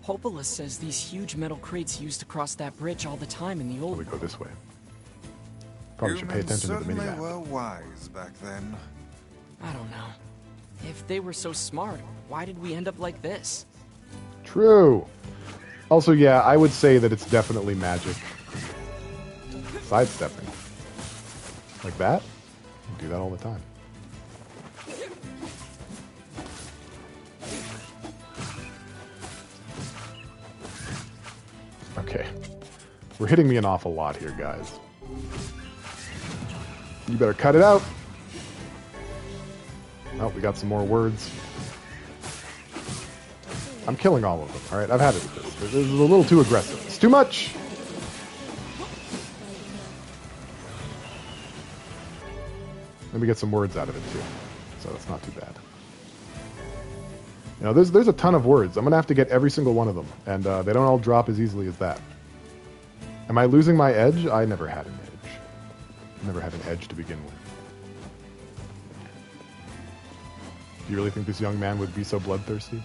Popola says these huge metal crates used to cross that bridge all the time in the old... We go this way. Probably should pay attention to the Humans minimap. certainly were wise back then. I don't know. If they were so smart, why did we end up like this? True. Also, yeah, I would say that it's definitely magic. Sidestepping. Like that? I do that all the time. Okay. We're hitting me an awful lot here, guys. You better cut it out. Oh, we got some more words. I'm killing all of them, alright? I've had it with this. This is a little too aggressive. It's too much! Let me get some words out of it, too. So that's not too bad. You know, there's a ton of words. I'm going to have to get every single one of them. And they don't all drop as easily as that. Am I losing my edge? I never had an edge. Never had an edge to begin with. Do you really think this young man would be so bloodthirsty?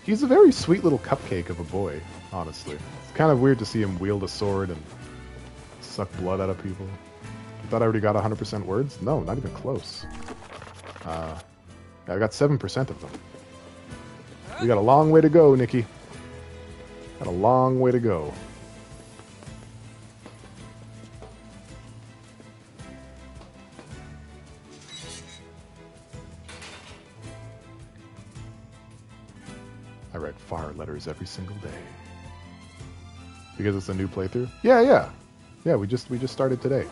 He's a very sweet little cupcake of a boy, honestly. It's kind of weird to see him wield a sword and suck blood out of people. You thought I already got 100% words? No, not even close. I got 7% of them. We got a long way to go, Nikki. Got a long way to go. I write fire letters every single day. Because it's a new playthrough? Yeah. Yeah, we just started today.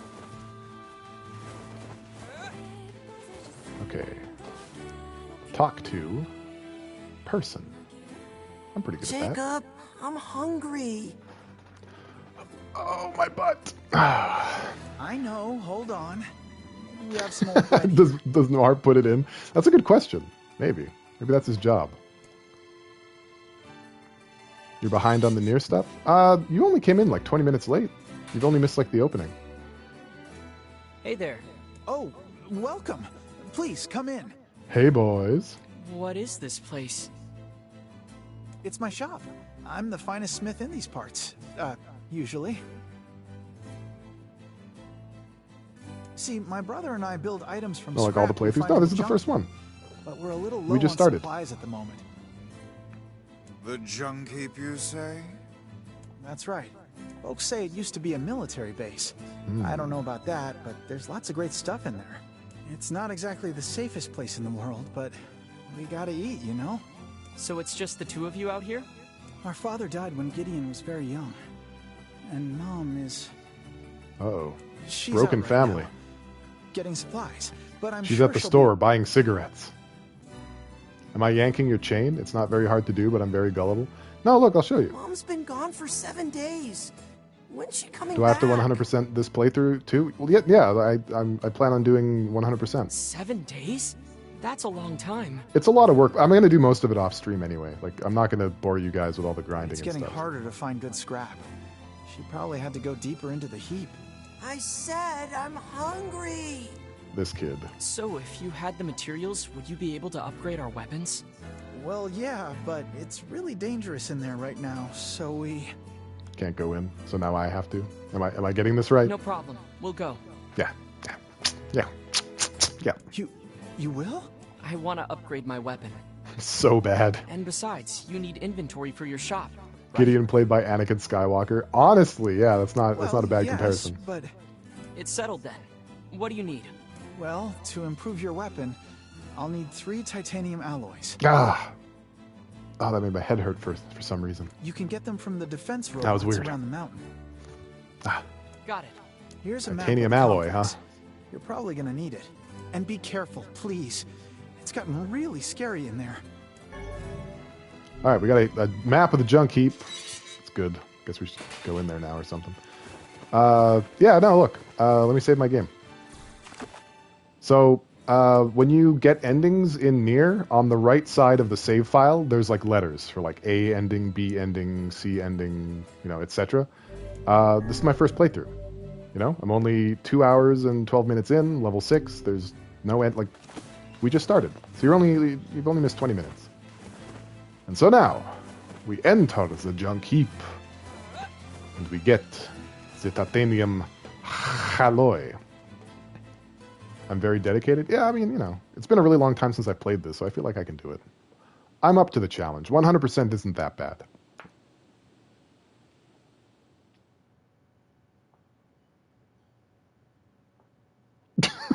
Okay. Talk to person. I'm pretty good at that. Jacob, I'm hungry. Oh, my butt. I know. Hold on. Maybe we have some old buddy. does NieR put it in? That's a good question. Maybe that's his job. You're behind on the NieR stuff? You only came in like 20 minutes late. You've only missed like the opening. Hey there. Oh, welcome. Please, come in. Hey, boys. What is this place? It's my shop. I'm the finest smith in these parts. Usually. See, my brother and I build items from like all the playthroughs? No, this is the first one. But we're a little low we just on started. supplies at the moment. The junk heap, you say? That's right. Folks say it used to be a military base. I don't know about that, but there's lots of great stuff in there. It's not exactly the safest place in the world, but we gotta eat, you know? So it's just the two of you out here? Our father died when Gideon was very young. And Mom is... Uh-oh. She's Broken out right family. now, getting supplies, but I'm She's sure at the she'll store buying cigarettes. Am I yanking your chain? It's not very hard to do, but I'm very gullible. No, look, I'll show you. Mom's been gone for 7 days. When's she coming Do I have to back? 100% this playthrough too? Well, yeah. I plan on doing 100%. 7 days? That's a long time. It's a lot of work. I'm going to do most of it off stream anyway. Like, I'm not going to bore you guys with all the grinding It's and getting stuff. harder to find good scrap. She probably had to go deeper into the heap. I said I'm hungry. This kid. So if you had the materials, would you be able to upgrade our weapons? Well, yeah, but it's really dangerous in there right now, so we... Can't go in, so now I have to. Am I getting this right? No problem. We'll go. Yeah. You will? I want to upgrade my weapon. So bad. And besides, you need inventory for your shop. Gideon played by Anakin Skywalker. Honestly, yeah, that's not a bad comparison. But it's settled then. What do you need? Well, to improve your weapon, I'll need 3 titanium alloys. Oh, that made my head hurt for some reason. You can get them from the defense That was robots weird. around the mountain. Got it. Here's a Titanium map of the alloy, complex. huh? You're probably gonna need it. And be careful, please. It's gotten really scary in there. All right, we got a map of the junk heap. It's good. Guess we should go in there now or something. Yeah, no, look. Let me save my game. So, when you get endings in NieR, on the right side of the save file, there's like letters for like A ending, B ending, C ending, etc. This is my first playthrough. I'm only 2 hours and 12 minutes in, level 6. There's no end. Like, we just started, so you've only missed 20 minutes. And so now, we enter the junk heap, and we get the titanium alloy. I'm very dedicated. Yeah, I mean, it's been a really long time since I played this, so I feel like I can do it. I'm up to the challenge. 100% isn't that bad.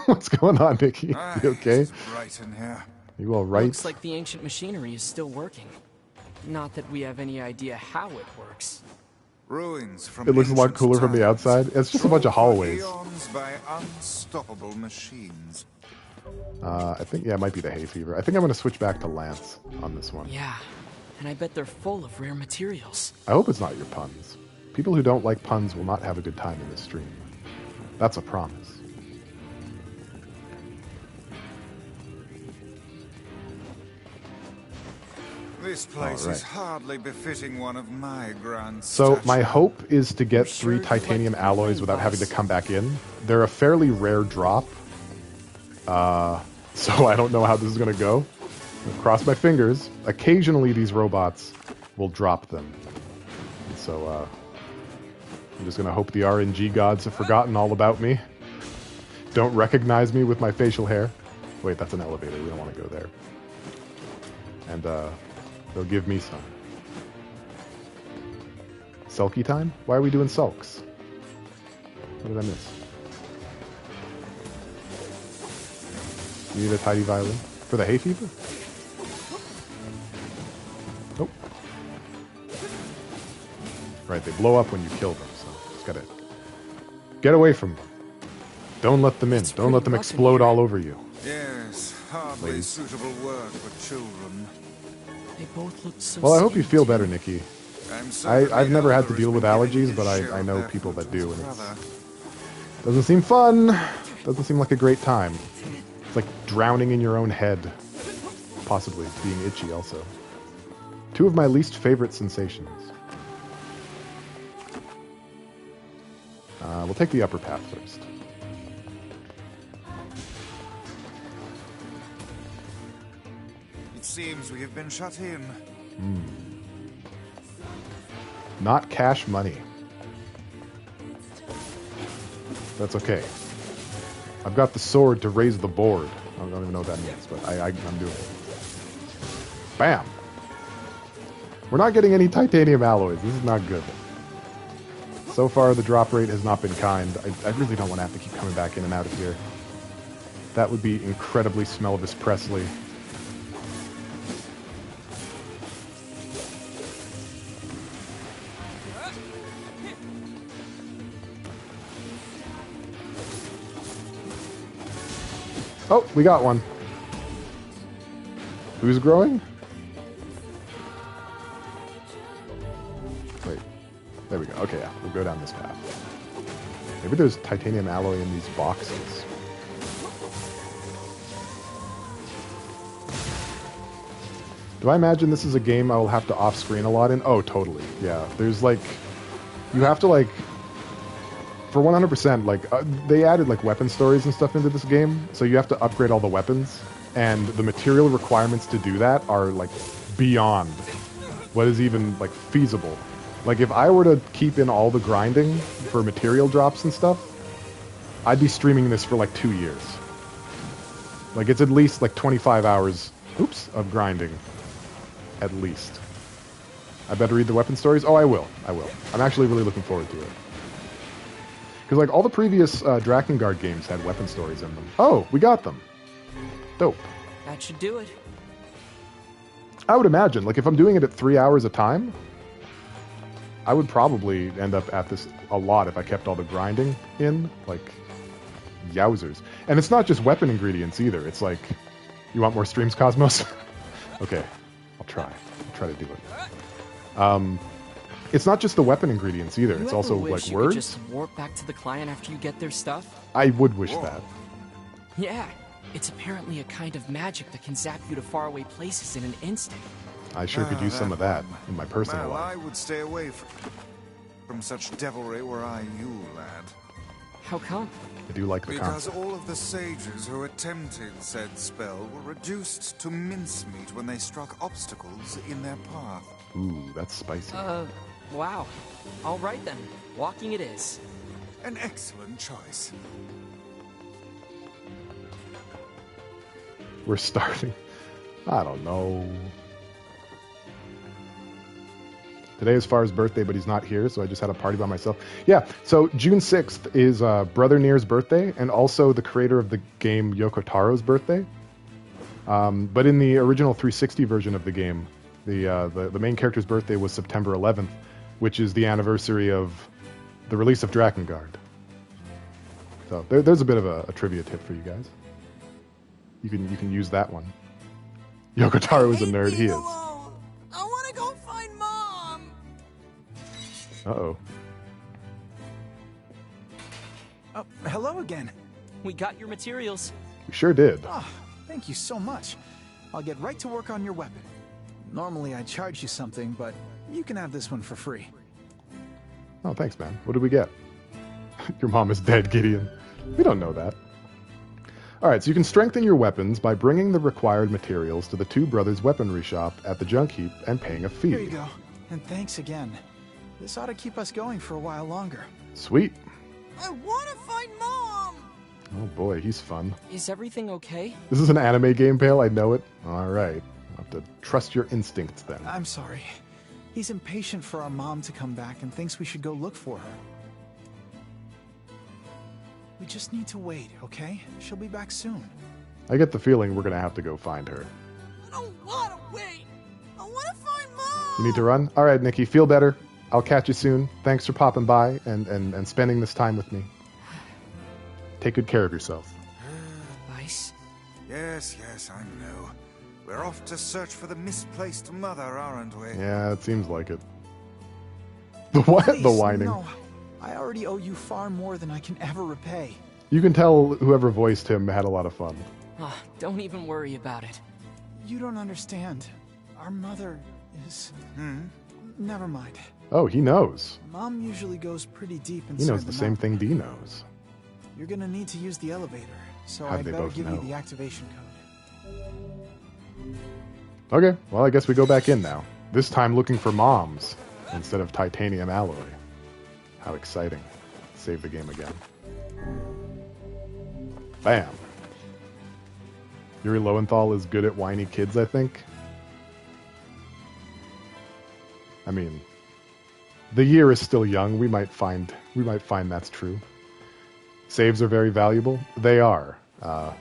What's going on, Nikki? You okay? It's bright in here. You all right? Looks like the ancient machinery is still working. Not that we have any idea how it works. Ruins from It looks a lot ancient cooler from the times, outside. It's just a bunch of hallways. eons by unstoppable machines. I think, yeah, it might be the hay fever. I think I'm going to switch back to Lance on this one. Yeah, and I bet they're full of rare materials. I hope it's not your puns. People who don't like puns will not have a good time in this stream. That's a promise. This place is hardly befitting one of my grand So stature. my hope is to get 3 titanium alloys without having to come back in. They're a fairly rare drop. So I don't know how this is going to go. I'll cross my fingers. Occasionally these robots will drop them. So I'm just going to hope the RNG gods have forgotten all about me. Don't recognize me with my facial hair. Wait, that's an elevator. We don't want to go there. And they'll give me some. Sulky time? Why are we doing sulks? What did I miss? You need a tidy violin? For the hay fever? Nope. Right, they blow up when you kill them, so just gotta get away from them. Don't let them in. Don't let them explode all over you. Yes, hardly suitable work for children. They both look so Well, I hope you sweet, feel too. better, Nikki. I've never had to deal with allergies, but I know people that do, and it doesn't seem fun. Doesn't seem like a great time. It's like drowning in your own head. Possibly being itchy also. Two of my least favorite sensations. We'll take the upper path first. It seems we have been shut in. Not cash money. That's okay. I've got the sword to raise the board. I don't even know what that means, but I'm doing it. Bam! We're not getting any titanium alloys. This is not good. So far, the drop rate has not been kind. I really don't want to have to keep coming back in and out of here. That would be incredibly Smelvis Presley. Oh, we got one. Who's growing? Wait. There we go. Okay, yeah. We'll go down this path. Maybe there's titanium alloy in these boxes. Do I imagine this is a game I will have to off-screen a lot in? Oh, totally. Yeah. There's like... You have to like... For 100%, like, they added, like, weapon stories and stuff into this game, so you have to upgrade all the weapons, and the material requirements to do that are, like, beyond what is even, like, feasible. Like, if I were to keep in all the grinding for material drops and stuff, I'd be streaming this for, like, 2 years. Like, it's at least, like, 25 hours, of grinding. At least. I better read the weapon stories? Oh, I will. I'm actually really looking forward to it. Because, like, all the previous Drakengard games had weapon stories in them. Oh, we got them. Dope. That should do it. I would imagine, like, if I'm doing it at 3 hours a time, I would probably end up at this a lot if I kept all the grinding in. Like, yowzers. And it's not just weapon ingredients either. It's like, you want more streams, Cosmos? Okay, I'll try to do it. It's not just the weapon ingredients either. It's also like words. You could just warp back to the client after you get their stuff. I would wish that. Yeah, it's apparently a kind of magic that can zap you to faraway places in an instant. I sure could use some of that in my personal life. I would stay away from such devilry were I you, lad. How come? I do like the concept. Because all of the sages who attempted said spell were reduced to mincemeat when they struck obstacles in their path. Ooh, that's spicy. Wow. All right then. Walking it is. An excellent choice. We're starting. I don't know. Today is Far's birthday, but he's not here, so I just had a party by myself. Yeah, so June 6th is Brother NieR's birthday, and also the creator of the game Yoko Taro's birthday. But in the original 360 version of the game, the main character's birthday was September 11th, which is the anniversary of the release of Drakengard. So there's a bit of a trivia tip for you guys. You can use that one. Yoko Taro is a nerd. He is. I want to go find Mom. Uh-oh. Oh, hello again. We got your materials. We sure did. Oh, thank you so much. I'll get right to work on your weapon. Normally I'd charge you something, but you can have this one for free. Oh, thanks, man. What did we get? Your mom is dead, Gideon. We don't know that. Alright, so you can strengthen your weapons by bringing the required materials to the Two Brothers Weaponry Shop at the Junk Heap and paying a fee. Here you go. And thanks again. This ought to keep us going for a while longer. Sweet. I want to find Mom! Oh boy, he's fun. Is everything okay? This is an anime game, Pale. I know it. Alright. I'll have to trust your instincts then. I'm sorry. He's impatient for our mom to come back and thinks we should go look for her. We just need to wait, okay? She'll be back soon. I get the feeling we're gonna have to go find her. I don't want to wait! I want to find Mom! You need to run? Alright, Nikki, feel better. I'll catch you soon. Thanks for popping by and spending this time with me. Take good care of yourself. Nice. Yes, I know. We're off to search for the misplaced mother, aren't we? Yeah, it seems like it. The what? Please, The whining. No, I already owe you far more than I can ever repay. You can tell whoever voiced him had a lot of fun. Don't even worry about it. You don't understand. Our mother is... Never mind. Oh, he knows. Mom usually goes pretty deep inside. He knows the same thing Dee knows. You're gonna need to use the elevator, so How'd I they better both give know? you the activation code. Okay, well, I guess we go back in now. This time looking for moms instead of titanium alloy. How exciting. Save the game again. Bam. Yuri Lowenthal is good at whiny kids, I think. I mean, the year is still young. We might find that's true. Saves are very valuable. They are. I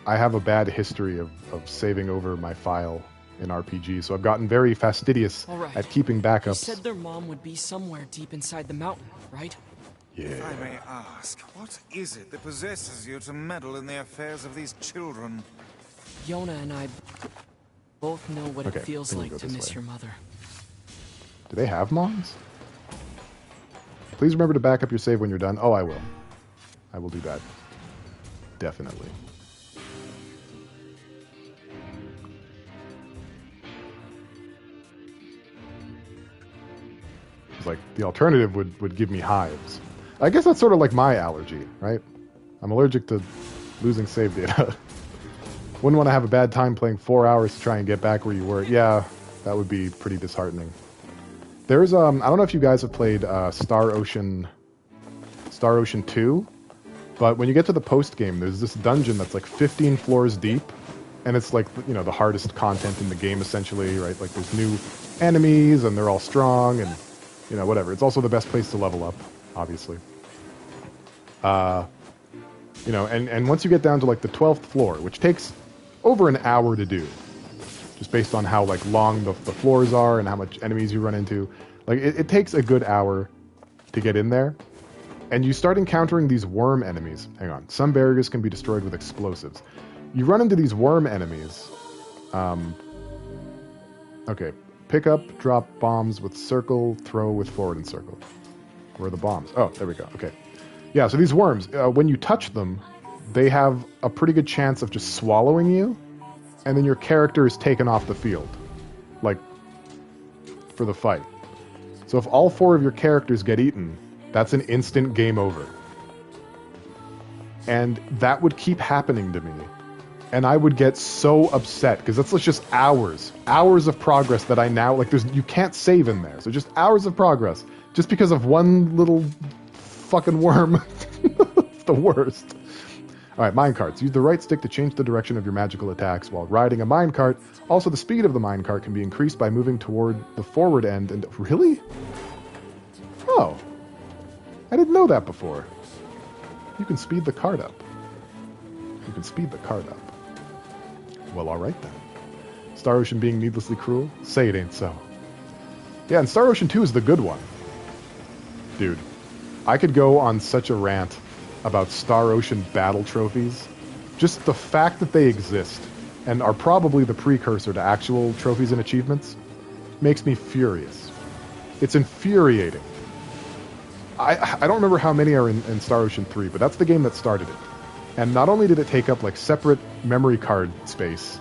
have a bad history of saving over my file in RPG, so I've gotten very fastidious at keeping backups. You said their mom would be somewhere deep inside the mountain, right? Yeah. If I may ask, what is it that possesses you to meddle in the affairs of these children? Yona and I both know what Okay, it feels then we like go to this miss way. your mother. Do they have moms? Please remember to back up your save when you're done. Oh, I will. I will do that. Definitely. It's like the alternative would give me hives. I guess that's sort of like my allergy, right? I'm allergic to losing save data. Wouldn't want to have a bad time playing 4 hours to try and get back where you were. Yeah, that would be pretty disheartening. There's I don't know if you guys have played Star Ocean 2, but when you get to the post game, there's this dungeon that's like 15 floors deep, and it's like, you know, the hardest content in the game essentially, right? Like there's new enemies and they're all strong and, you know, whatever. It's also the best place to level up, obviously. You know, and once you get down to like the 12th floor, which takes over an hour to do, just based on how like long the floors are and how much enemies you run into, like it takes a good hour to get in there, and you start encountering these worm enemies. Hang on, some barriers can be destroyed with explosives. You run into these worm enemies. Okay, pick up, drop bombs with circle, throw with forward and circle. Where are the bombs? Oh, there we go. Okay. Yeah, so these worms, when you touch them, they have a pretty good chance of just swallowing you, and then your character is taken off the field, like, for the fight. So if all 4 of your characters get eaten, that's an instant game over. And that would keep happening to me. And I would get so upset, because that's just hours of progress that I now, like, you can't save in there. So just hours of progress, just because of one little fucking worm. It's the worst. Alright, minecarts. Use the right stick to change the direction of your magical attacks while riding a minecart. Also, the speed of the minecart can be increased by moving toward the forward end and... Really? Oh. I didn't know that before. You can speed the cart up. You can speed the cart up. Well, alright then. Star Ocean being needlessly cruel? Say it ain't so. Yeah, and Star Ocean 2 is the good one. Dude, I could go on such a rant about Star Ocean battle trophies. Just the fact that they exist and are probably the precursor to actual trophies and achievements makes me furious. It's infuriating. I don't remember how many are in Star Ocean 3, but that's the game that started it. And not only did it take up like separate memory card space,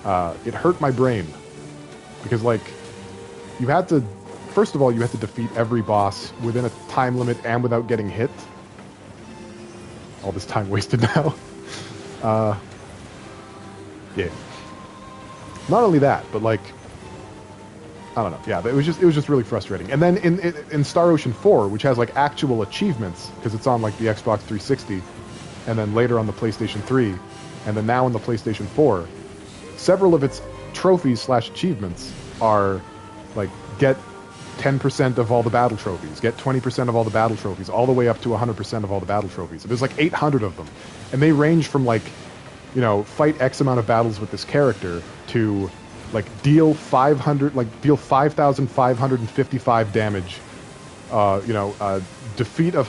it hurt my brain. Because like, you had to, first of all, you had to defeat every boss within a time limit and without getting hit. All this time wasted now. Yeah. Not only that, but like, I don't know. Yeah, it was just really frustrating. And then in Star Ocean 4, which has like actual achievements, because it's on like the Xbox 360, and then later on the PlayStation 3, and then now on the PlayStation 4, several of its trophies / achievements are like, get 10% of all the battle trophies, get 20% of all the battle trophies, all the way up to 100% of all the battle trophies. There's like 800 of them. And they range from like, you know, fight X amount of battles with this character to like deal 5,555 damage, you know, defeat a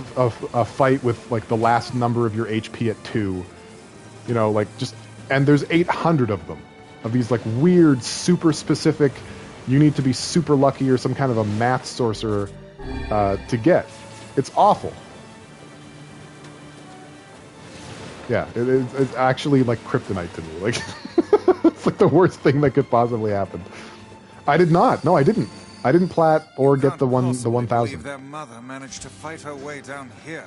fight with like the last number of your HP at 2, you know, like just, and there's 800 of them, of these like weird, super specific, you need to be super lucky or some kind of a math sorcerer to get. It's awful. Yeah, it's actually like kryptonite to me. Like, it's like the worst thing that could possibly happen. I did not. No, I didn't. I didn't plat or get the 1,000. Their mother managed to fight her way down here.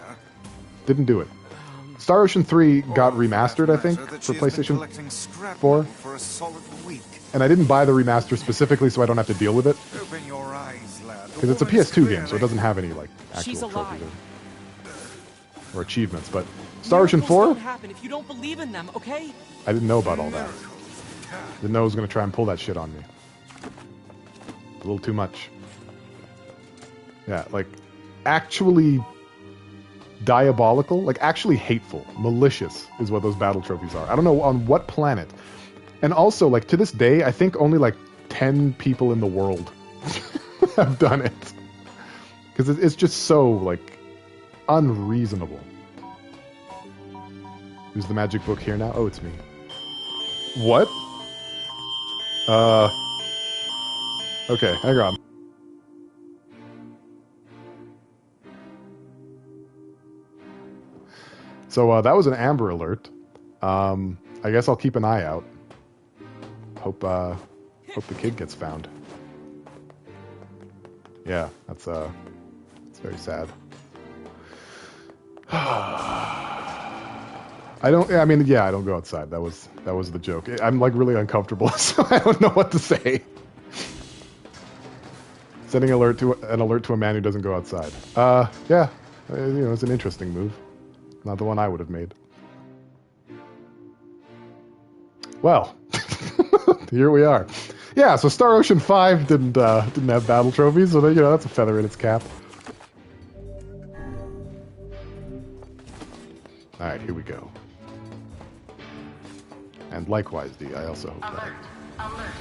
Didn't do it. Star Ocean 3 got remastered, I think, for PlayStation 4. For a solid week. And I didn't buy the remaster specifically so I don't have to deal with it. Open your eyes, lad. Because it's a PS2 game, so it doesn't have any like actual trophies or achievements. But Star Ocean 4? Happen if you don't believe in them, okay? I didn't know about all that. Didn't know I was going to try and pull that shit on me. A little too much. Yeah, like, actually diabolical, like actually hateful, malicious is what those battle trophies are. I don't know on what planet. And also, like, to this day, I think only like 10 people in the world have done it. Because it's just so, like, unreasonable. Who's the magic book here now? Oh, it's me. What? Okay, hang on. So that was an Amber Alert. I guess I'll keep an eye out. Hope the kid gets found. Yeah, that's very sad. I don't go outside. That was the joke. I'm like really uncomfortable, so I don't know what to say. Sending an alert to a man who doesn't go outside. Yeah, it's an interesting move. Not the one I would have made. Well, here we are. Yeah, so Star Ocean 5 didn't have battle trophies, so that's a feather in its cap. All right, here we go. And likewise, D, I also hope that. Alert.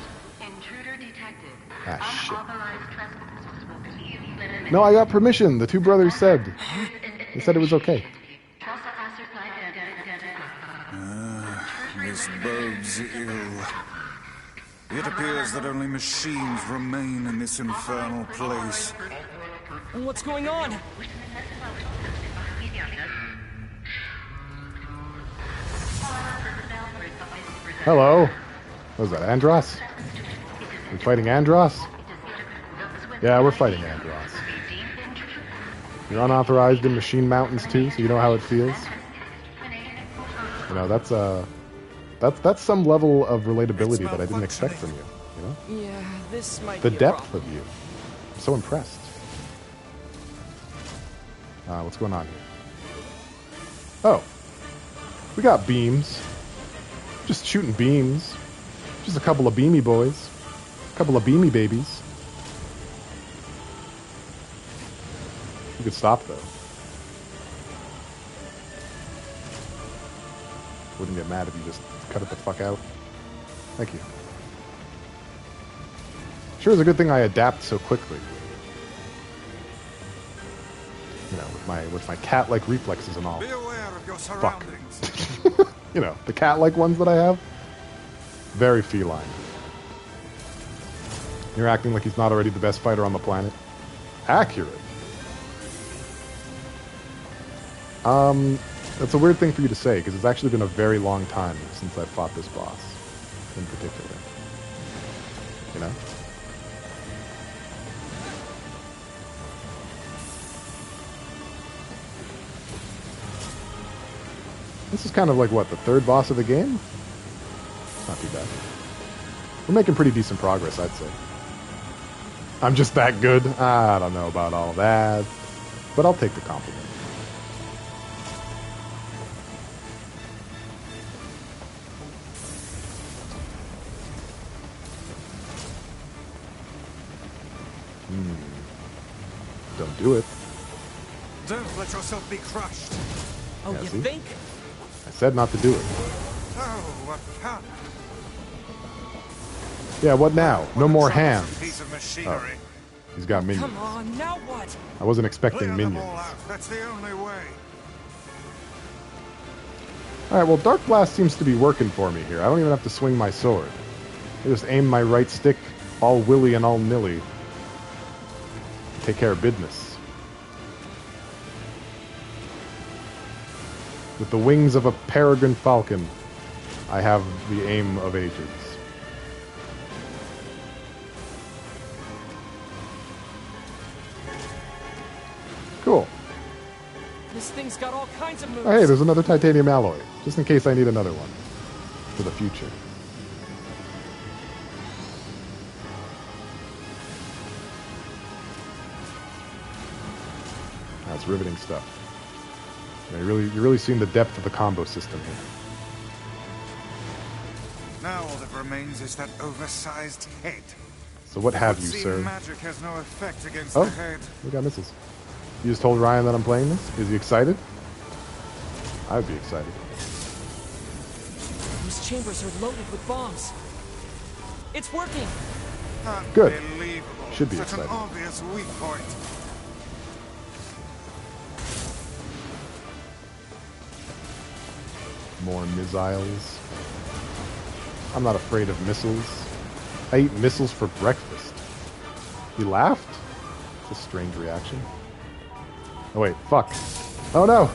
Intruder detected. Ah, shit. Unauthorized trespassers will be eliminated. No, I got permission. The two brothers said. They said it was okay. This bodes ill. It appears that only machines remain in this infernal place. What's going on? Hello. What was that, Andros? We fighting Andros? Yeah, we're fighting Andros. You're unauthorized in Machine Mountains too, so you know how it feels. That's some level of relatability that I didn't expect from you. Yeah, this might The be a depth problem. of you. I'm so impressed. What's going on here? Oh. We got beams. Just shooting beams. Just a couple of beamy boys. A couple of beamy babies. You could stop, though. Wouldn't get mad if you just cut it the fuck out. Thank you. Sure is a good thing I adapt so quickly. With my cat-like reflexes and all. Be aware of your Fuck. surroundings. The cat-like ones that I have. Very feline. You're acting like he's not already the best fighter on the planet. Accurate. That's a weird thing for you to say, because it's actually been a very long time since I fought this boss, in particular. You know? This is kind of like, what, the third boss of the game? Not too bad. We're making pretty decent progress, I'd say. I'm just that good? I don't know about all that. But I'll take the compliment. Don't do it. Don't let yourself be crushed. Oh, Yeah, you see? think? I said not to do it. Oh, a cat. Yeah, what now? No more hands. Piece of machinery. Oh, he's got minions. Come on, now what? I wasn't expecting Clear them minions. all out. That's the only way. Alright, well, Dark Blast seems to be working for me here. I don't even have to swing my sword. I just aim my right stick all willy and all nilly. Take care of business. With the wings of a peregrine falcon, I have the aim of ages. Cool. This thing's got all kinds of moves. Oh, hey, there's another titanium alloy, just in case I need another one for the future. That's riveting stuff. Yeah, you're really seeing the depth of the combo system here. Now all that remains is that oversized head. So what have you, sir? Magic has no effect against Oh, the head. we got missiles. You just told Ryan that I'm playing this? Is he excited? I would be excited. Those chambers are loaded with bombs. It's working. Good. Should be Such excited. an obvious weak point. More missiles. I'm not afraid of missiles. I eat missiles for breakfast. He laughed? It's a strange reaction. Oh wait, fuck. Oh no!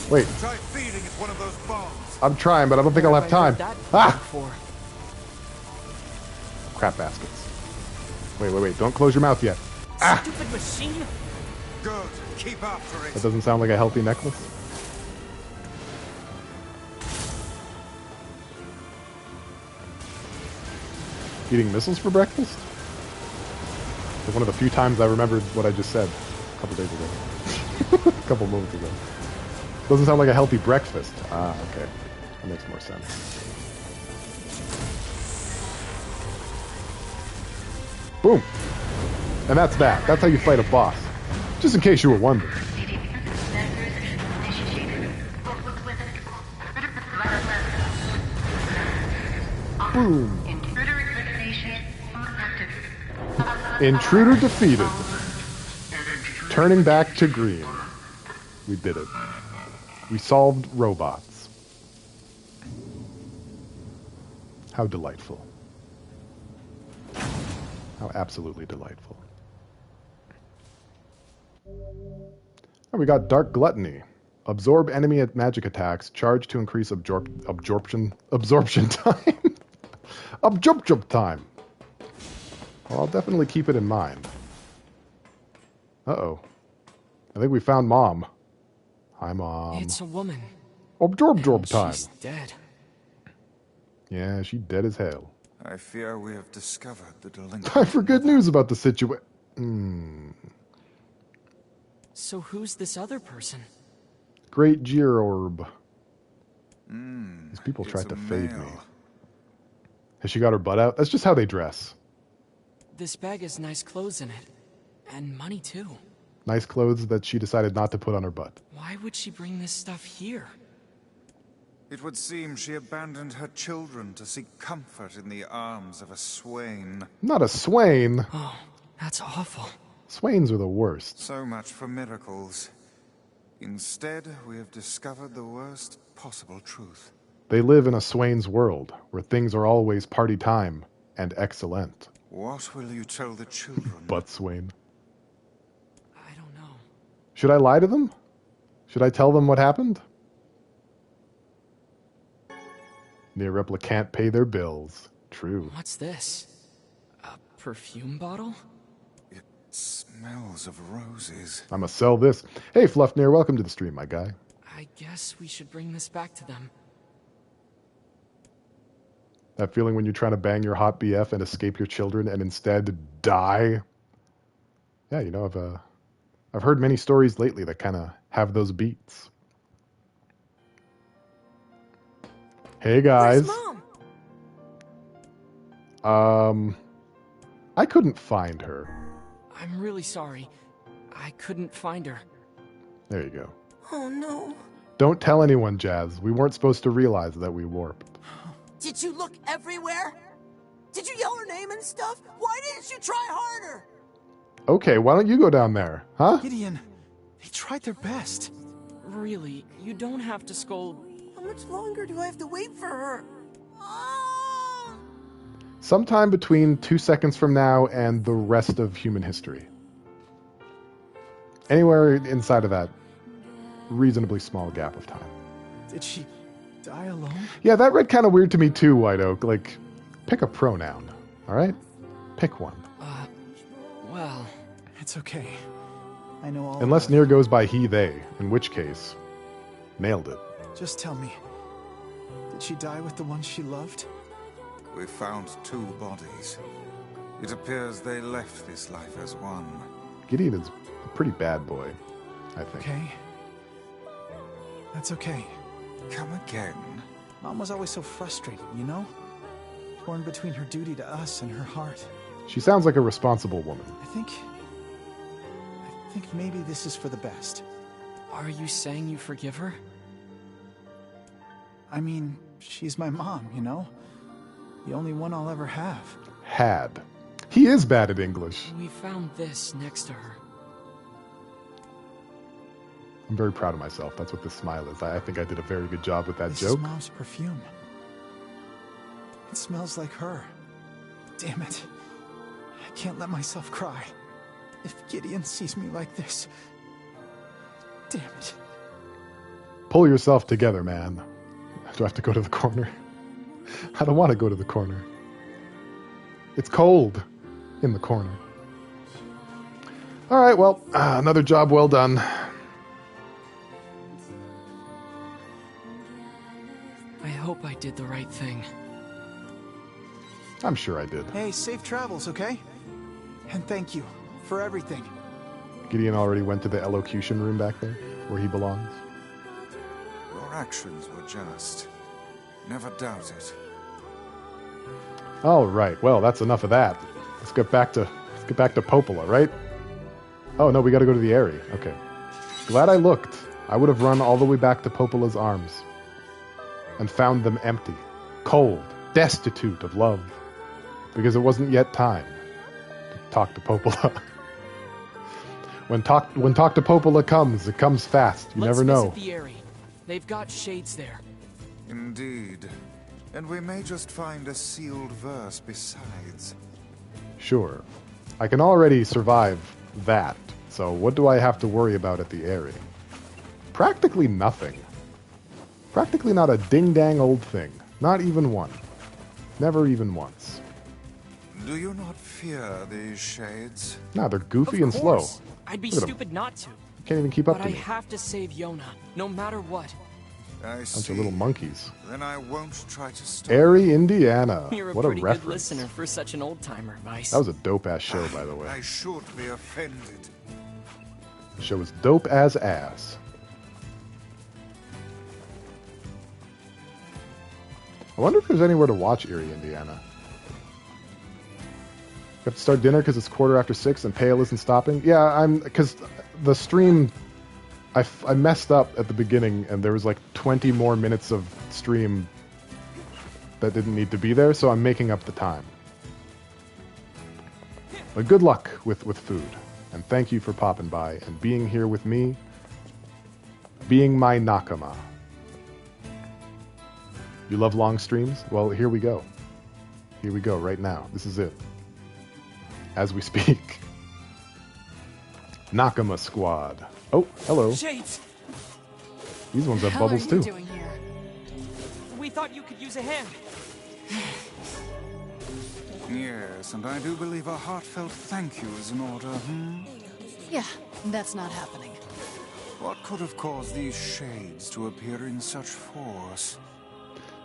Wait. Try feeding it one of those bombs. I'm trying, but I don't think I'll have time. Ah! Before. Crap baskets. Wait. Don't close your mouth yet. Ah! Stupid machine. Good. Keep after it. That doesn't sound like a healthy necklace. Eating missiles for breakfast? It's one of the few times I remembered what I just said a couple days ago. A couple moments ago. Doesn't sound like a healthy breakfast. Ah, okay. That makes more sense. Boom! And that's that. That's how you fight a boss. Just in case you were wondering. Boom! Intruder defeated. Turning back to green. We did it. We solved robots. How delightful. How absolutely delightful. Oh, we got Dark Gluttony. Absorb enemy magic attacks. Charge to increase absorption time. Absorption time. Well, I'll definitely keep it in mind. Uh-oh. I think we found Mom. Hi, Mom. It's a woman. Absorb time. She's dead. Yeah, she dead as hell. I fear we have discovered the delinquent. Time for good news about the situation. So who's this other person? Great Georb. These people tried to fade me. Has she got her butt out? That's just how they dress. This bag has nice clothes in it. And money, too. Nice clothes that she decided not to put on her butt. Why would she bring this stuff here? It would seem she abandoned her children to seek comfort in the arms of a swain. Not a swain. Oh, that's awful. Swains are the worst. So much for miracles. Instead, we have discovered the worst possible truth. They live in a swain's world, where things are always party time and excellent. What will you tell the children? Butt swain. I don't know. Should I lie to them? Should I tell them what happened? NieR Replicant can't pay their bills. True. What's this? A perfume bottle? It smells of roses. I'ma sell this. Hey, Fluffnir, welcome to the stream, my guy. I guess we should bring this back to them. That feeling when you're trying to bang your hot BF and escape your children and instead die? Yeah, you know, I've heard many stories lately that kind of have those beats. Hey, guys. Where's Mom? I couldn't find her. I'm really sorry. I couldn't find her. There you go. Oh no. Don't tell anyone, Jazz. We weren't supposed to realize that we warped. Did you look everywhere? Did you yell her name and stuff? Why didn't you try harder? Okay, why don't you go down there, huh? Gideon, they tried their best. Really, you don't have to scold. How much longer do I have to wait for her? Sometime between 2 seconds from now and the rest of human history. Anywhere inside of that reasonably small gap of time. Did she die alone? Yeah, that read kind of weird to me too, White Oak. Like, pick a pronoun, all right? Pick one. Well... It's okay. I know all Unless about NieR goes by he, they, in which case, nailed it. Just tell me, did she die with the one she loved? We found 2 bodies. It appears they left this life as one. Gideon is a pretty bad boy, I think. Okay. That's okay. Come again? Mom was always so frustrated, you know? Torn between her duty to us and her heart. She sounds like a responsible woman. I think maybe this is for the best. Are you saying you forgive her? I mean, she's my mom, you know? The only one I'll ever have. Had. He is bad at English. We found this next to her. I'm very proud of myself. That's what this smile is. I think I did a very good job with that This joke. is Mom's perfume. It smells like her. Damn it. I can't let myself cry. If Gideon sees me like this... Damn it. Pull yourself together, man. Do I have to go to the corner? I don't want to go to the corner. It's cold in the corner. All right, well, another job well done. I hope I did the right thing. I'm sure I did. Hey, safe travels, okay? And thank you for everything. Gideon already went to the elocution room back there, where he belongs. Your actions were just. Never doubt it. All right, well, that's enough of that. Let's get back to Popola, right? Oh no, we got to go to the Eyrie. Okay. Glad I looked. I would have run all the way back to Popola's arms and found them empty, cold, destitute of love, because it wasn't yet time to talk to Popola. When talk to Popola comes, it comes fast. You never know. Let's visit the Eyrie. They've got shades there. Indeed. And we may just find a sealed verse besides. Sure. I can already survive that, so what do I have to worry about at the Eyrie? Practically nothing. Practically not a ding-dang old thing. Not even one. Never even once. Do you not fear these shades? Nah, they're goofy and slow. I'd be Look at 'em. stupid not to. Can't even keep up But to I me. have to save Yona, no matter what. I see. Bunch of little monkeys. Then I won't try to stop. Eyrie, Indiana. You're What a a pretty reference. good listener for such an old-timer, Vice. That was a dope-ass show, by the way. I should be offended. The show was dope as ass. I wonder if there's anywhere to watch Eyrie, Indiana. You have to start dinner because it's 6:15 and Pale isn't stopping? Yeah, because the stream, I messed up at the beginning and there was like 20 more minutes of stream that didn't need to be there, so I'm making up the time. But good luck with food, and thank you for popping by and being here with me, being my nakama. You love long streams? Well, here we go. Here we go right now. This is it. As we speak. Nakama Squad. Oh, hello. Shades! These ones have How bubbles are you too. doing here? We thought you could use a hand. Yes, and I do believe a heartfelt thank you is in order, Yeah, that's not happening. What could have caused these shades to appear in such force?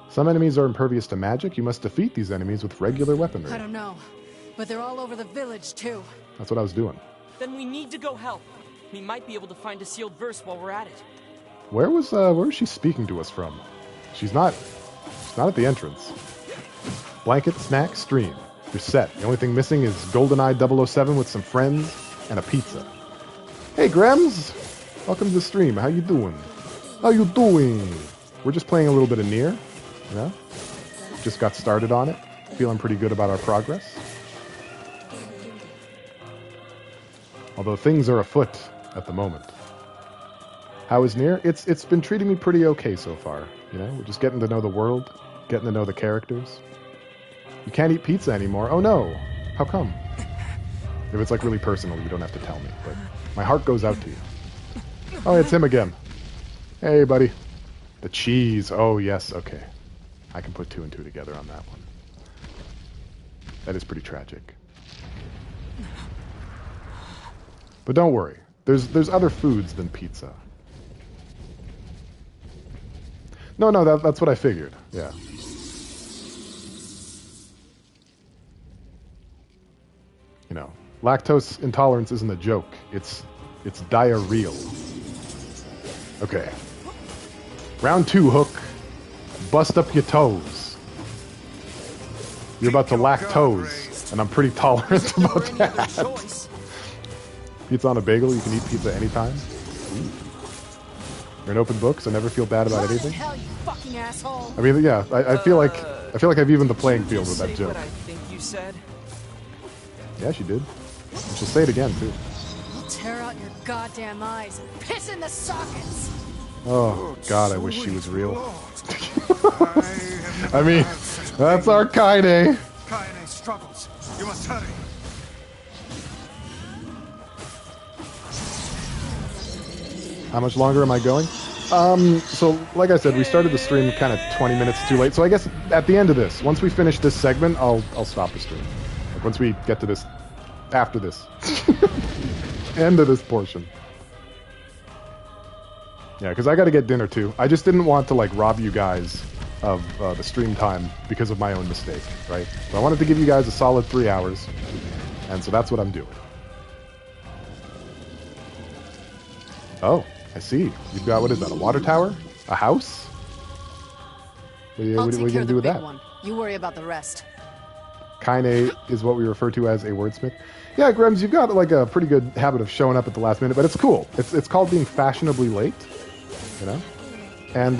Some enemies are impervious to magic. You must defeat these enemies with regular weaponry. I don't know, but they're all over the village too. That's what I was doing. Then we need to go help. We might be able to find a sealed verse while we're at it. Where was she speaking to us from? She's not at the entrance. Blanket, snack, stream. You're set. The only thing missing is GoldenEye 007 with some friends and a pizza. Hey, Grems! Welcome to the stream. How you doing? How you doing? We're just playing a little bit of NieR. You know? Just got started on it. Feeling pretty good about our progress. Although things are afoot at the moment. How is NieR? It's been treating me pretty okay so far. You know, we're just getting to know the world, getting to know the characters. You can't eat pizza anymore. Oh no. How come? If it's like really personal, you don't have to tell me, but my heart goes out to you. Oh, it's him again. Hey, buddy. The cheese. Oh, yes. Okay. I can put 2 and 2 together on that one. That is pretty tragic. But don't worry. There's other foods than pizza. No, that's what I figured. Yeah. You know, lactose intolerance isn't a joke. It's diarrheal. Okay. Round 2, Hook. Bust up your toes. You're about to lactose, and I'm pretty tolerant about that. Pizza on a bagel, you can eat pizza anytime. Ooh. You're an open book, so never feel bad about anything. Hell, you fucking asshole. I mean, yeah, I feel like I've evened the playing field with that joke. What I think you said? Yeah, she did. And she'll say it again too. I'll tear out your goddamn eyes and piss in the sockets. Oh God, I wish she was real. I mean, that's our Kaine. Kaine struggles. You must hurry. How much longer am I going? So like I said, we started the stream kind of 20 minutes too late. So I guess at the end of this, once we finish this segment, I'll stop the stream. Like once we get to this, after this, end of this portion. Yeah, because I got to get dinner too. I just didn't want to like rob you guys of the stream time because of my own mistake, right? So I wanted to give you guys a solid 3 hours, and so that's what I'm doing. Oh, I see. You've got, what is that, a water tower? A house? What are you going to do with that? One. You worry about the rest. Kaine is what we refer to as a wordsmith. Yeah, Grems, you've got like a pretty good habit of showing up at the last minute, but it's cool. It's called being fashionably late, you know? And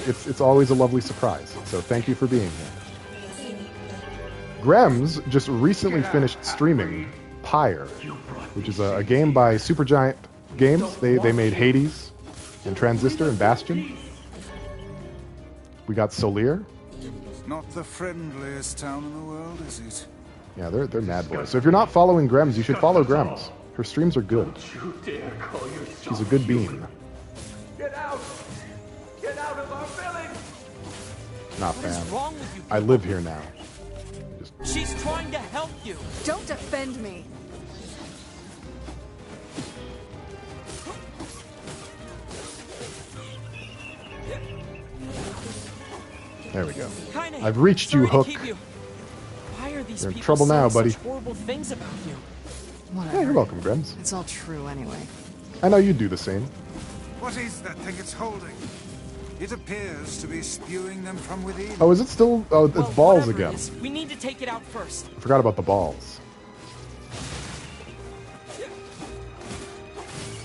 it's always a lovely surprise. So thank you for being here. Grems just recently finished streaming Pyre, which is a game by Supergiant Games. They made Hades and Transistor and Bastion. We got Solier. Not the friendliest town in the world, is it? Yeah, they're mad boys. So if you're not following Grems, you should follow Grems. Her streams are good. She's a good bean. Get out! Get out of our village! Not What is fan. wrong with you? I live here now. She's trying to help you. Don't defend me. There we go. Kaine, I've reached you, sorry to Hook. keep you. Why are these You're in people trouble now, saying buddy. such horrible things about you? Whatever. Yeah, you're welcome, Grems. It's all true anyway. I know you'd do the same. What is that thing it's holding? It appears to be spewing them from within. Oh, is it still? Oh, it's Well, balls whatever it again. is, we need to take it out first. I forgot about the balls.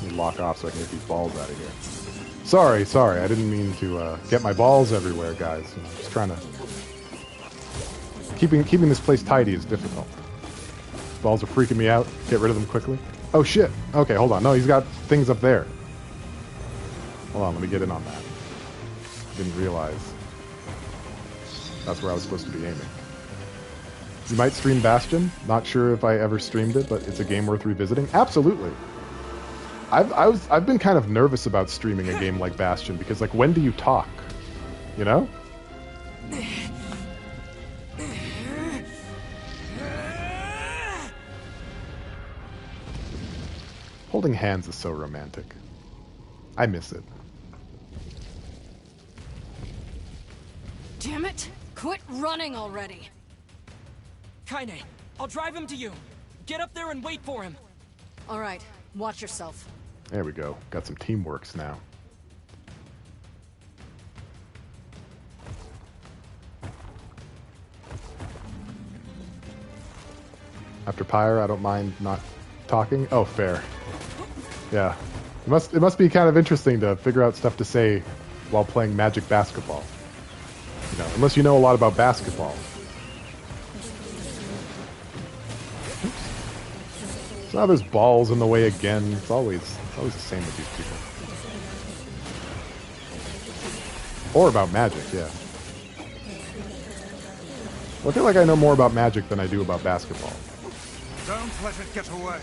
Let me lock off so I can get these balls out of here. Sorry. I didn't mean to get my balls everywhere, guys. You know, just trying to... Keeping this place tidy is difficult. Balls are freaking me out. Get rid of them quickly. Oh, shit. Okay, hold on. No, he's got things up there. Hold on, let me get in on that. Didn't realize that's where I was supposed to be aiming. You might stream Bastion. Not sure if I ever streamed it, but it's a game worth revisiting. Absolutely. I've been kind of nervous about streaming a game like Bastion because, like, when do you talk? You know? Holding hands is so romantic. I miss it. Damn it! Quit running already! Kaine, I'll drive him to you. Get up there and wait for him. Alright, watch yourself. There we go. Got some teamworks now. After Pyre, I don't mind not talking. Oh, fair. Yeah. It must be kind of interesting to figure out stuff to say while playing Magic Basketball. You know, unless you know a lot about basketball. So now there's balls in the way again. It's always the same with these people. Or about magic, yeah. Well, I feel like I know more about magic than I do about basketball. Don't let it get away.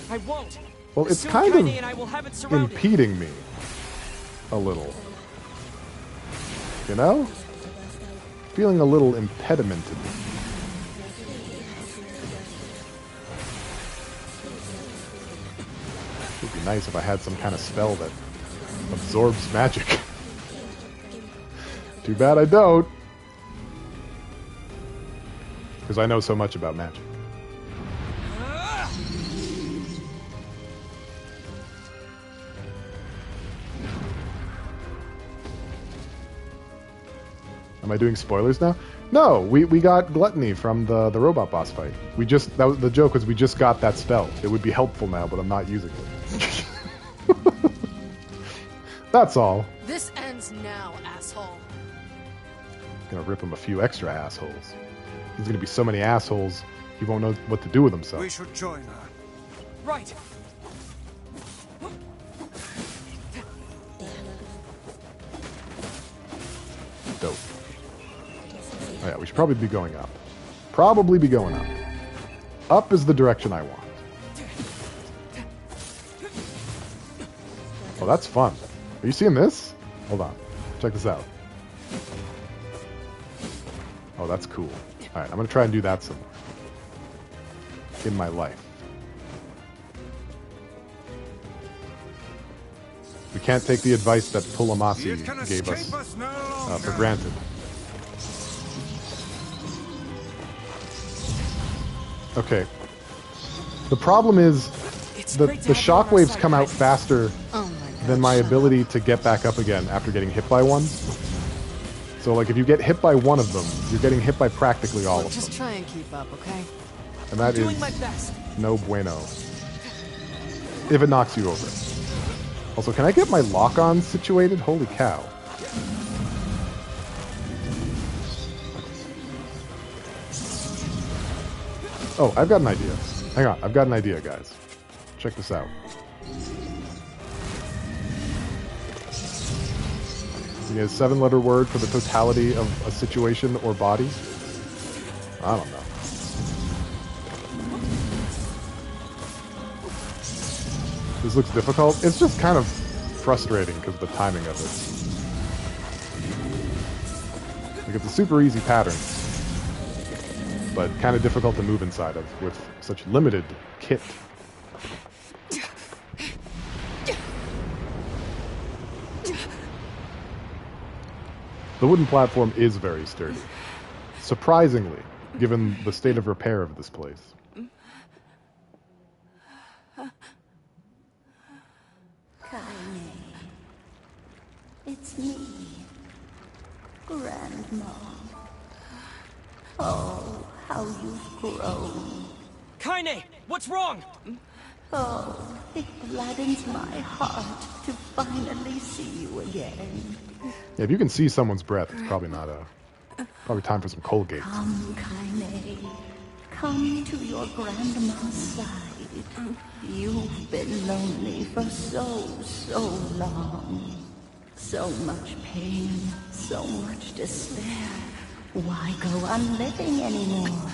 I won't. Well, it's Soon kind Kaine and I will have it of surrounded. impeding me. A little. You know? Feeling a little impedimented. It would be nice if I had some kind of spell that absorbs magic. Too bad I don't. Because I know so much about magic. Am I doing spoilers now? No, we got Gluttony from the robot boss fight. We just, that was the joke, was we just got that spell. It would be helpful now, but I'm not using it. That's all. This ends now, asshole. Gonna rip him a few extra assholes. There's gonna be so many assholes, he won't know what to do with himself. We should join her. Right. Dope. Oh yeah, we should probably be going up. Probably be going up. Up is the direction I want. Oh, that's fun. Are you seeing this? Hold on. Check this out. Oh, that's cool. Alright, I'm going to try and do that somewhere. In my life. We can't take the advice that Pulamasi gave us for granted. Okay. The problem is the shockwaves come out faster than my ability to get back up again after getting hit by one. So, like, if you get hit by one of them, you're getting hit by practically all of them. Just try and keep up, okay? And that is no bueno. If it knocks you over. Also, can I get my lock-on situated? Holy cow. Oh, I've got an idea. Hang on, I've got an idea, guys. Check this out. You get a 7-letter word for the totality of a situation or body? I don't know. This looks difficult. It's just kind of frustrating because of the timing of it. Like, it's a super easy pattern, but kind of difficult to move inside of with such limited kit. The wooden platform is very sturdy. Surprisingly, given the state of repair of this place. Kaine. It's me, Grandma. Oh, how you've grown. Kaine, what's wrong? Oh, it gladdens my heart to finally see you again. Yeah, if you can see someone's breath, it's probably not probably time for some Colgate. Come, Kaine. Come to your grandma's side. You've been lonely for so long. So much pain, so much despair. Why go on living anymore?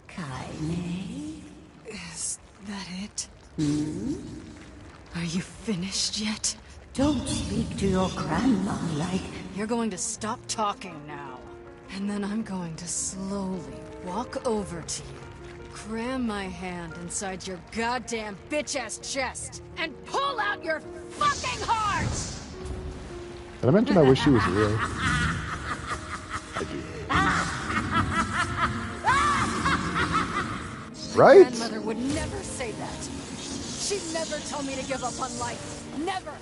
Kaine? Is that it? Hmm? Are you finished yet? Don't speak to your grandma like... You're going to stop talking now. And then I'm going to slowly walk over to you, cram my hand inside your goddamn bitch-ass chest, and pull out your fucking heart! Did I mention I wish she was real? I do. Right? Grandmother would never say that. She'd never tell me to give up on life. Never!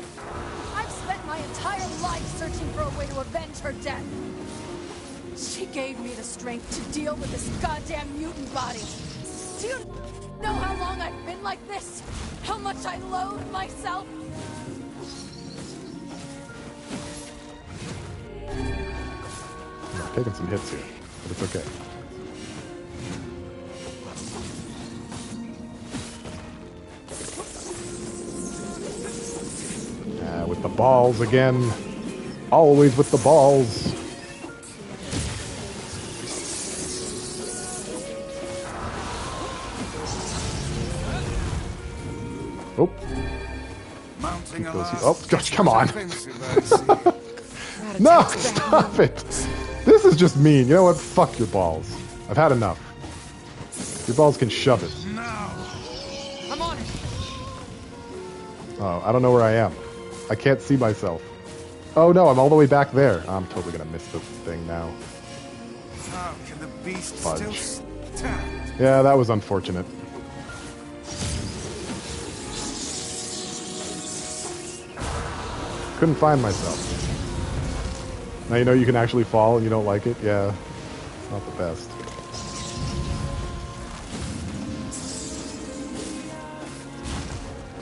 I've spent my entire life searching for a way to avenge her death. She gave me the strength to deal with this goddamn mutant body. Do you know how long I've been like this? How much I loathe myself? I'm taking some hits here, but it's okay. With the balls again. Always with the balls. Oh. Mounting a Oh, gosh, come on. offensive, No, stop it. This is just mean. You know what? Fuck your balls. I've had enough. Your balls can shove it. I'm on it. Oh, I don't know where I am. I can't see myself. Oh no, I'm all the way back there. I'm totally gonna miss the thing now. How can the beast Fudge. still stand? Yeah, that was unfortunate. Couldn't find myself. Now you know you can actually fall and you don't like it? Yeah, it's not the best.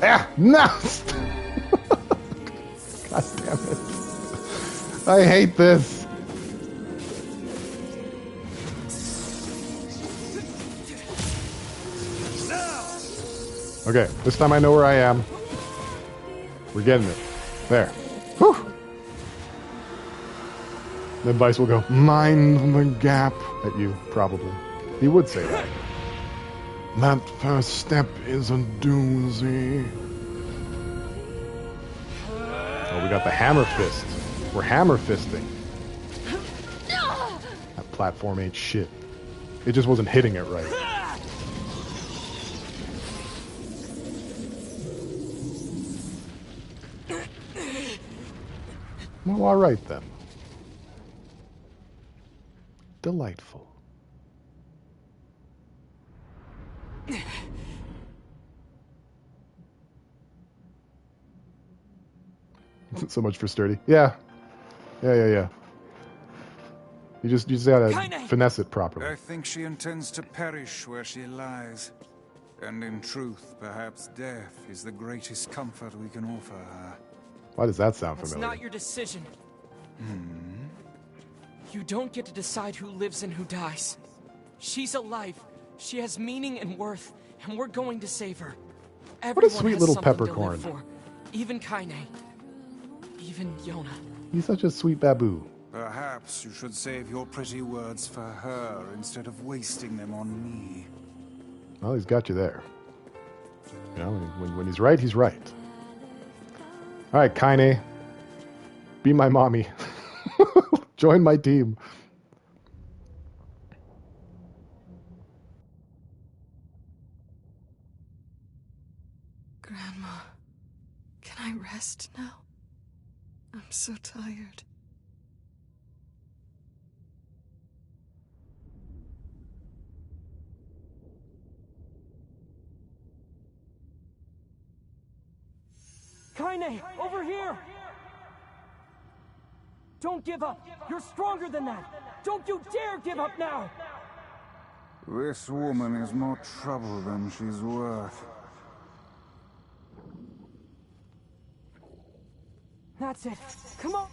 Ah! No! God damn it. I hate this. Okay, this time I know where I am. We're getting it. There. Whew. Then Vice will go, mind the gap at you, probably. He would say that. That first step is a doozy. Oh, we got the hammer fist. We're hammer fisting. That platform ain't shit. It just wasn't hitting it right. Well, alright then. Delightful. So much for sturdy. Yeah. Yeah. You just gotta finesse it properly. I think she intends to perish where she lies. And in truth, perhaps death is the greatest comfort we can offer her. Why does that sound familiar? It's not your decision. You don't get to decide who lives and who dies. She's alive. She has meaning and worth, and we're going to save her. What a sweet little peppercorn. For. Even Kaine. Even Yona. He's such a sweet baboo. Perhaps you should save your pretty words for her instead of wasting them on me. Well, he's got you there. You know, when he's right, he's right. Alright, Kaine. Be my mommy. Join my team. Grandma, can I rest now? I'm so tired. Kaine, over here! Don't give up! You're stronger than that! Don't you dare give up now! This woman is more trouble than she's worth. That's it. Come on!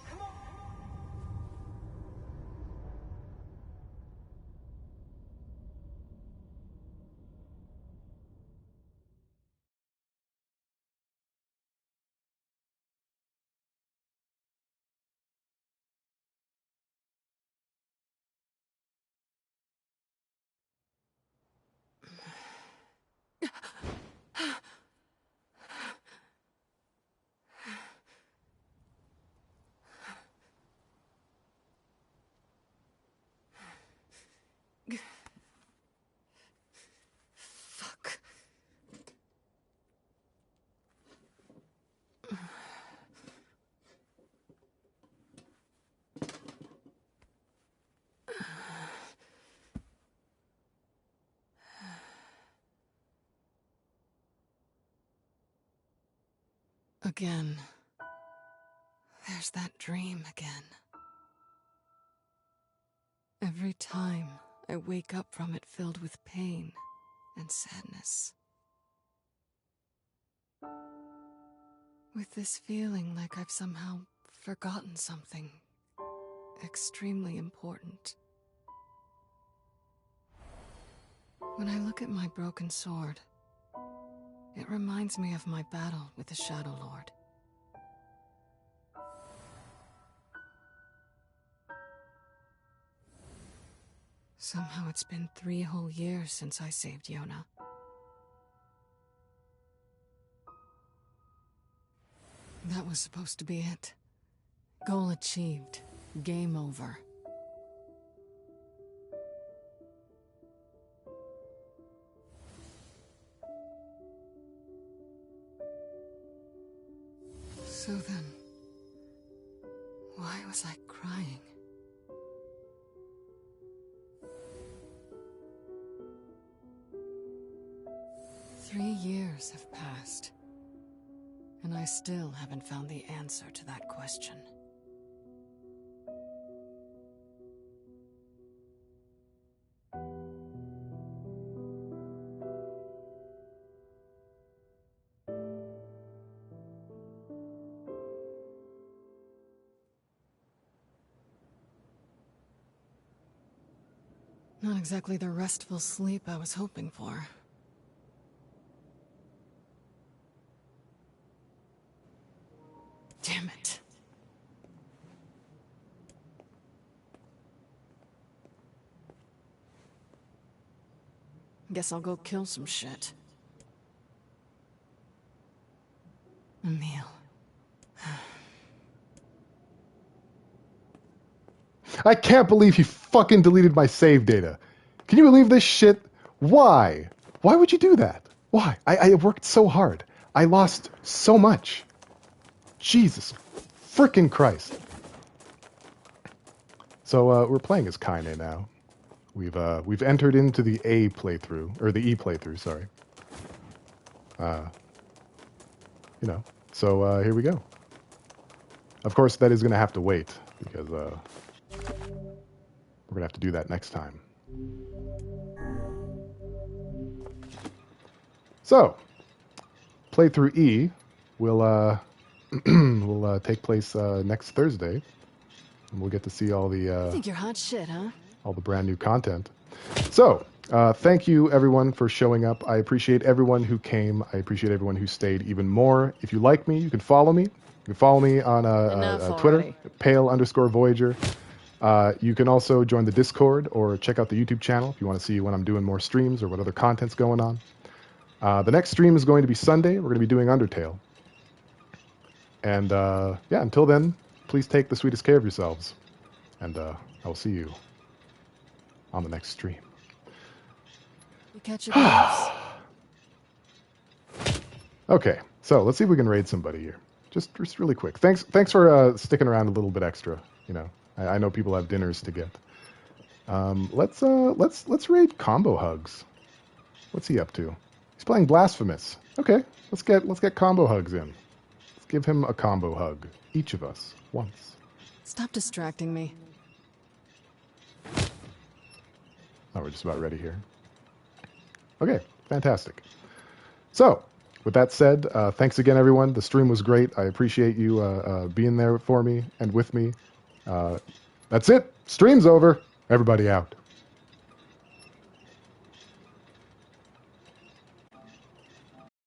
Fuck. Again. There's that dream again. Every time I wake up from it filled with pain and sadness. With this feeling like I've somehow forgotten something extremely important. When I look at my broken sword, it reminds me of my battle with the Shadow Lord. Somehow it's been 3 whole years since I saved Yona. That was supposed to be it. Goal achieved. Game over. So then, why was I crying? Three years have passed, and I still haven't found the answer to that question. Not exactly the restful sleep I was hoping for. Damn it. Guess I'll go kill some shit. Emil. I can't believe he fucking deleted my save data. Can you believe this shit? Why? Why would you do that? Why? I worked so hard. I lost so much. Jesus frickin' Christ. So we're playing as Kaine now. We've entered into the A playthrough, or the E playthrough, sorry. You know, so here we go. Of course, that is going to have to wait, because we're going to have to do that next time. So, playthrough E will will take place next Thursday, and we'll get to see all the I think you're hot shit, huh? all the brand new content. So, thank you everyone for showing up. I appreciate everyone who came. I appreciate everyone who stayed even more. If you like me, you can follow me. You can follow me on Twitter, _Voyager. You can also join the Discord or check out the YouTube channel if you want to see when I'm doing more streams or what other content's going on. The next stream is going to be Sunday. We're going to be doing Undertale. And yeah, until then, please take the sweetest care of yourselves. And I will see you on the next stream. You catch your balls. Okay, so let's see if we can raid somebody here. Just really quick. Thanks for sticking around a little bit extra. You know, I know people have dinners to get. Let's raid Combo Hugs. What's he up to? He's playing Blasphemous. Okay, let's get Combo Hugs in. Let's give him a combo hug, each of us once. Stop distracting me. Oh, we're just about ready here. Okay, fantastic. So, with that said, thanks again, everyone. The stream was great. I appreciate you being there for me and with me. That's it. Stream's over. Everybody out.